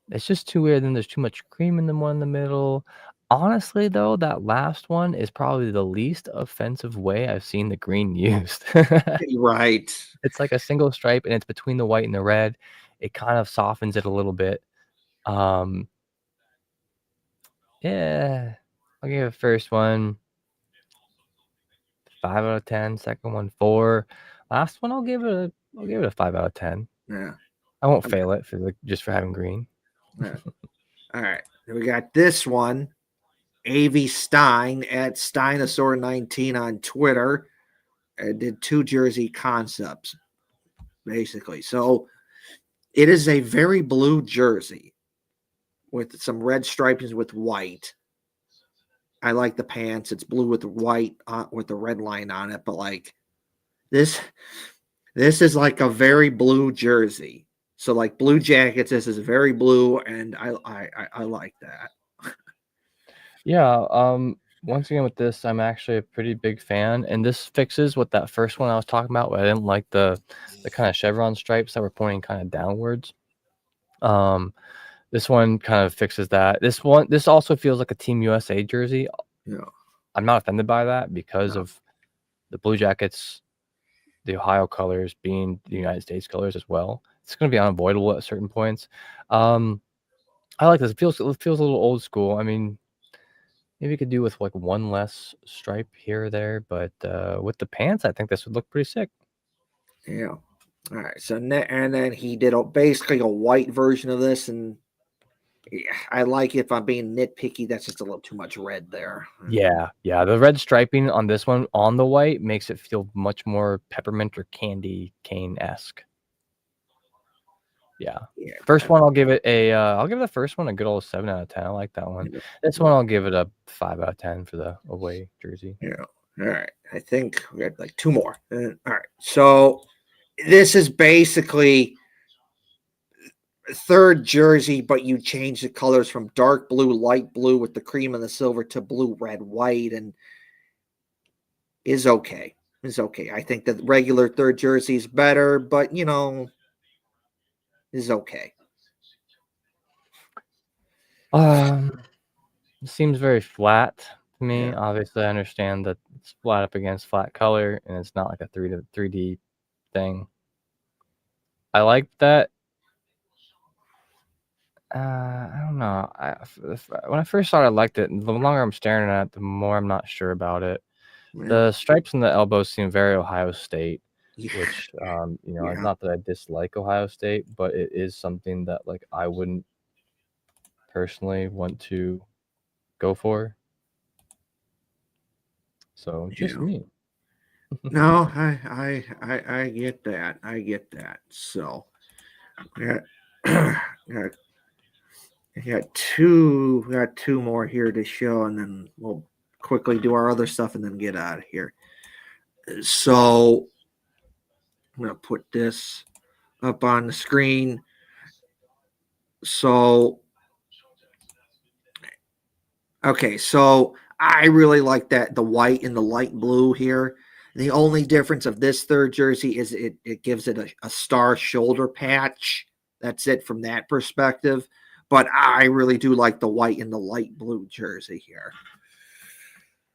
it's just too weird. Then there's too much cream in the one in the middle. Honestly, though, that last one is probably the least offensive way I've seen the green used. Right. It's like a single stripe, and it's between the white and the red. It kind of softens it a little bit. Yeah, I'll give it first one 5 out of 10. Second one 4. Last one I'll give it a 5 out of 10. Yeah. I won't fail it just for having green. Yeah. All right. We got this one. A.V. Stein at Steinosaur19 on Twitter. Did 2 jersey concepts, basically. So it is a very blue jersey with some red stripes with white. I like the pants. It's blue with white with the red line on it. But like this is like a very blue jersey. So like Blue Jackets, this is very blue, and I like that. Yeah, once again with this, I'm actually a pretty big fan, and this fixes what that first one I was talking about, where I didn't like the kind of chevron stripes that were pointing kind of downwards. This one kind of fixes that. This also feels like a Team USA jersey. Yeah. I'm not offended by that because No. of the Blue Jackets, the Ohio colors being the United States colors as well. It's going to be unavoidable at certain points. I like this. It feels a little old school. I mean, maybe you could do with like one less stripe here or there, but with the pants, I think this would look pretty sick. Yeah. All right. So and then he did basically a white version of this, and yeah, I like it. If I'm being nitpicky, that's just a little too much red there. Yeah. The red striping on this one on the white makes it feel much more peppermint or candy cane-esque. Yeah. First one, I'll give it the first one a good old 7 out of 10. I like that one. This one, I'll give it a 5 out of 10 for the away jersey. Yeah. All right. I think we had like 2 more. All right. So this is basically third jersey, but you change the colors from dark blue, light blue with the cream and the silver to blue, red, white, and is okay. It's okay. I think the regular third jersey is better, but is okay. It seems very flat to me. Yeah. Obviously, I understand that it's flat up against flat color, and it's not like a 3D thing. I like that. I don't know. When I first saw it, I liked it. The longer I'm staring at it, the more I'm not sure about it. Yeah. The stripes on the elbows seem very Ohio State, Yeah. which Yeah. not that I dislike Ohio State, but it is something that like I wouldn't personally want to go for. So just Yeah. me. No, I get that. I get that. So I got two more here to show, and then we'll quickly do our other stuff and then get out of here. So I'm gonna put this up on the screen. So Okay, so I really like that the white and the light blue here. The only difference of this third jersey is it gives it a star shoulder patch. That's it from that perspective. But I really do like the white and the light blue jersey here.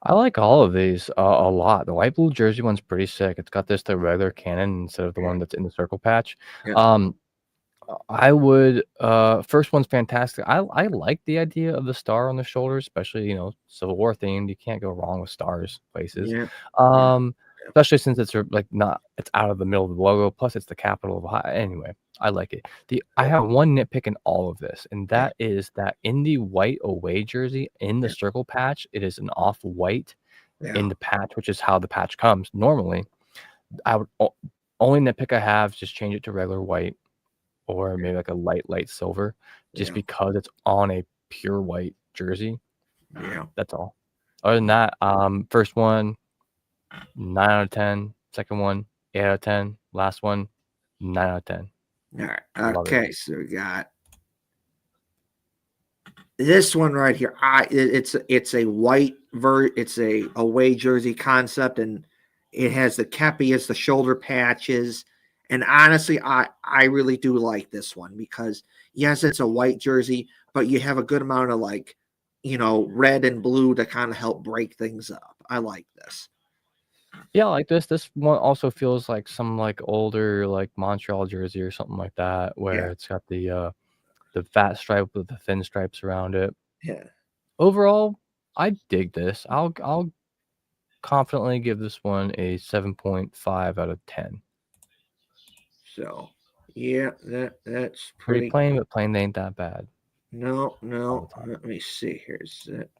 I like all of these a lot. The white blue jersey one's pretty sick. It's got the regular cannon instead of the one that's in the circle patch. Yeah. I would first one's fantastic. I like the idea of the star on the shoulder, especially, Civil War themed. You can't go wrong with stars places. Yeah. Especially since it's like not it's out of the middle of the logo, plus it's the capital of Ohio. Anyway, I like it. I have one nitpick in all of this, and that is that in the white away jersey, in the circle patch, it is an off-white in the patch, which is how the patch comes. Normally, I would only nitpick I have is just change it to regular white or maybe like a light silver, just because it's on a pure white jersey. Yeah. That's all. Other than that, first one, 9 out of 10. Second one, 8 out of 10. Last one, 9 out of 10. All right. Okay, so we got this one right here. It's a white it's a away jersey concept, and it has the kepi as the shoulder patches. And honestly, I really do like this one because yes, it's a white jersey, but you have a good amount of red and blue to kind of help break things up. I like this. Yeah, I like this. This one also feels like some older Montreal jersey or something like that, where it's got the fat stripe with the thin stripes around it. Yeah. Overall, I dig this. I'll confidently give this one a 7.5 out of 10. So, yeah, that's pretty plain, but plain ain't that bad. No. Let me see. Here's it.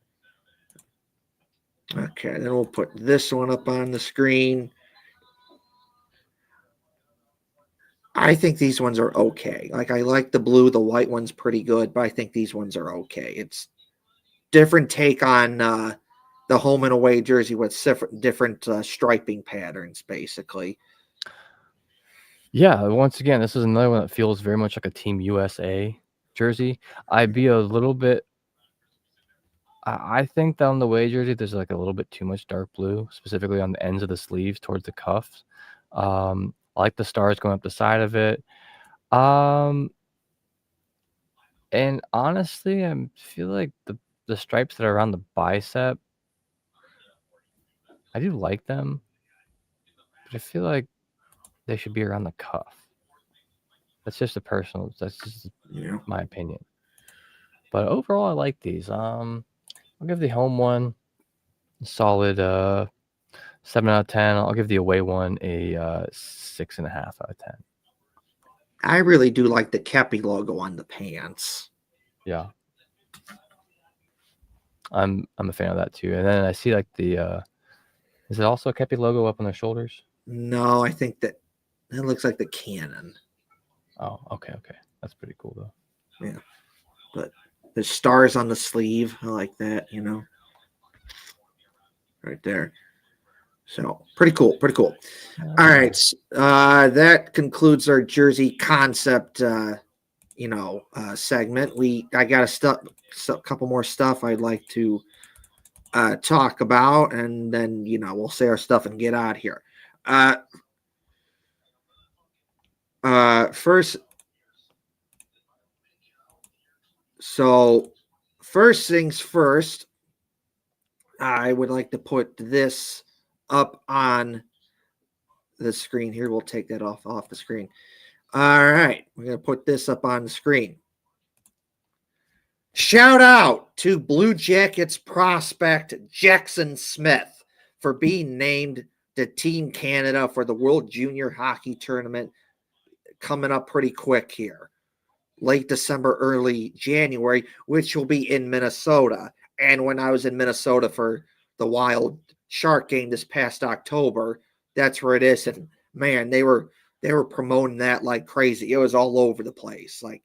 Okay, then we'll put this one up on the screen. I think these ones are okay. I like the blue, the white one's pretty good, but I think these ones are okay. It's different take on the home and away jersey with different striping patterns, basically. Yeah, once again, this is another one that feels very much like a Team USA jersey. I'd be a little bit. I think that on the away jersey, there's a little bit too much dark blue, specifically on the ends of the sleeves towards the cuffs. I like the stars going up the side of it. And honestly, I feel like the stripes that are around the bicep, I do like them, but I feel like they should be around the cuff. That's just that's just my opinion. But overall, I like these. I'll give the home one a solid 7 out of 10. I'll give the away one a 6.5 out of 10. I really do like the kepi logo on the pants. Yeah, I'm a fan of that too. And then I see the is it also a kepi logo up on their shoulders? No, I think that looks like the cannon. Oh, okay. That's pretty cool though. Yeah, but the stars on the sleeve, I like that. Right there. So pretty cool. All right. That concludes our jersey concept, segment. I got a couple more stuff I'd like to talk about, and then, we'll say our stuff and get out of here. First things first, I would like to put this up on the screen here. We'll take that off the screen. All right. We're going to put this up on the screen. Shout out to Blue Jackets prospect Jackson Smith for being named to Team Canada for the World Junior Hockey Tournament coming up pretty quick here. Late December, early January, which will be in Minnesota. And when I was in Minnesota for the Wild Shark game this past October, that's where it is. And man, they were promoting that like crazy. It was all over the place. Like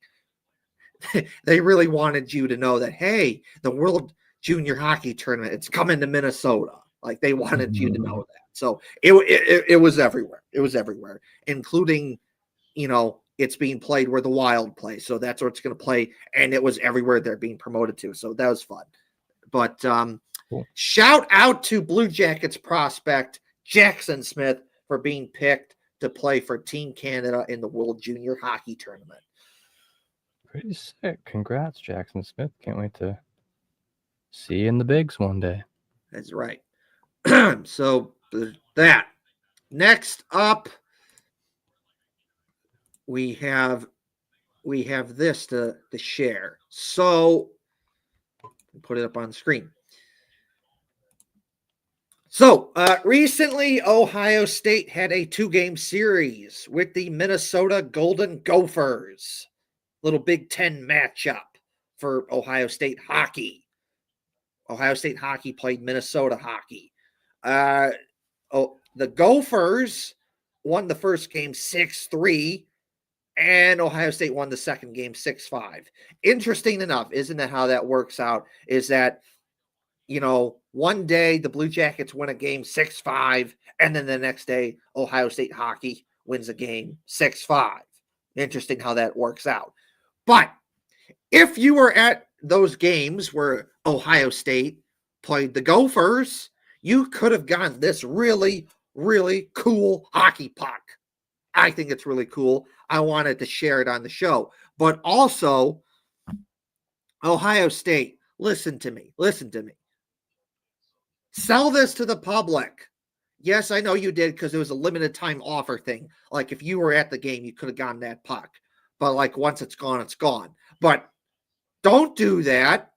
they really wanted you to know that, hey, the World Junior Hockey Tournament, it's coming to Minnesota. Like they wanted you to know that. So it was everywhere. It was everywhere, including, it's being played where the Wild play. So that's where it's going to play. And it was everywhere they're being promoted to. So that was fun. But Cool. shout out to Blue Jackets prospect Jackson Smith for being picked to play for Team Canada in the World Junior Hockey Tournament. Pretty sick. Congrats, Jackson Smith. Can't wait to see you in the bigs one day. That's right. So that. Next up, we have this to share. So put it up on screen. So recently, Ohio State had a 2-game series with the Minnesota Golden Gophers. Little Big Ten matchup for Ohio State hockey. Ohio State hockey played Minnesota hockey. The Gophers won the first game 6-3, and Ohio State won the second game 6-5. Interesting enough, isn't that how that works out? Is that, one day the Blue Jackets win a game 6-5, and then the next day Ohio State hockey wins a game 6-5. Interesting how that works out. But if you were at those games where Ohio State played the Gophers, you could have gotten this really, really cool hockey puck. I think it's really cool. I wanted to share it on the show. But also, Ohio State, listen to me. Sell this to the public. Yes, I know you did because it was a limited time offer thing. Like if you were at the game, you could have gotten that puck. But like once it's gone, it's gone. But don't do that.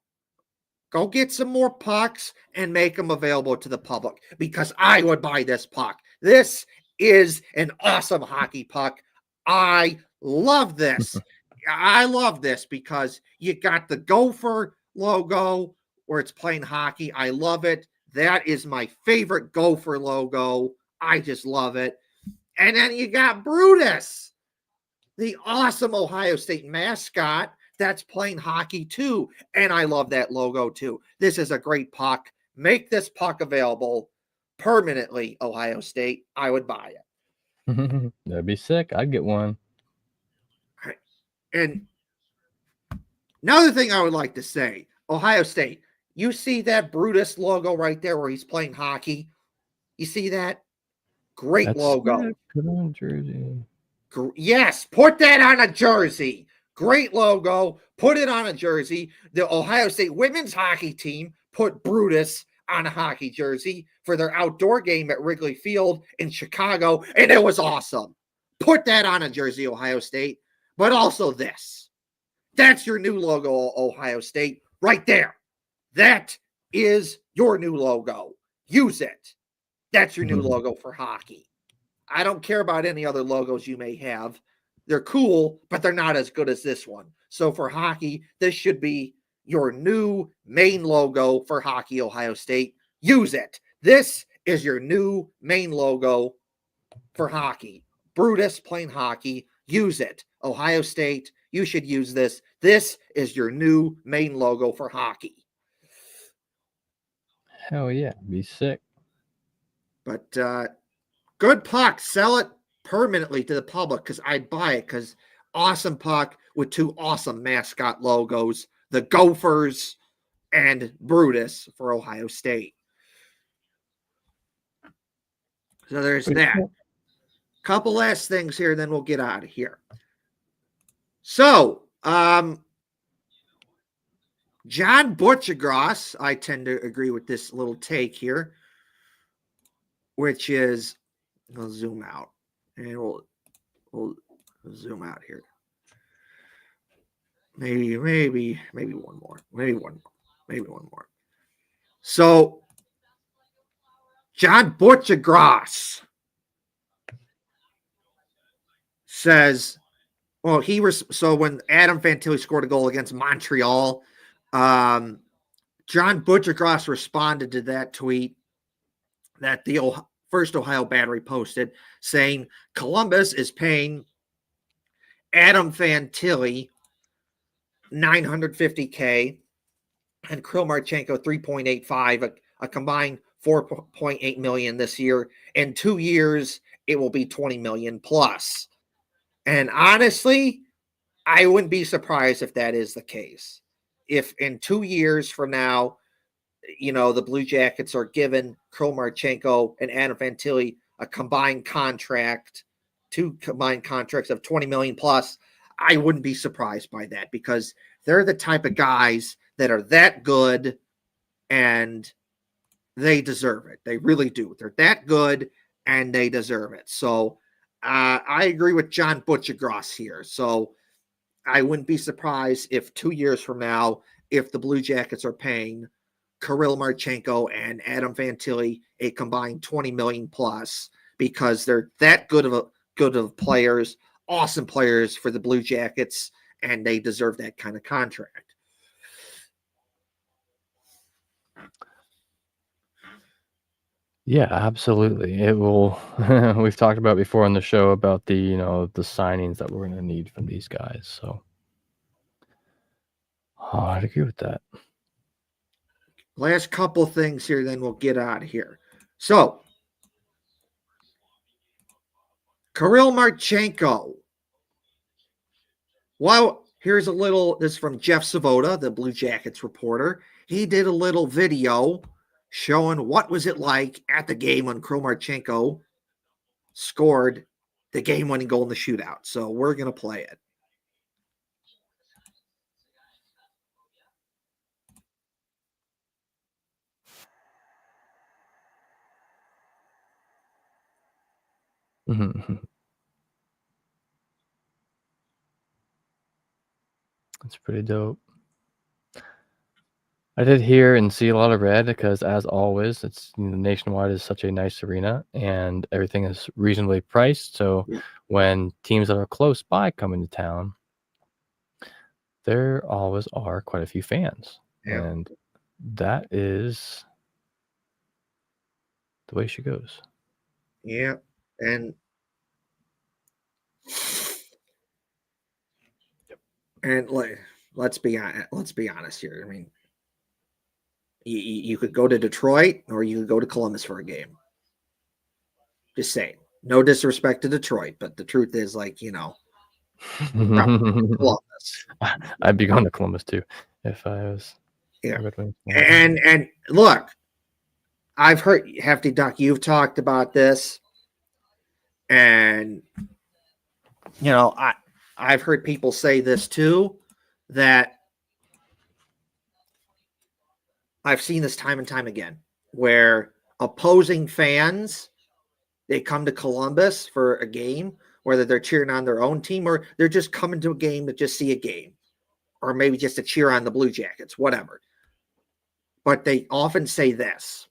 Go get some more pucks and make them available to the public because I would buy this puck. This is an awesome hockey puck. I love this. I love this because you got the Gopher logo where it's playing hockey. I love it. That is my favorite Gopher logo. I just love it. And then you got Brutus, the awesome Ohio State mascot that's playing hockey too. And I love that logo too. This is a great puck. Make this puck available permanently, Ohio State. I would buy it. That'd be sick. I'd get one. And another thing I would like to say, Ohio State, you see that Brutus logo right there where he's playing hockey? You see that? Great That's logo. sick. Put on a jersey. Yes, put that on a jersey. Great logo. Put it on a jersey. The Ohio State women's hockey team put Brutus on a hockey jersey for their outdoor game at Wrigley Field in Chicago, and it was awesome. Put that on a jersey, Ohio State. But also this. That's your new logo, Ohio State, right there. That is your new logo. Use it. That's your new logo for hockey. I don't care about any other logos you may have. They're cool, but they're not as good as this one. So for hockey, this should be your new main logo for hockey, Ohio State. Use it. This is your new main logo for hockey. Brutus playing hockey. Use it. Ohio State, you should use this. This is your new main logo for hockey. Hell yeah. Be sick. But good puck. Sell it permanently to the public because I'd buy it because awesome puck with two awesome mascot logos, the Gophers and Brutus for Ohio State. So there's that. Couple last things here, then we'll get out of here. So, John Butchergross, I tend to agree with this little take here, which is, we'll zoom out, and we'll zoom out here. Maybe one more. Maybe one more. So, John Butchergross says, well, so when Adam Fantilli scored a goal against Montreal, John Butchergross responded to that tweet that the First Ohio Battery posted saying Columbus is paying Adam Fantilli $950K and Kirill Marchenko $3.85, a combined $4.8 million this year. In 2 years, it will be $20 million plus. And honestly, I wouldn't be surprised if that is the case. If in 2 years from now, the Blue Jackets are giving Kirill Marchenko and Adam Fantilli a combined contract, 2 combined contracts of $20 million plus, I wouldn't be surprised by that because they're the type of guys that are that good and they deserve it. They really do. They're that good and they deserve it. So I agree with John Butchergross here. So I wouldn't be surprised if 2 years from now, if the Blue Jackets are paying Kirill Marchenko and Adam Fantilli a combined $20 million plus because they're that good of players, awesome players for the Blue Jackets, and they deserve that kind of contract. Yeah, absolutely. It will. We've talked about before on the show about the the signings that we're going to need from these guys. So I'd agree with that. Last couple things here, then we'll get out of here. So Kirill Marchenko. Well, here's a little. This is from Jeff Savoda, the Blue Jackets reporter. He did a little video showing what was it like at the game when Kirill Marchenko scored the game-winning goal in the shootout. So we're going to play it. Mm-hmm. That's pretty dope. I did hear and see a lot of red because, as always, it's Nationwide is such a nice arena and everything is reasonably priced. So when teams that are close by come into town, there always are quite a few fans, and that is the way she goes. Yeah, and let's be honest here. I mean, you could go to Detroit or you could go to Columbus for a game. Just saying. No disrespect to Detroit, but the truth is, Columbus. I'd be going to Columbus too if I was. Yeah, and look, I've heard Hefty Duck. You've talked about this, and I've heard people say this too, that I've seen this time and time again, where opposing fans, they come to Columbus for a game, whether they're cheering on their own team or they're just coming to a game to just see a game, or maybe just to cheer on the Blue Jackets, whatever. But they often say this: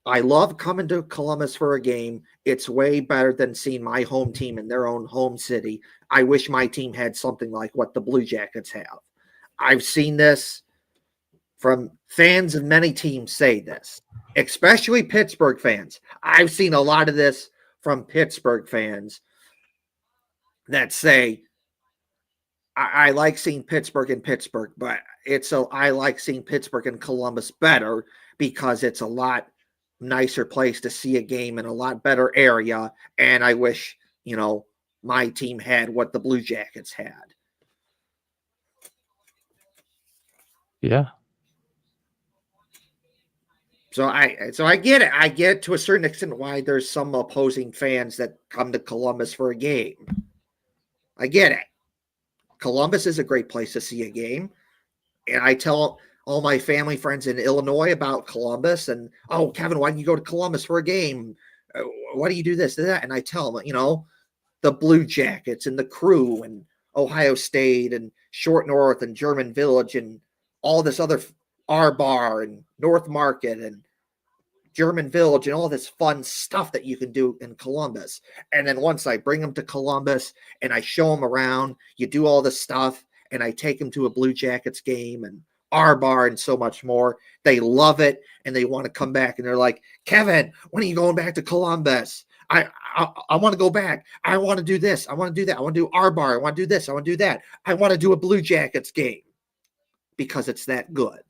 I love coming to Columbus for a game. It's way better than seeing my home team in their own home city. I wish my team had something like what the Blue Jackets have. I've seen this from fans of many teams say this, especially Pittsburgh fans. I've seen a lot of this from Pittsburgh fans that say, I like seeing Pittsburgh in Pittsburgh, but I like seeing Pittsburgh and Columbus better because it's a lot nicer place to see a game in a lot better area. And I wish, my team had what the Blue Jackets had. Yeah. So I get it. I get to a certain extent why there's some opposing fans that come to Columbus for a game. I get it. Columbus is a great place to see a game. And I tell all my family friends in Illinois about Columbus and, oh, Kevin, why don't you go to Columbus for a game? Why do you do this and that? And I tell them, the Blue Jackets and the Crew and Ohio State and Short North and German Village and all this other R-Bar and North Market and German Village and all this fun stuff that you can do in Columbus. And then once I bring them to Columbus and I show them around, you do all this stuff, and I take them to a Blue Jackets game and R-Bar and so much more. They love it, and they want to come back, and they're like, Kevin, when are you going back to Columbus? I want to go back. I want to do this. I want to do that. I want to do R-Bar. I want to do this. I want to do that. I want to do a Blue Jackets game because it's that good.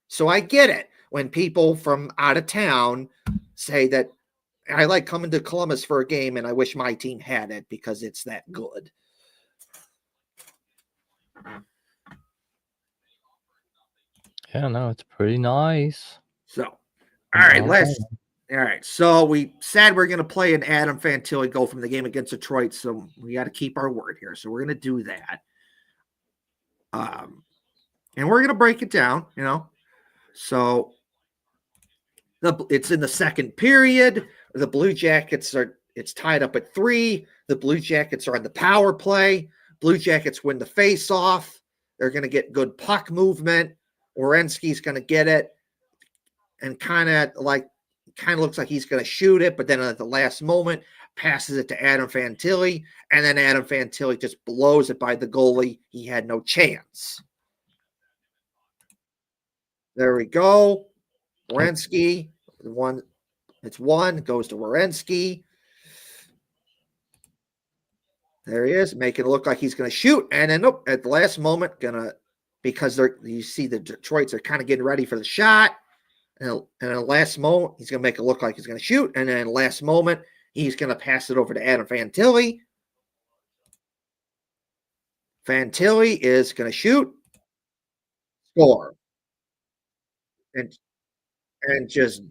So I get it when people from out of town say that I like coming to Columbus for a game and I wish my team had it because it's that good. Yeah, no, it's pretty nice. So, all right. So we said we're going to play an Adam Fantilli goal from the game against Detroit. So we got to keep our word here. So we're going to do that. And we're going to break it down, So it's in the second period. The Blue Jackets it's tied up at 3. The Blue Jackets are on the power play. Blue Jackets win the face-off. They're going to get good puck movement. Werenski's going to get it and kind of looks like he's going to shoot it, but then at the last moment passes it to Adam Fantilli, and then Adam Fantilli just blows it by the goalie. He had no chance. There we go. Werenski, it's 1, goes to Werenski. There he is, making it look like he's going to shoot, and then nope, at the last moment, because you see the Detroits are kind of getting ready for the shot. And in the last moment, he's going to make it look like he's going to shoot. And then in the last moment, he's going to pass it over to Adam Fantilli. Fantilli is going to shoot, score, and just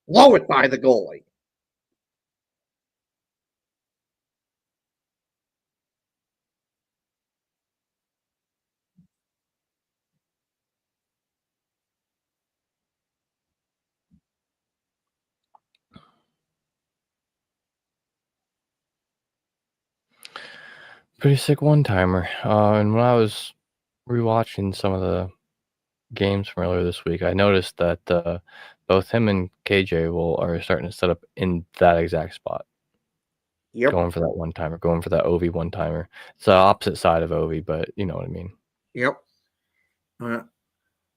blow it by the goalie. Pretty sick one-timer. And when I was rewatching some of the games from earlier this week, I noticed that both him and KJ are starting to set up in that exact spot. Yep. Going for that one-timer, going for that Ovi one-timer. It's the opposite side of Ovi, but you know what I mean. Yep.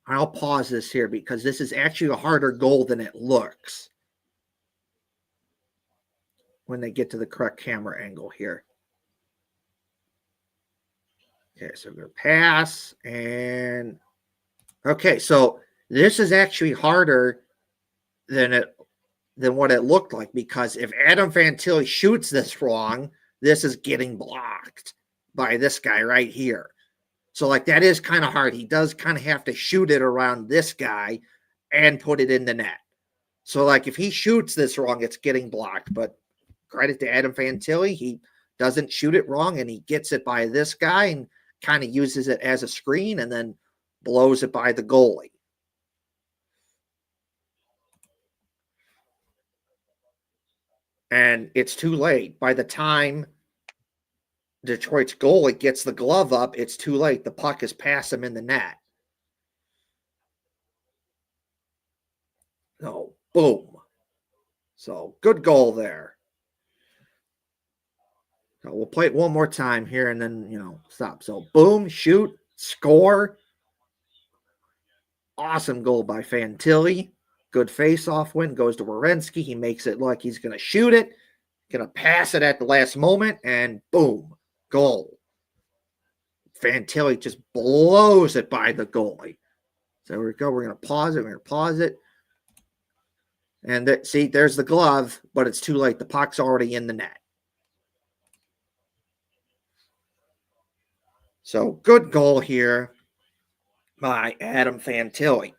I'll pause this here because this is actually a harder goal than it looks when they get to the correct camera angle here. Okay, so we're going to pass and okay, so this is actually harder than what it looked like, because if Adam Fantilli shoots this wrong, this is getting blocked by this guy right here. So that is kind of hard. He does kind of have to shoot it around this guy and put it in the net. So if he shoots this wrong, it's getting blocked. But credit to Adam Fantilli, he doesn't shoot it wrong and he gets it by this guy and kind of uses it as a screen and then blows it by the goalie. And it's too late. By the time Detroit's goalie gets the glove up, it's too late. The puck is past him in the net. So, boom. So, good goal there. So we'll play it one more time here and then, stop. So, boom, shoot, score. Awesome goal by Fantilli. Good face-off win. Goes to Werenski. He makes it like he's going to shoot it. Going to pass it at the last moment. And boom, goal. Fantilli just blows it by the goalie. So here we go. We're going to pause it. And there's the glove, but it's too late. The puck's already in the net. So good goal here by Adam Fantilli.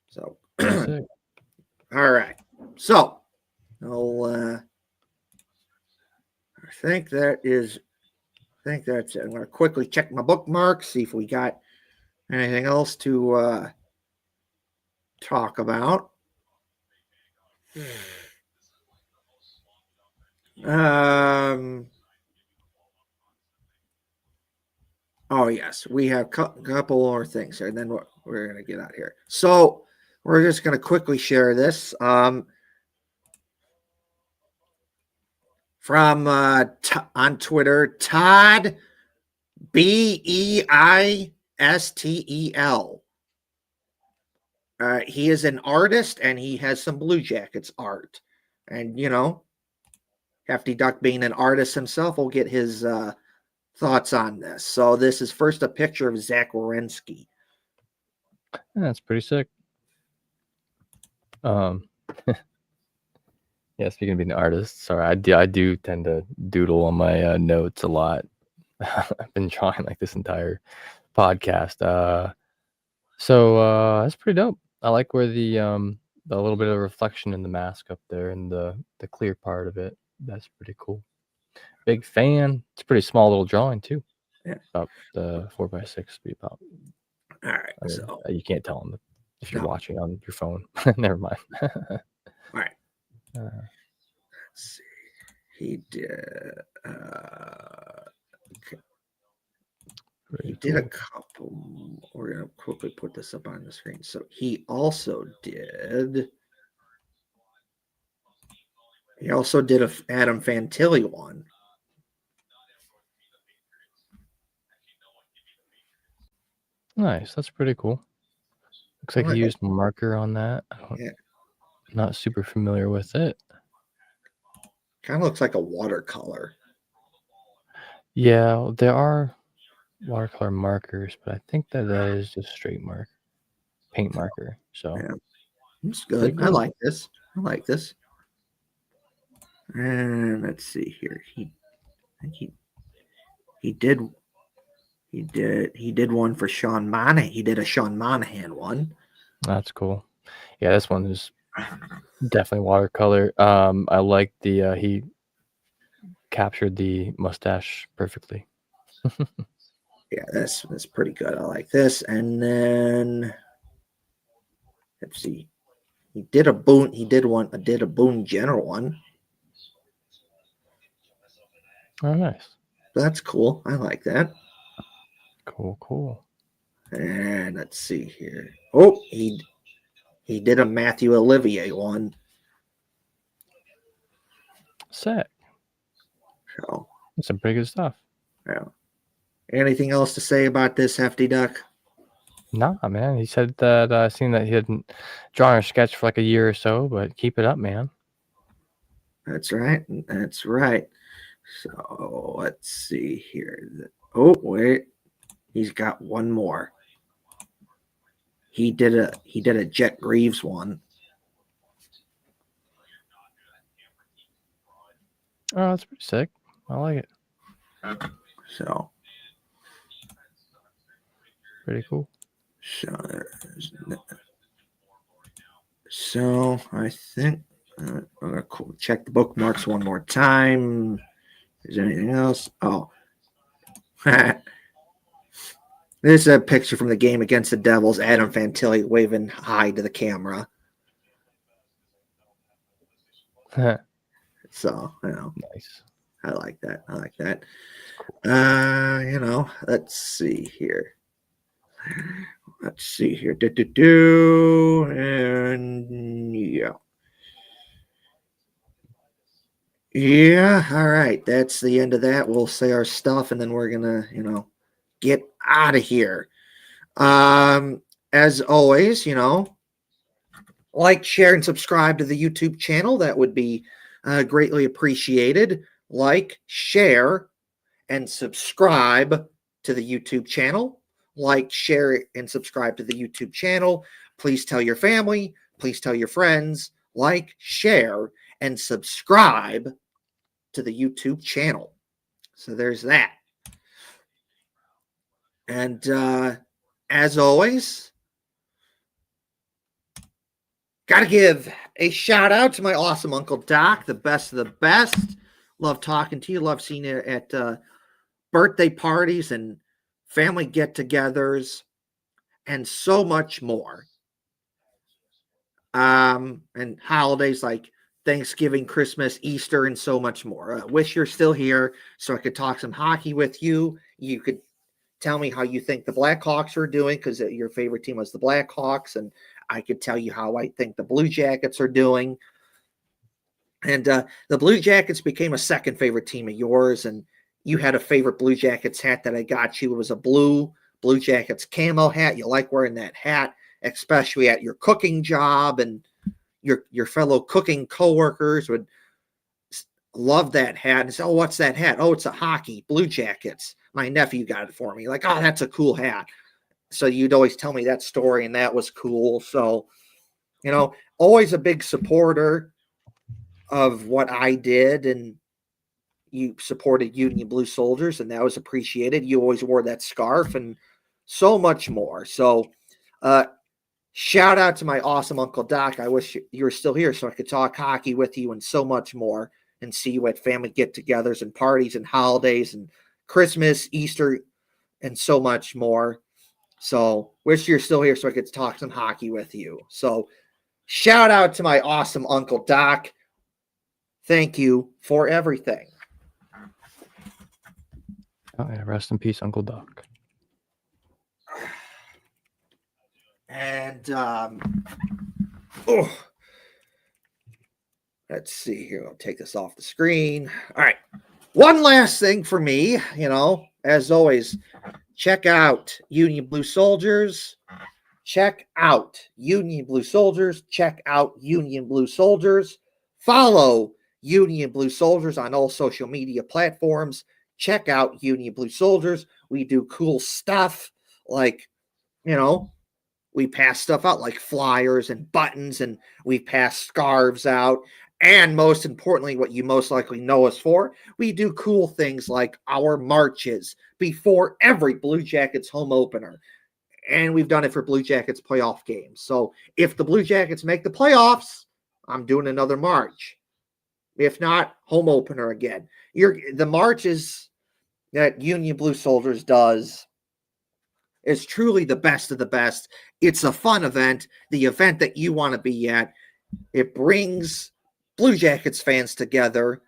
So, all right. So, I think that's it. I'm going to quickly check my bookmarks, see if we got anything else to talk about. Oh, yes. We have a couple more things here, and then we're going to get out here. So, we're just going to quickly share this. From on Twitter, Todd Beistel. He is an artist and he has some Blue Jackets art. And, Hefty Duck being an artist himself will get his thoughts on this. So this is first a picture of Zach Werenski. That's pretty sick. Yeah, speaking of being an artist, sorry, I do tend to doodle on my notes a lot. I've been drawing like this entire podcast. So that's pretty dope. I like where the little bit of reflection in the mask up there and the clear part of it. That's pretty cool. Big fan. It's a pretty small little drawing too. Yeah. About the 4x6 be about. All right. I mean, So, you can't tell them if you're No. watching on your phone. Never mind. all right. Uh, Let's see. He did. He pretty did a cool. couple. We're gonna quickly put this up on the screen. So he also did. He also did a Adam Fantilli one. Nice. That's pretty cool. Looks like he Alright. used marker on that. Yeah. Not super familiar with it. Kind of looks like a watercolor. Yeah, there are watercolor markers, but I think that is just straight mark, paint marker. So Yeah. It's pretty good. I cool. like this. I like this. And let's see here. I think he did one for Sean Monahan. He did a Sean Monahan one. That's cool. Yeah, this one is definitely watercolor. I like the he captured the mustache perfectly. Yeah, that's pretty good. I like this. And then let's see. He did a Boone General one. Oh, nice. That's cool. I like that. Cool. And let's see here. Oh, he did a Matthew Olivier one. Sick. So That's some pretty good stuff. yeah. Anything else to say about this, Hefty Duck? Nah, man. He said that I seen that he hadn't drawn or sketched for like a year or so, but keep it up, man. That's right. That's right. So let's see here. Oh, wait. He's got one more. He did a Jet Greaves one. Oh, that's pretty sick. I like it. So Pretty cool. So I think I'm gonna check the bookmarks one more time. Is there anything else? Oh, this is a picture from the game against the Devils. Adam Fantilli waving hi to the camera. So Nice. I like that. Let's see here. And yeah. All right. That's the end of that. We'll say our stuff, and then we're gonna, get out of here. As always, like, share, and subscribe to the YouTube channel. That would be greatly appreciated. Like, share, and subscribe to the YouTube channel. Like, share, and subscribe to the YouTube channel. Please tell your family. Please tell your friends. Like, share, and subscribe to the YouTube channel. So there's that. And as always, got to give a shout out to my awesome Uncle Doc, the best of the best. Love talking to you. Love seeing you at birthday parties and family get-togethers and so much more. And holidays like Thanksgiving, Christmas, Easter, and so much more. Wish you're still here so I could talk some hockey with you. You could tell me how you think the Blackhawks are doing, because your favorite team was the Blackhawks, and I could tell you how I think the Blue Jackets are doing. And the Blue Jackets became a second favorite team of yours, and you had a favorite Blue Jackets hat that I got you. It was a Blue Jackets camo hat. You like wearing that hat, especially at your cooking job, and your fellow cooking coworkers would love that hat and say, "Oh, what's that hat? Oh, it's a hockey Blue Jackets. My nephew got it for me." Like, "Oh, that's a cool hat." So you'd always tell me that story, and that was cool. So, always a big supporter. of what I did, and you supported Union Blue Soldiers, and that was appreciated. You always wore that scarf and so much more. So, uh, shout out to my awesome Uncle Doc. I wish you were still here so I could talk hockey with you and so much more and see you at family get togethers and parties and holidays and Christmas, Easter, and so much more. So, wish you're still here so I could talk some hockey with you. So, shout out to my awesome Uncle Doc. Thank you for everything. Oh, yeah, rest in peace, Uncle Doc. And let's see here. I'll take this off the screen. All right. One last thing for me, as always, check out Union Blue Soldiers. Check out Union Blue Soldiers. Check out Union Blue Soldiers. Follow Union Blue Soldiers on all social media platforms. Check out Union Blue Soldiers. We do cool stuff like, we pass stuff out like flyers and buttons, and we pass scarves out. And most importantly, what you most likely know us for, we do cool things like our marches before every Blue Jackets home opener. And we've done it for Blue Jackets playoff games. So if the Blue Jackets make the playoffs, I'm doing another march. If not, home opener again. The marches that Union Blue Soldiers does is truly the best of the best. It's a fun event, the event that you want to be at. It brings Blue Jackets fans together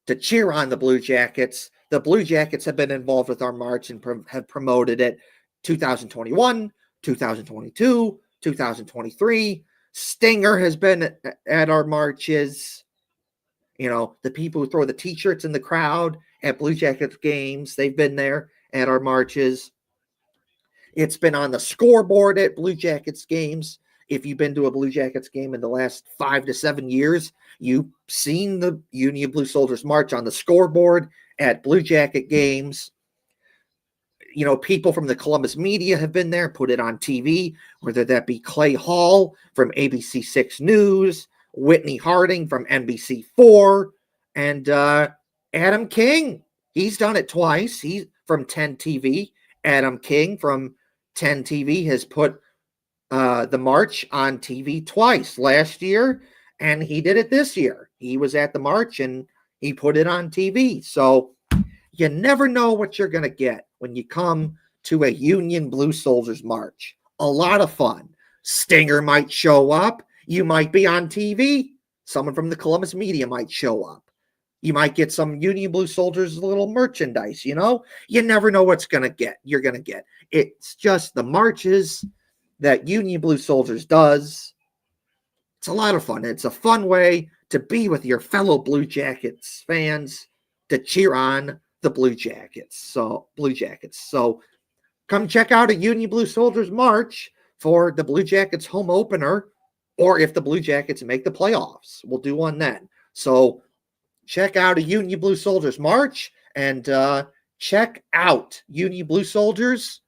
to cheer on the Blue Jackets. The Blue Jackets have been involved with our march and have promoted it 2021, 2022, 2023. Stinger has been at our marches. The people who throw the t-shirts in the crowd at Blue Jackets games, they've been there at our marches. It's been on the scoreboard at Blue Jackets games. If you've been to a Blue Jackets game in the last 5 to 7 years, you've seen the Union Blue Soldiers march on the scoreboard at Blue Jacket games. People from the Columbus media have been there, put it on TV, whether that be Clay Hall from ABC6 News, Whitney Harding from NBC4, and Adam King. He's done it twice. He's from 10 TV. Adam King from 10 TV has put the march on TV twice, last year, and he did it this year. He was at the march and he put it on TV. So you never know what you're going to get when you come to a Union Blue Soldiers march. A lot of fun. Stinger might show up. You might be on TV. Someone from the Columbus media might show up. You might get some Union Blue Soldiers little merchandise, You never know what's you're going to get. It's just the marches that Union Blue Soldiers does. It's a lot of fun. It's a fun way to be with your fellow Blue Jackets fans, to cheer on the Blue Jackets. So come check out a Union Blue Soldiers march for the Blue Jackets home opener, or if the Blue Jackets make the playoffs, we'll do one then. So check out a Union Blue Soldiers march, and check out Union Blue Soldiers.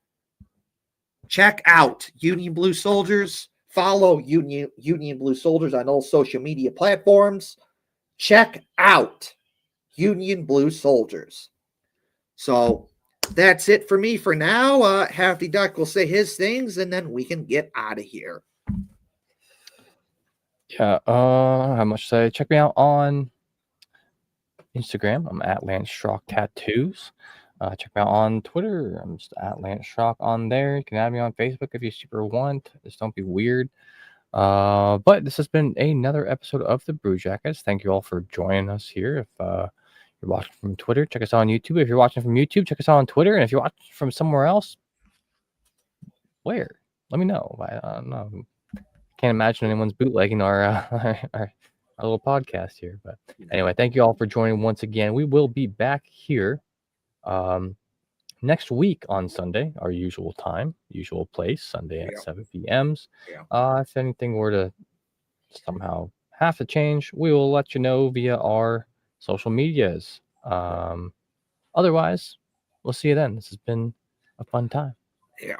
Check out Union Blue Soldiers. Follow Union Blue Soldiers on all social media platforms. Check out Union Blue Soldiers. So that's it for me for now. Halfy Duck will say his things, and then we can get out of here. Yeah, how much to say? Check me out on Instagram. I'm at Lance Schrock Tattoos. Check me out on Twitter. I'm just at Lance Schrock on there. You can add me on Facebook if you super want. Just don't be weird. But this has been another episode of the Brew Jackets. Thank you all for joining us here. If you're watching from Twitter, check us out on YouTube. If you're watching from YouTube, check us out on Twitter. And if you're watching from somewhere else, where? Let me know. I don't know. Can't imagine anyone's bootlegging our little podcast here. But anyway, thank you all for joining once again. We will be back here next week on Sunday, our usual time, usual place, Sunday at 7 p.m. If anything were to somehow have to change, we will let you know via our social medias. Otherwise, we'll see you then. This has been a fun time. Yeah.